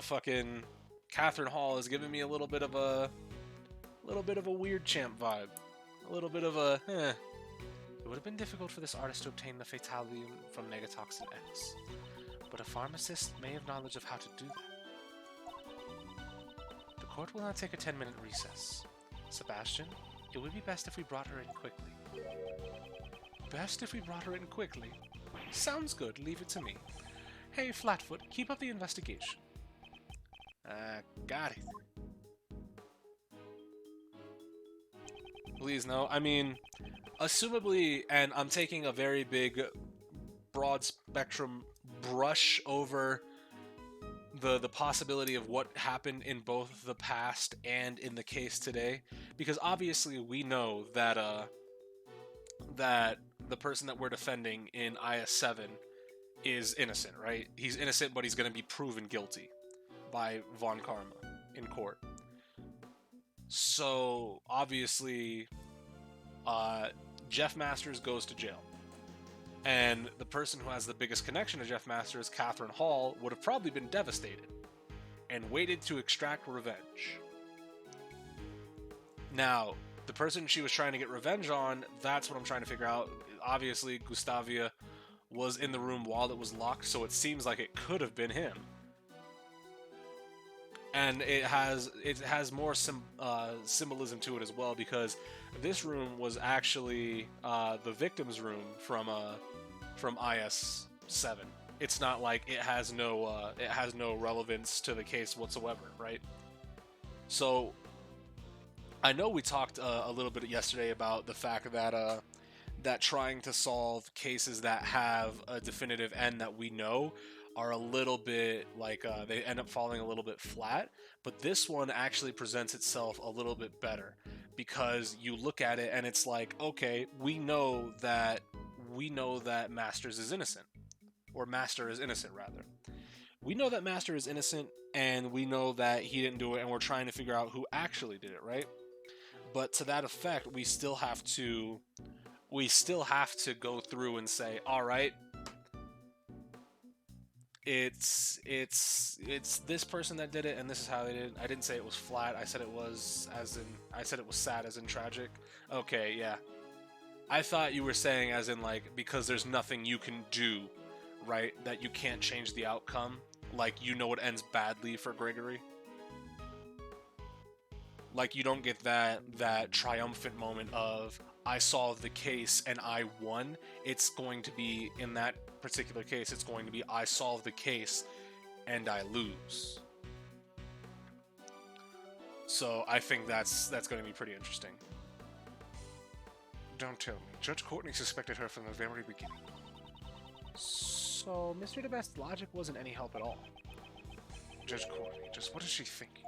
fucking Catherine Hall is giving me a little bit of a weird champ vibe. A little bit of a, It would have been difficult for this artist to obtain the fatality from Megatoxin X, but a pharmacist may have knowledge of how to do that. The court will now take a 10-minute recess. Sebastian, it would be best if we brought her in quickly. Best if we brought her in quickly. Sounds good, leave it to me. Hey, Flatfoot, keep up the investigation. Got it. Please, no. I mean, assumably, and I'm taking a very big, broad spectrum brush over the possibility of what happened in both the past and in the case today, because obviously we know that that the person that we're defending in IS-7 is innocent, right? He's innocent, but he's going to be proven guilty by Von Karma in court. So obviously, Jeff Masters goes to jail. And the person who has the biggest connection to Jeff Masters, Catherine Hall, would have probably been devastated and waited to extract revenge. Now, the person she was trying to get revenge on, that's what I'm trying to figure out. Obviously, Gustavia was in the room while it was locked, so it seems like it could have been him. And it has more symbolism to it as well, because this room was actually the victim's room from IS-7. It's not like it has no relevance to the case whatsoever, right? So I know we talked a little bit yesterday about the fact that that trying to solve cases that have a definitive end that we know are a little bit like they end up falling a little bit flat, but this one actually presents itself a little bit better, because you look at it and it's like, okay, we know that Masters is innocent, or Master is innocent rather. We know that Master is innocent, and we know that he didn't do it, and we're trying to figure out who actually did it, right? But to that effect, we still have to go through and say, all right, it's this person that did it, and this is how they did it. I didn't say it was flat. I said it was sad as in tragic. Okay, yeah. I thought you were saying as in like because there's nothing you can do, right? That you can't change the outcome. Like you know it ends badly for Gregory. Like you don't get that triumphant moment of I solved the case and I won. It's going to be in that particular case. It's going to be I solved the case and I lose. So I think that's going to be pretty interesting. Don't tell me. Judge Courtney suspected her from the very beginning. So Mr. DeBest's logic wasn't any help at all. Judge Courtney, just what is she thinking?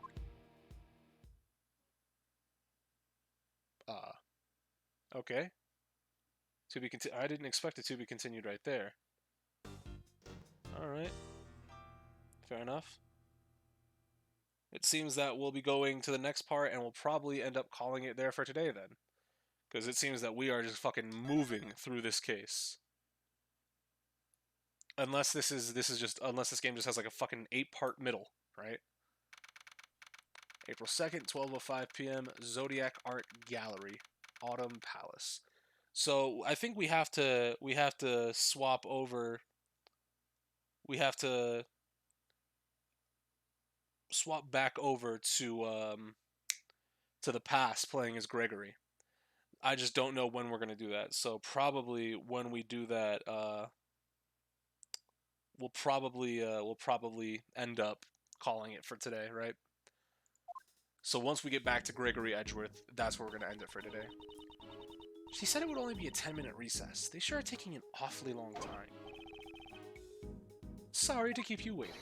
Okay. I didn't expect it to be continued right there. Alright. Fair enough. It seems that we'll be going to the next part and we'll probably end up calling it there for today then. Because it seems that we are just fucking moving through this case. Unless this game just has like a fucking 8-part middle, right? April 2nd, 12:05 p.m. Zodiac Art Gallery, Autumn Palace. So I think we have to swap over. We have to swap back over to the past, playing as Gregory. I just don't know when we're gonna do that. So probably when we do that, we'll probably end up calling it for today, right? So once we get back to Gregory Edgeworth, that's where we're going to end it for today. She said it would only be a 10-minute recess. They sure are taking an awfully long time. Sorry to keep you waiting.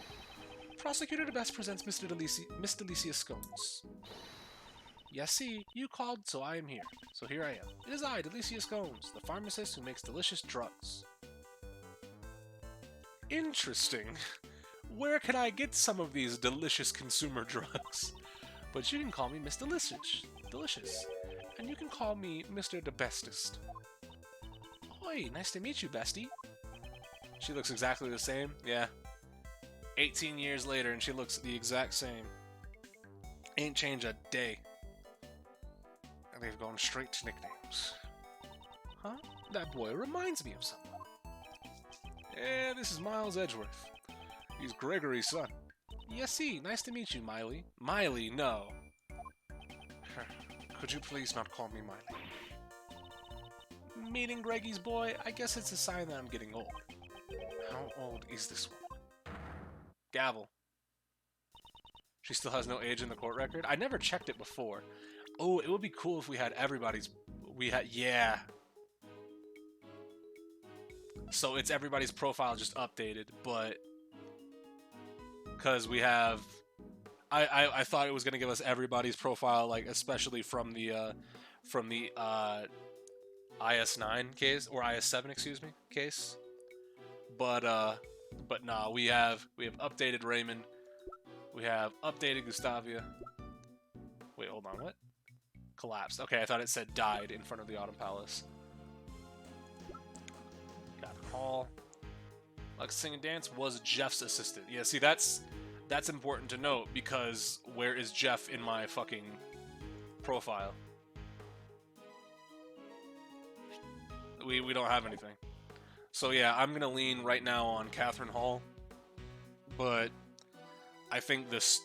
Prosecutor DeBest presents Miss Delicia Scones. Yes, see, you called, so I am here. So here I am. It is I, Delicia Scones, the pharmacist who makes delicious drugs. Interesting. Where can I get some of these delicious consumer drugs? But you can call me Miss Delicious. And you can call me Mr. DeBestest. Oi, nice to meet you, bestie. She looks exactly the same, yeah. 18 years later and she looks the exact same. Ain't changed a day. And they've gone straight to nicknames. Huh? That boy reminds me of someone. Yeah, this is Miles Edgeworth. He's Gregory's son. Yes, see, nice to meet you, Miley. Miley, no. Could you please not call me Miley? Meeting Greggy's boy, I guess it's a sign that I'm getting old. How old is this one? Gavel. She still has no age in the court record? I never checked it before. Oh, it would be cool if we had everybody's... Yeah. So it's everybody's profile just updated, but... Because we have... I thought it was going to give us everybody's profile, like, especially from the IS9 case, or IS7, excuse me, case. But nah, we have updated Raymond. We have updated Gustavia. Wait, hold on, what? Collapsed. Okay, I thought it said died in front of the Autumn Palace. Got Hall. Lux Sing and Dance was Jeff's assistant. Yeah, see, that's important to note, because where is Jeff in my fucking profile? We don't have anything. So yeah, I'm gonna lean right now on Catherine Hall, but I think this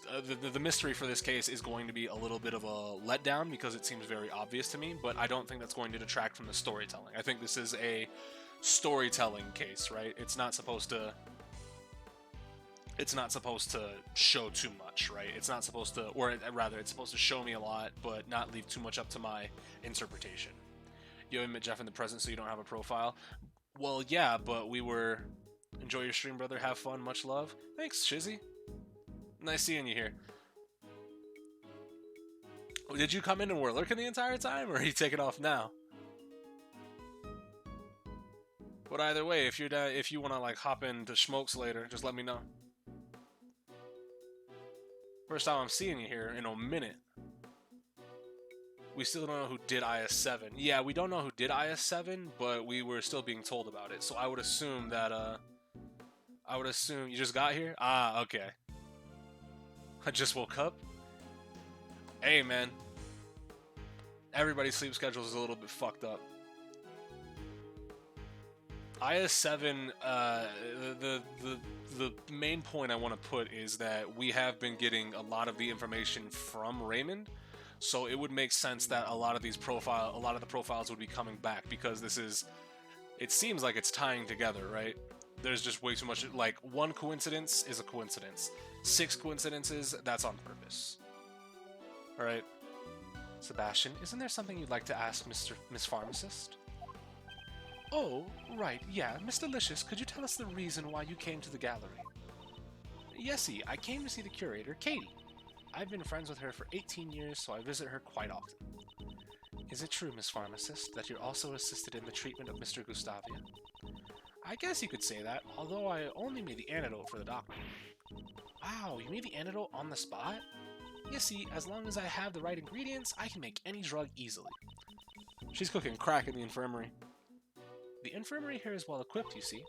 the mystery for this case is going to be a little bit of a letdown because it seems very obvious to me, but I don't think that's going to detract from the storytelling. I think this is a storytelling case, right? It's not supposed to show too much, right? It's not supposed to, or rather, it's supposed to show me a lot, but not leave too much up to my interpretation. You haven't met Jeff in the present, so you don't have a profile. Well, yeah, but we were... Enjoy your stream, brother. Have fun. Much love. Thanks, Shizzy. Nice seeing you here. Did you come in and were lurking the entire time, or are you taking off now? But either way, if you want to like hop into Schmokes later, just let me know. First time I'm seeing you here in a minute. We still don't know who did IS-7. Yeah, we don't know who did IS-7, but we were still being told about it. So I would assume that I would assume you just got here? Ah, okay. I just woke up? Hey, man. Everybody's sleep schedule is a little bit fucked up. IS-7, the main point I want to put is that we have been getting a lot of the information from Raymond, so it would make sense that a lot of the profiles would be coming back, because it seems like it's tying together, right? There's just way too much, like, one coincidence is a coincidence. 6 coincidences, that's on purpose. Alright. Sebastian, isn't there something you'd like to ask Miss Pharmacist? Oh, right, yeah. Miss Delicious, could you tell us the reason why you came to the gallery? Yesy, I came to see the curator, Katie. I've been friends with her for 18 years, so I visit her quite often. Is it true, Miss Pharmacist, that you're also assisted in the treatment of Mr. Gustavia? I guess you could say that, although I only made the antidote for the doctor. Wow, you made the antidote on the spot? You see, as long as I have the right ingredients, I can make any drug easily. She's cooking crack in the infirmary. The infirmary here is well equipped, you see.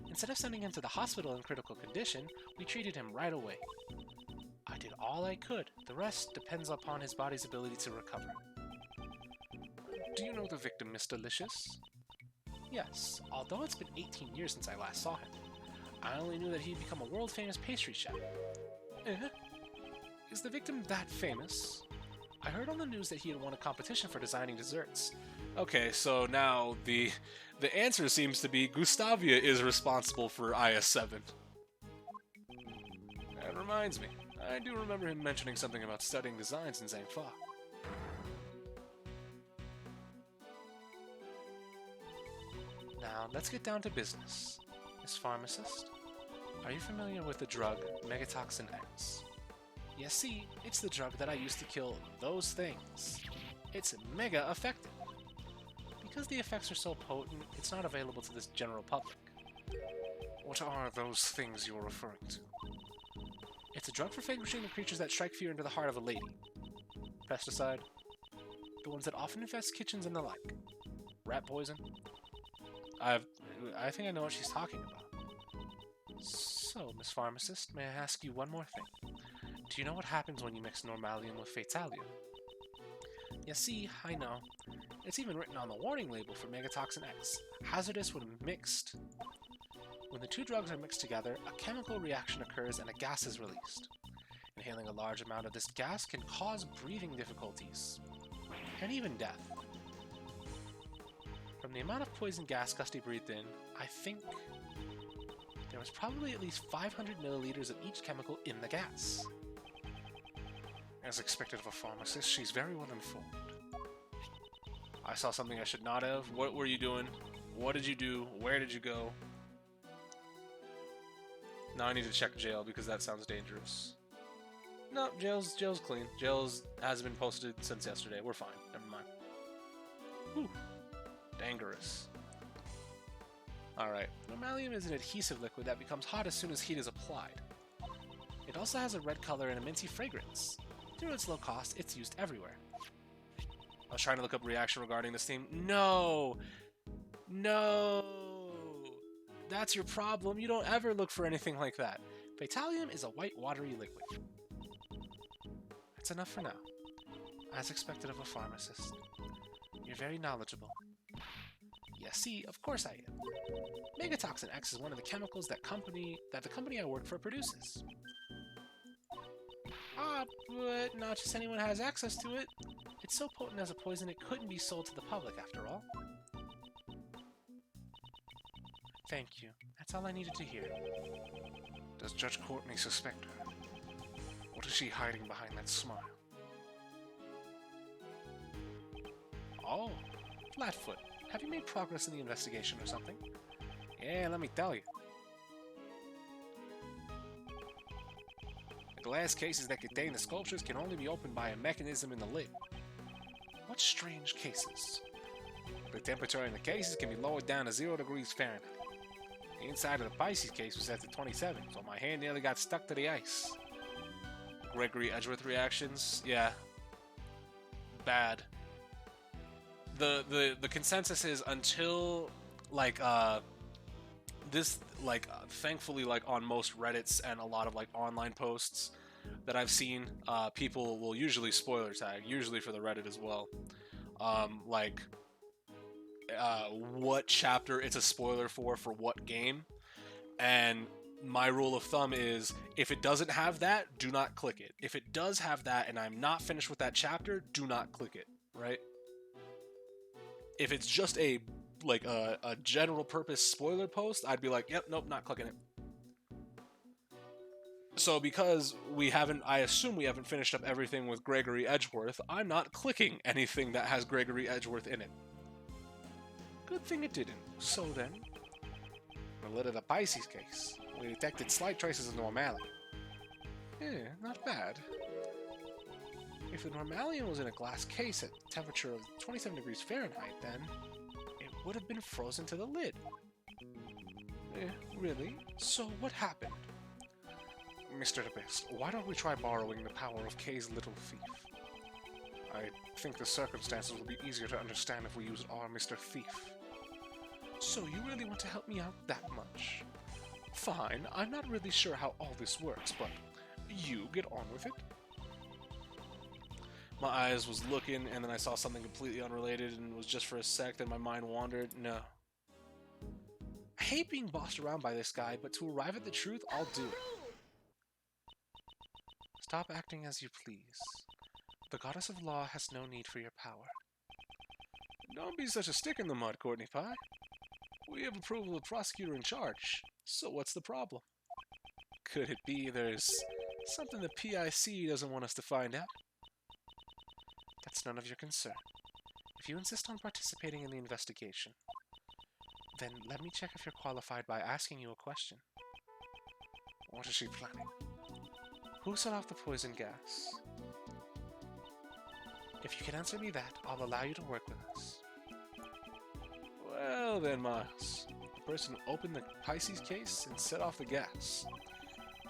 Instead of sending him to the hospital in critical condition, we treated him right away. I did all I could. The rest depends upon his body's ability to recover. Do you know the victim, Miss Delicious? Yes, although it's been 18 years since I last saw him. I only knew that he'd become a world-famous pastry chef. Is the victim that famous? I heard on the news that he had won a competition for designing desserts. Okay, so now the answer seems to be Gustavia is responsible for IS-7. That reminds me, I do remember him mentioning something about studying designs in Zhang Fa. Now, let's get down to business. Miss Pharmacist, are you familiar with the drug Megatoxin X? Yes, see, it's the drug that I used to kill those things. It's mega effective. Because the effects are so potent, it's not available to the general public. What are those things you're referring to? It's a drug for vanquishing the creatures that strike fear into the heart of a lady. Pesticide. The ones that often infest kitchens and the like. Rat poison. I think I know what she's talking about. So, Miss Pharmacist, may I ask you one more thing? Do you know what happens when you mix Normalium with Fatalium? You see, I know. It's even written on the warning label for Megatoxin X. Hazardous when mixed. When the two drugs are mixed together, a chemical reaction occurs and a gas is released. Inhaling a large amount of this gas can cause breathing difficulties, and even death. From the amount of poison gas Gusty breathed in, I think there was probably at least 500 milliliters of each chemical in the gas. As expected of a pharmacist, she's very well informed. I saw something I should not have. What were you doing? What did you do? Where did you go? Now I need to check jail because that sounds dangerous. No, jail's clean. Jail's hasn't been posted since yesterday. We're fine. Never mind. Whew. Dangerous. Alright. Normalium is an adhesive liquid that becomes hot as soon as heat is applied. It also has a red color and a minty fragrance. Due to its low cost, it's used everywhere. I was trying to look up reaction regarding this theme. No! No! That's your problem. You don't ever look for anything like that. Fatalium is a white, watery liquid. That's enough for now. As expected of a pharmacist. You're very knowledgeable. Yes, see, of course I am. Megatoxin X is one of the chemicals that the company I work for produces. But not just anyone has access to it. It's so potent as a poison it couldn't be sold to the public after all. Thank you. That's all I needed to hear. Does Judge Courtney suspect her? What is she hiding behind that smile? Oh, Flatfoot. Have you made progress in the investigation or something? Yeah, let me tell you. The glass cases that contain the sculptures can only be opened by a mechanism in the lid. What strange cases? The temperature in the cases can be lowered down to 0 degrees Fahrenheit. The inside of the Pisces case was set to 27, so my hand nearly got stuck to the ice. Gregory Edgeworth reactions, yeah. Bad. The consensus is until, like, this, like, thankfully, like, on most Reddits and a lot of, like, online posts that I've seen, people will usually spoiler tag, usually for the Reddit as well. Like, what chapter it's a spoiler for what game. And my rule of thumb is, if it doesn't have that, do not click it. If it does have that and I'm not finished with that chapter, do not click it, right? If it's just a general purpose spoiler post, I'd be like, yep, nope, not clicking it. So because I assume we haven't finished up everything with Gregory Edgeworth, I'm not clicking anything that has Gregory Edgeworth in it. Good thing it didn't. So then, the lid of the Pisces case. We detected slight traces of normality. Yeah, not bad. If the normalium was in a glass case at a temperature of 27 degrees Fahrenheit, then it would have been frozen to the lid. Really? So what happened? Mr. DeBest, why don't we try borrowing the power of Kay's little thief? I think the circumstances will be easier to understand if we use our Mr. Thief. So you really want to help me out that much? Fine, I'm not really sure how all this works, but you get on with it. My eyes was looking, and then I saw something completely unrelated, and it was just for a sec, then my mind wandered. No. I hate being bossed around by this guy, but to arrive at the truth, I'll do it. Stop acting as you please. The goddess of law has no need for your power. Don't be such a stick in the mud, Courtney Pie. We have approval of the prosecutor in charge, so what's the problem? Could it be there's something the PIC doesn't want us to find out? That's none of your concern. If you insist on participating in the investigation, then let me check if you're qualified by asking you a question. What is she planning? Who set off the poison gas? If you can answer me that, I'll allow you to work with us. Well then, Miles. The person who opened the Pisces case and set off the gas.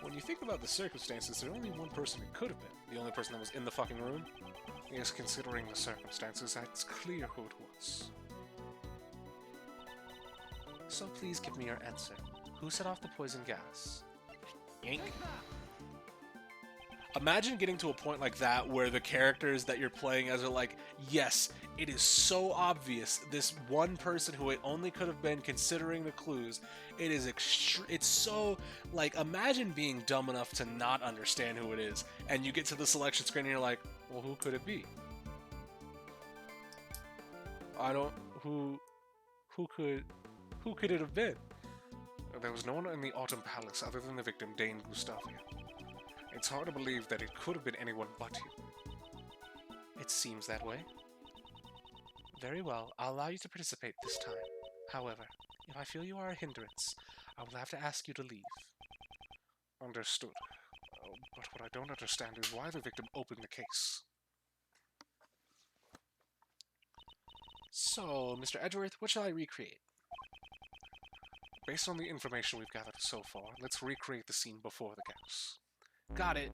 When you think about the circumstances, there's only one person it could have been. The only person that was in the fucking room. Yes, considering the circumstances, it's clear who it was. So please give me your answer. Who set off the poison gas? Yank. Imagine getting to a point like that where the characters that you're playing as are like, yes, it is so obvious this one person who it only could have been considering the clues. It is it's so, like, imagine being dumb enough to not understand who it is, and you get to the selection screen and you're like, well, who could it be? Who could it have been? There was no one in the Autumn Palace other than the victim, Dane Gustavia. It's hard to believe that it could have been anyone but you. It seems that way. Very well, I'll allow you to participate this time. However, if I feel you are a hindrance, I will have to ask you to leave. Understood. But what I don't understand is why the victim opened the case. So, Mr. Edgeworth, what shall I recreate? Based on the information we've gathered so far, let's recreate the scene before the gas. Got it.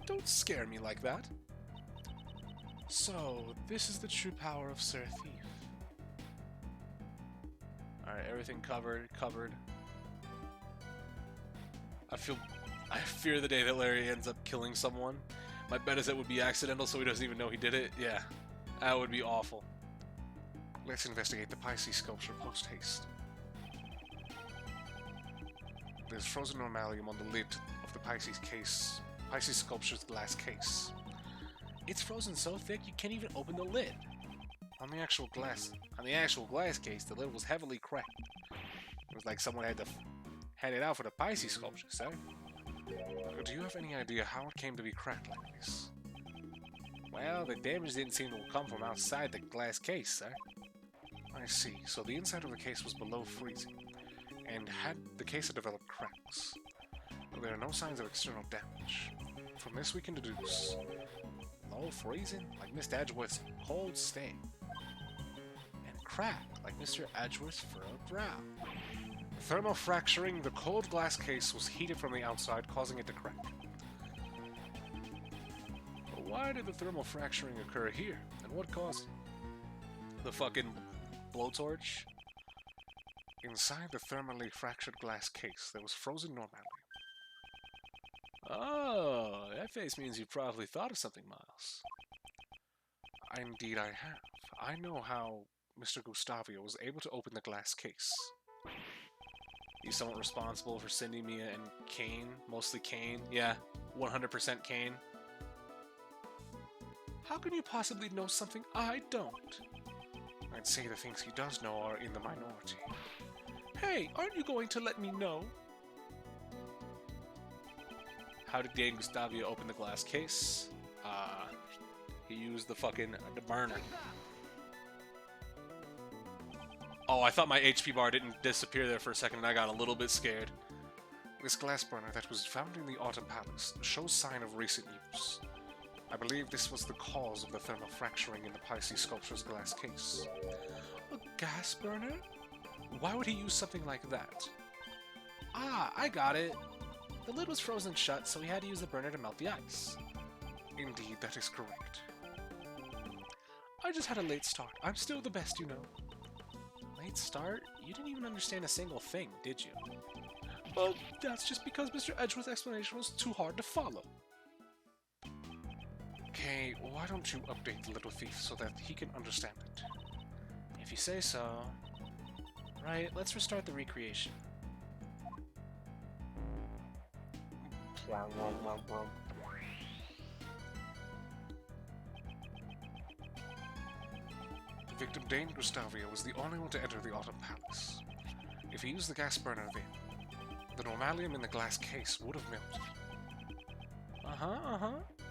Don't scare me like that. So, this is the true power of Sir Thief. Alright, everything covered. I fear the day that Larry ends up killing someone. My bet is it would be accidental, so he doesn't even know he did it. Yeah, that would be awful. Let's investigate the Pisces sculpture post-haste. There's frozen normalium on the lid of the Pisces sculpture's glass case. It's frozen so thick you can't even open the lid. On the actual glass case, the lid was heavily cracked. It was like someone had it out for the Pisces sculpture, sir. Do you have any idea how it came to be cracked like this? Well, the damage didn't seem to come from outside the glass case, sir. I see. So the inside of the case was below freezing, and had the case had developed cracks. There are no signs of external damage. From this we can deduce Low freezing, like Mr. Edgeworth's cold stay. And crack, like Mr. Edgeworth's furrowed brow. Thermofracturing, the cold glass case was heated from the outside, causing it to crack. why did the thermal fracturing occur here, and what caused it? The fucking blowtorch? Inside the thermally fractured glass case, there was frozen normality. Oh, that face means you probably thought of something, Miles. Indeed I have. I know how Mr. Gustavio was able to open the glass case. He's somewhat responsible for Cindy, Mia, and Kane. Mostly Kane. Yeah, 100% Kane. How can you possibly know something I don't? I'd say the things he does know are in the minority. Hey, aren't you going to let me know? How did Dane Gustavio open the glass case? He used the fucking the burner. Oh, I thought my HP bar didn't disappear there for a second and I got a little bit scared. This glass burner that was found in the Autumn Palace shows sign of recent use. I believe this was the cause of the thermal fracturing in the Pisces sculpture's glass case. A gas burner? Why would he use something like that? Ah, I got it. The lid was frozen shut, so he had to use the burner to melt the ice. Indeed, that is correct. I just had a late start. I'm still the best, you know. Late start? You didn't even understand a single thing, did you? Well, that's just because Mr. Edgeworth's explanation was too hard to follow. Kay, why don't you update the little thief so that he can understand it? If you say so. Right, let's restart the recreation. The victim, Dane Gustavio, was the only one to enter the Autumn Palace. If he used the gas burner then, the normalium in the glass case would have melted.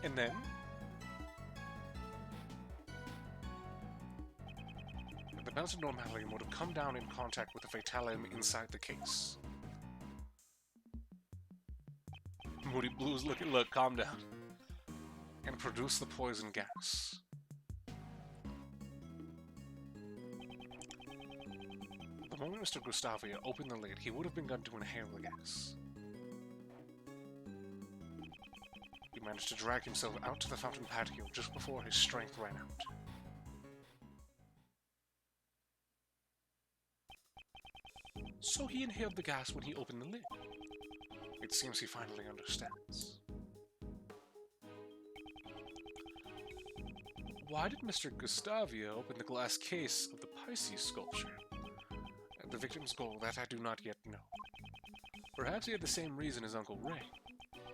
And then? The melted normalium would have come down in contact with the fatalium inside the case. Moody Blues, look, calm down. And produce the poison gas. The moment Mr. Gustavio opened the lid, he would have begun to inhale the gas. He managed to drag himself out to the fountain patio just before his strength ran out. So he inhaled the gas when he opened the lid. It seems he finally understands. Why did Mr. Gustavio open the glass case of the Pisces sculpture? The victim's goal, that I do not yet know. Perhaps he had the same reason as Uncle Ray.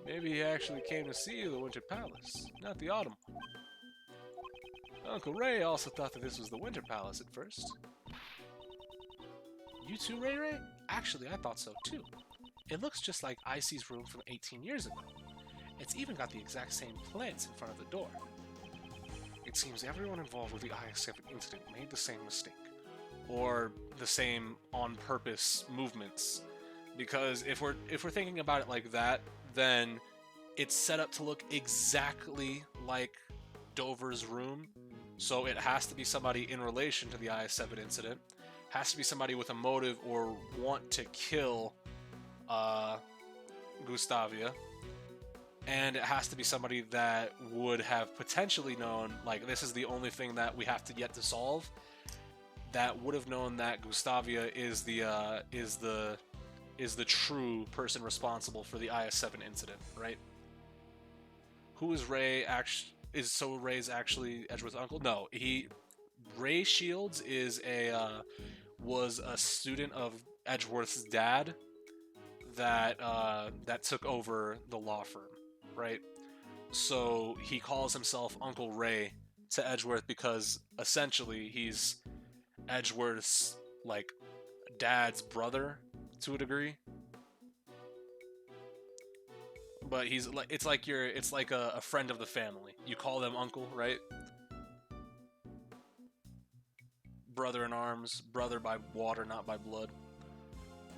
Maybe he actually came to see the Winter Palace, not the Autumn one. Uncle Ray also thought that this was the Winter Palace at first. You too, Ray Ray? Actually, I thought so too. It looks just like Icy's room from 18 years ago. It's even got the exact same plants in front of the door. It seems everyone involved with the IS-7 incident made the same mistake. Or the same on-purpose movements. Because if we're thinking about it like that, then it's set up to look exactly like Dover's room. So it has to be somebody in relation to the IS-7 incident. Has to be somebody with a motive or want to kill Gustavia. And it has to be somebody that would have potentially known, like, this is the only thing that we have to yet to solve, that would have known that Gustavia is the true person responsible for the IS-7 incident, right? Who is Ray actually? Ray's actually Edgeworth's uncle? No, Ray Shields was a student of Edgeworth's dad that took over the law firm, right? So he calls himself Uncle Ray to Edgeworth because essentially he's Edgeworth's like dad's brother to a degree. But he's like it's like a friend of the family. You call them uncle, right? Brother in arms, brother by water, not by blood.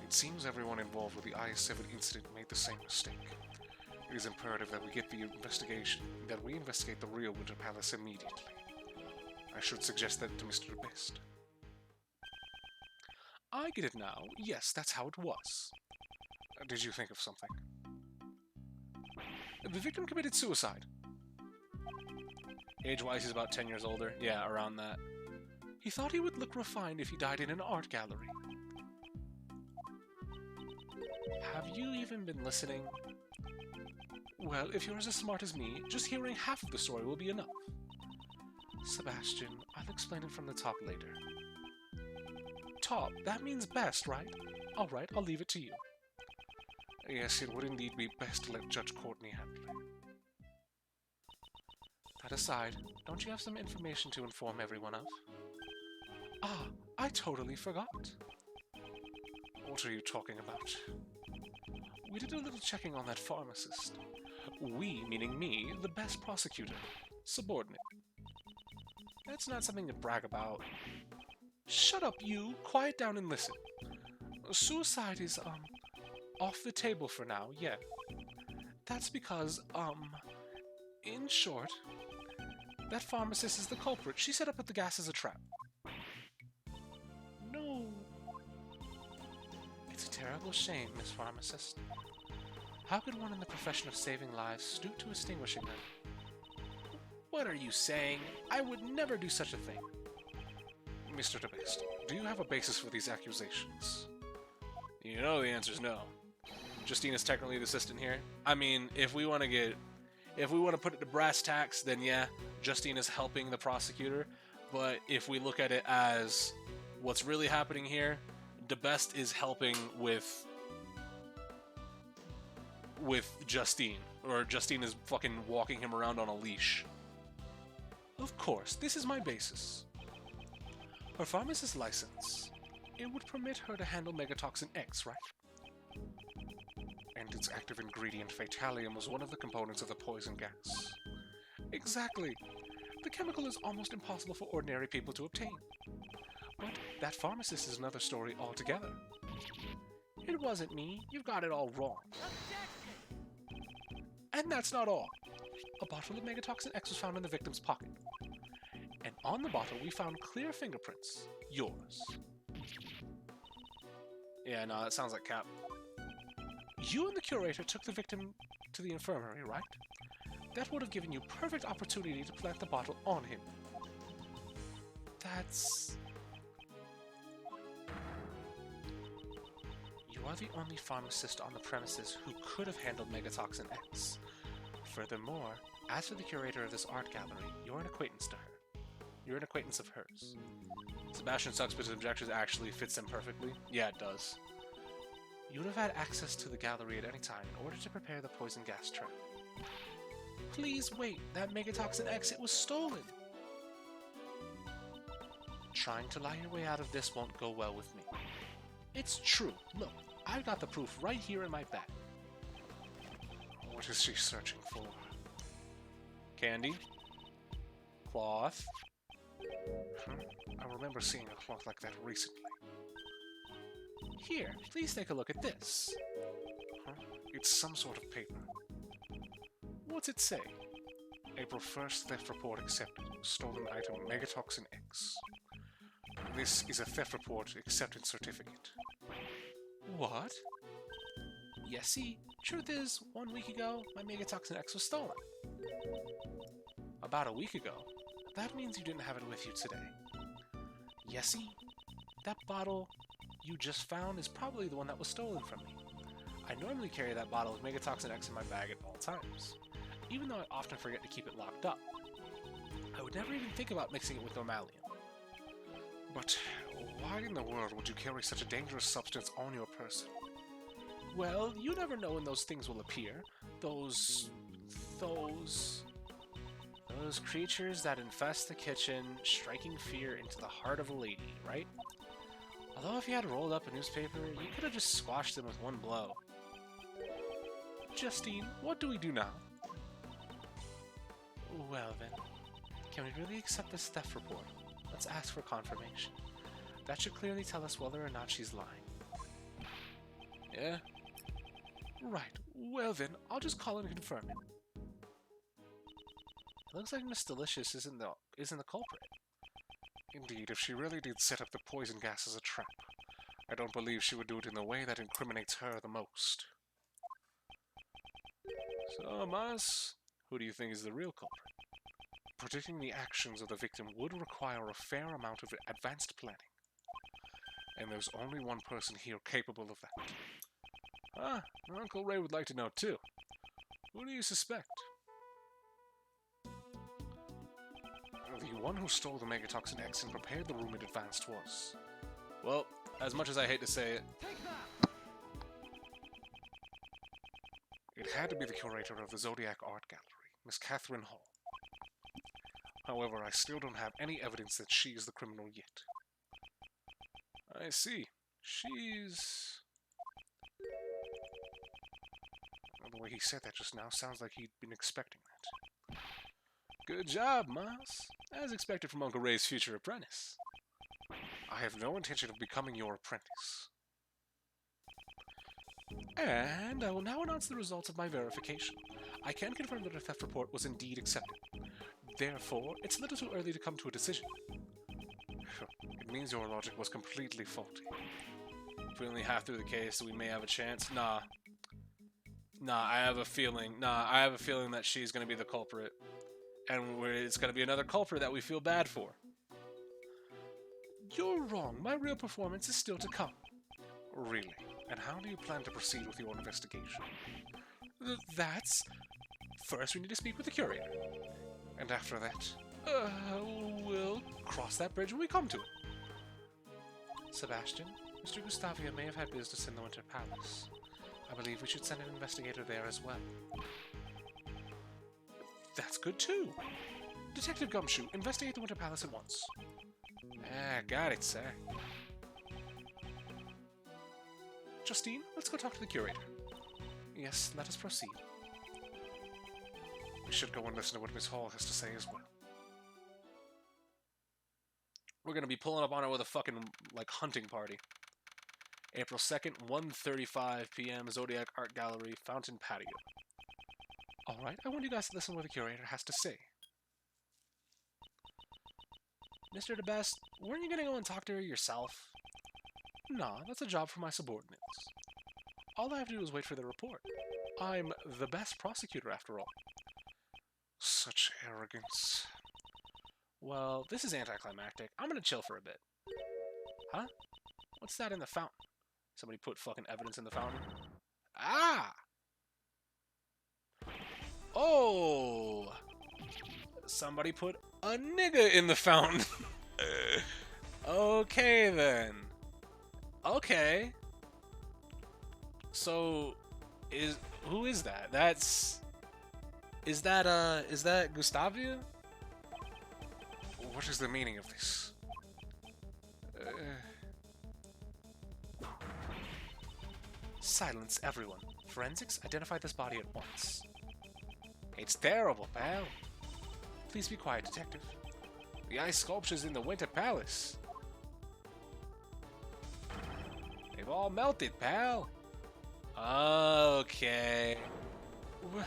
It seems everyone involved with the IS-7 incident made the same mistake. It is imperative that we investigate the real Winter Palace immediately. I should suggest that to Mr. Best. I get it now. Yes, that's how it was. Did you think of something? The victim committed suicide. Age-wise, he's about 10 years older. Yeah, around that. He thought he would look refined if he died in an art gallery. Have you even been listening? Well, if you're as smart as me, just hearing half of the story will be enough. Sebastian, I'll explain it from the top later. Top, that means best, right? Alright, I'll leave it to you. Yes, it would indeed be best to let Judge Courtney handle it. That aside, don't you have some information to inform everyone of? Ah, I totally forgot. What are you talking about? We did a little checking on that pharmacist. We, meaning me, the best prosecutor. Subordinate. That's not something to brag about. Shut up, you! Quiet down and listen. Suicide is, off the table for now, yeah. That's because, in short, that pharmacist is the culprit. She set up the gas as a trap. No. It's a terrible shame, Miss Pharmacist. How could one in the profession of saving lives stoop to extinguishing them? What are you saying? I would never do such a thing. Mr. DeBest, do you have a basis for these accusations? You know the answer's no. Justine is technically the assistant here. I mean, if we want to put it to brass tacks, then yeah, Justine is helping the prosecutor. But if we look at it as what's really happening here, DeBest is helping with Justine, or Justine is fucking walking him around on a leash. Of course, this is my basis. Her pharmacist license. It would permit her to handle Megatoxin X, right? And its active ingredient, Fatalium, was one of the components of the poison gas. Exactly. The chemical is almost impossible for ordinary people to obtain. But that pharmacist is another story altogether. It wasn't me. You've got it all wrong. And that's not all. A bottle of Megatoxin X was found in the victim's pocket. And on the bottle, we found clear fingerprints. Yours. Yeah, no, that sounds like cap. You and the curator took the victim to the infirmary, right? That would have given you perfect opportunity to plant the bottle on him. That's... You are the only pharmacist on the premises who could have handled Megatoxin X. Furthermore, as for the curator of this art gallery, you're an acquaintance to her. You're an acquaintance of hers. Sebastian sucks, but his objections actually fits them perfectly. Yeah, it does. You would have had access to the gallery at any time in order to prepare the poison gas trap. Please wait, that Megatoxin X, it was stolen! Trying to lie your way out of this won't go well with me. It's true. Look, I've got the proof right here in my bag. What is she searching for? Candy? Cloth? I remember seeing a cloth like that recently. Here, please take a look at this. It's some sort of paper. What's it say? April 1st, theft report accepted. Stolen item, Megatoxin X. This is a theft report acceptance certificate. What? Yeah, see, truth is, 1 week ago, my Megatoxin X was stolen. About a week ago. That means you didn't have it with you today. Yeah, see, that bottle you just found is probably the one that was stolen from me. I normally carry that bottle of Megatoxin X in my bag at all times, even though I often forget to keep it locked up. I would never even think about mixing it with Normalium. But why in the world would you carry such a dangerous substance on your person? Well, you never know when those things will appear. Those creatures that infest the kitchen, striking fear into the heart of a lady, right? Although if you had rolled up a newspaper, you could have just squashed them with one blow. Justine, what do we do now? Well then, can we really accept this theft report? Let's ask for confirmation. That should clearly tell us whether or not she's lying. Yeah? Right, well then, I'll just call and confirm it. It looks like Miss Delicious isn't the culprit. Indeed, if she really did set up the poison gas as a trap, I don't believe she would do it in the way that incriminates her the most. So, Mas, who do you think is the real culprit? predicting the actions of the victim would require a fair amount of advanced planning. And there's only one person here capable of that. Ah, Uncle Ray would like to know too. Who do you suspect? The one who stole the Megatoxin X and prepared the room in advance was. Well, as much as I hate to say it, It had to be the curator of the Zodiac Art Gallery, Miss Catherine Hall. However, I still don't have any evidence that she is the criminal yet. I see. She's... Well, the way he said that just now sounds like he'd been expecting that. good job, Miles. As expected from Uncle Ray's future apprentice. I have no intention of becoming your apprentice. And I will now announce the results of my verification. I can confirm that a theft report was indeed accepted. Therefore, it's a little too early to come to a decision. It means your logic was completely faulty. If we only half through the case, we may have a chance. Nah, I have a feeling. I have a feeling that she's going to be the culprit. And it's going to be another culprit that we feel bad for. You're wrong. My real performance is still to come. Really? And how do you plan to proceed with your investigation? That's... First, we need to speak with the curator. And after that? We'll cross that bridge when we come to it. Sebastian, Mr. Gustavia may have had business in the Winter Palace. I believe we should send an investigator there as well. That's good too. Detective Gumshoe, investigate the Winter Palace at once. Got it, sir. Justine, let's go talk to the curator. Yes, let us proceed. We should go and listen to what Miss Hall has to say as well. We're gonna be pulling up on her with a fucking, like, hunting party. April 2nd, 1:35 p.m., Zodiac Art Gallery, Fountain Patio. Alright, I want you guys to listen to what the curator has to say. Mr. DeBest, weren't you gonna go and talk to her yourself? Nah, that's a job for my subordinates. All I have to do is wait for the report. I'm the best prosecutor, after all. Such arrogance. Well, this is anticlimactic. I'm gonna chill for a bit. Huh? What's that in the fountain? Somebody put fucking evidence in the fountain? Ah! Oh! Somebody put a nigga in the fountain. Okay, then. Okay. So, who is that? Is that Gustavia? What is the meaning of this? Silence, everyone. Forensics, identify this body at once. It's terrible, pal. Please be quiet, detective. The ice sculptures in the Winter Palace. They've all melted, pal. Okay. What?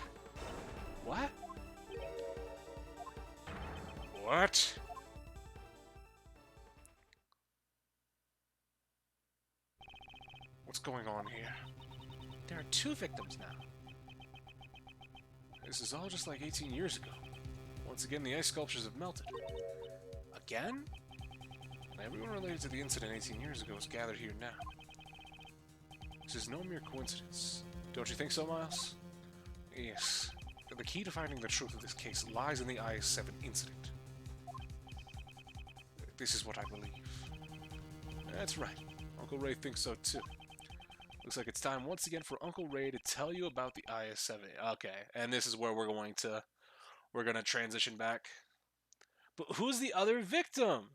What? What's going on here? There are 2 victims now. This is all just like 18 years ago. Once again, the ice sculptures have melted. Again? Everyone related to the incident 18 years ago is gathered here now. This is no mere coincidence. Don't you think so, Miles? Yes. The key to finding the truth of this case lies in the IS-7 incident. This is what I believe. That's right. Uncle Ray thinks so too. Looks like it's time once again for Uncle Ray to tell you about the IS-7. Okay, and this is where we're gonna transition back. But who's the other victim?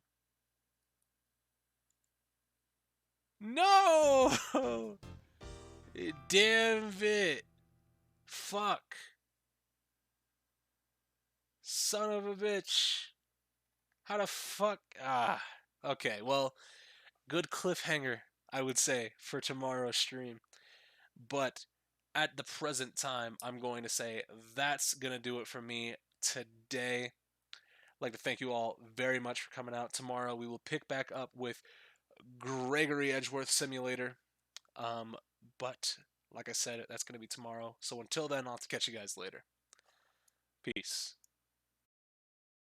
No! Damn it. Fuck. Son of a bitch. How the fuck? Okay, well, good cliffhanger, I would say, for tomorrow's stream. But at the present time, I'm going to say that's going to do it for me today. I'd like to thank you all very much for coming out. Tomorrow we will pick back up with Gregory Edgeworth Simulator. But like I said, that's going to be tomorrow. So until then, I'll catch you guys later. Peace.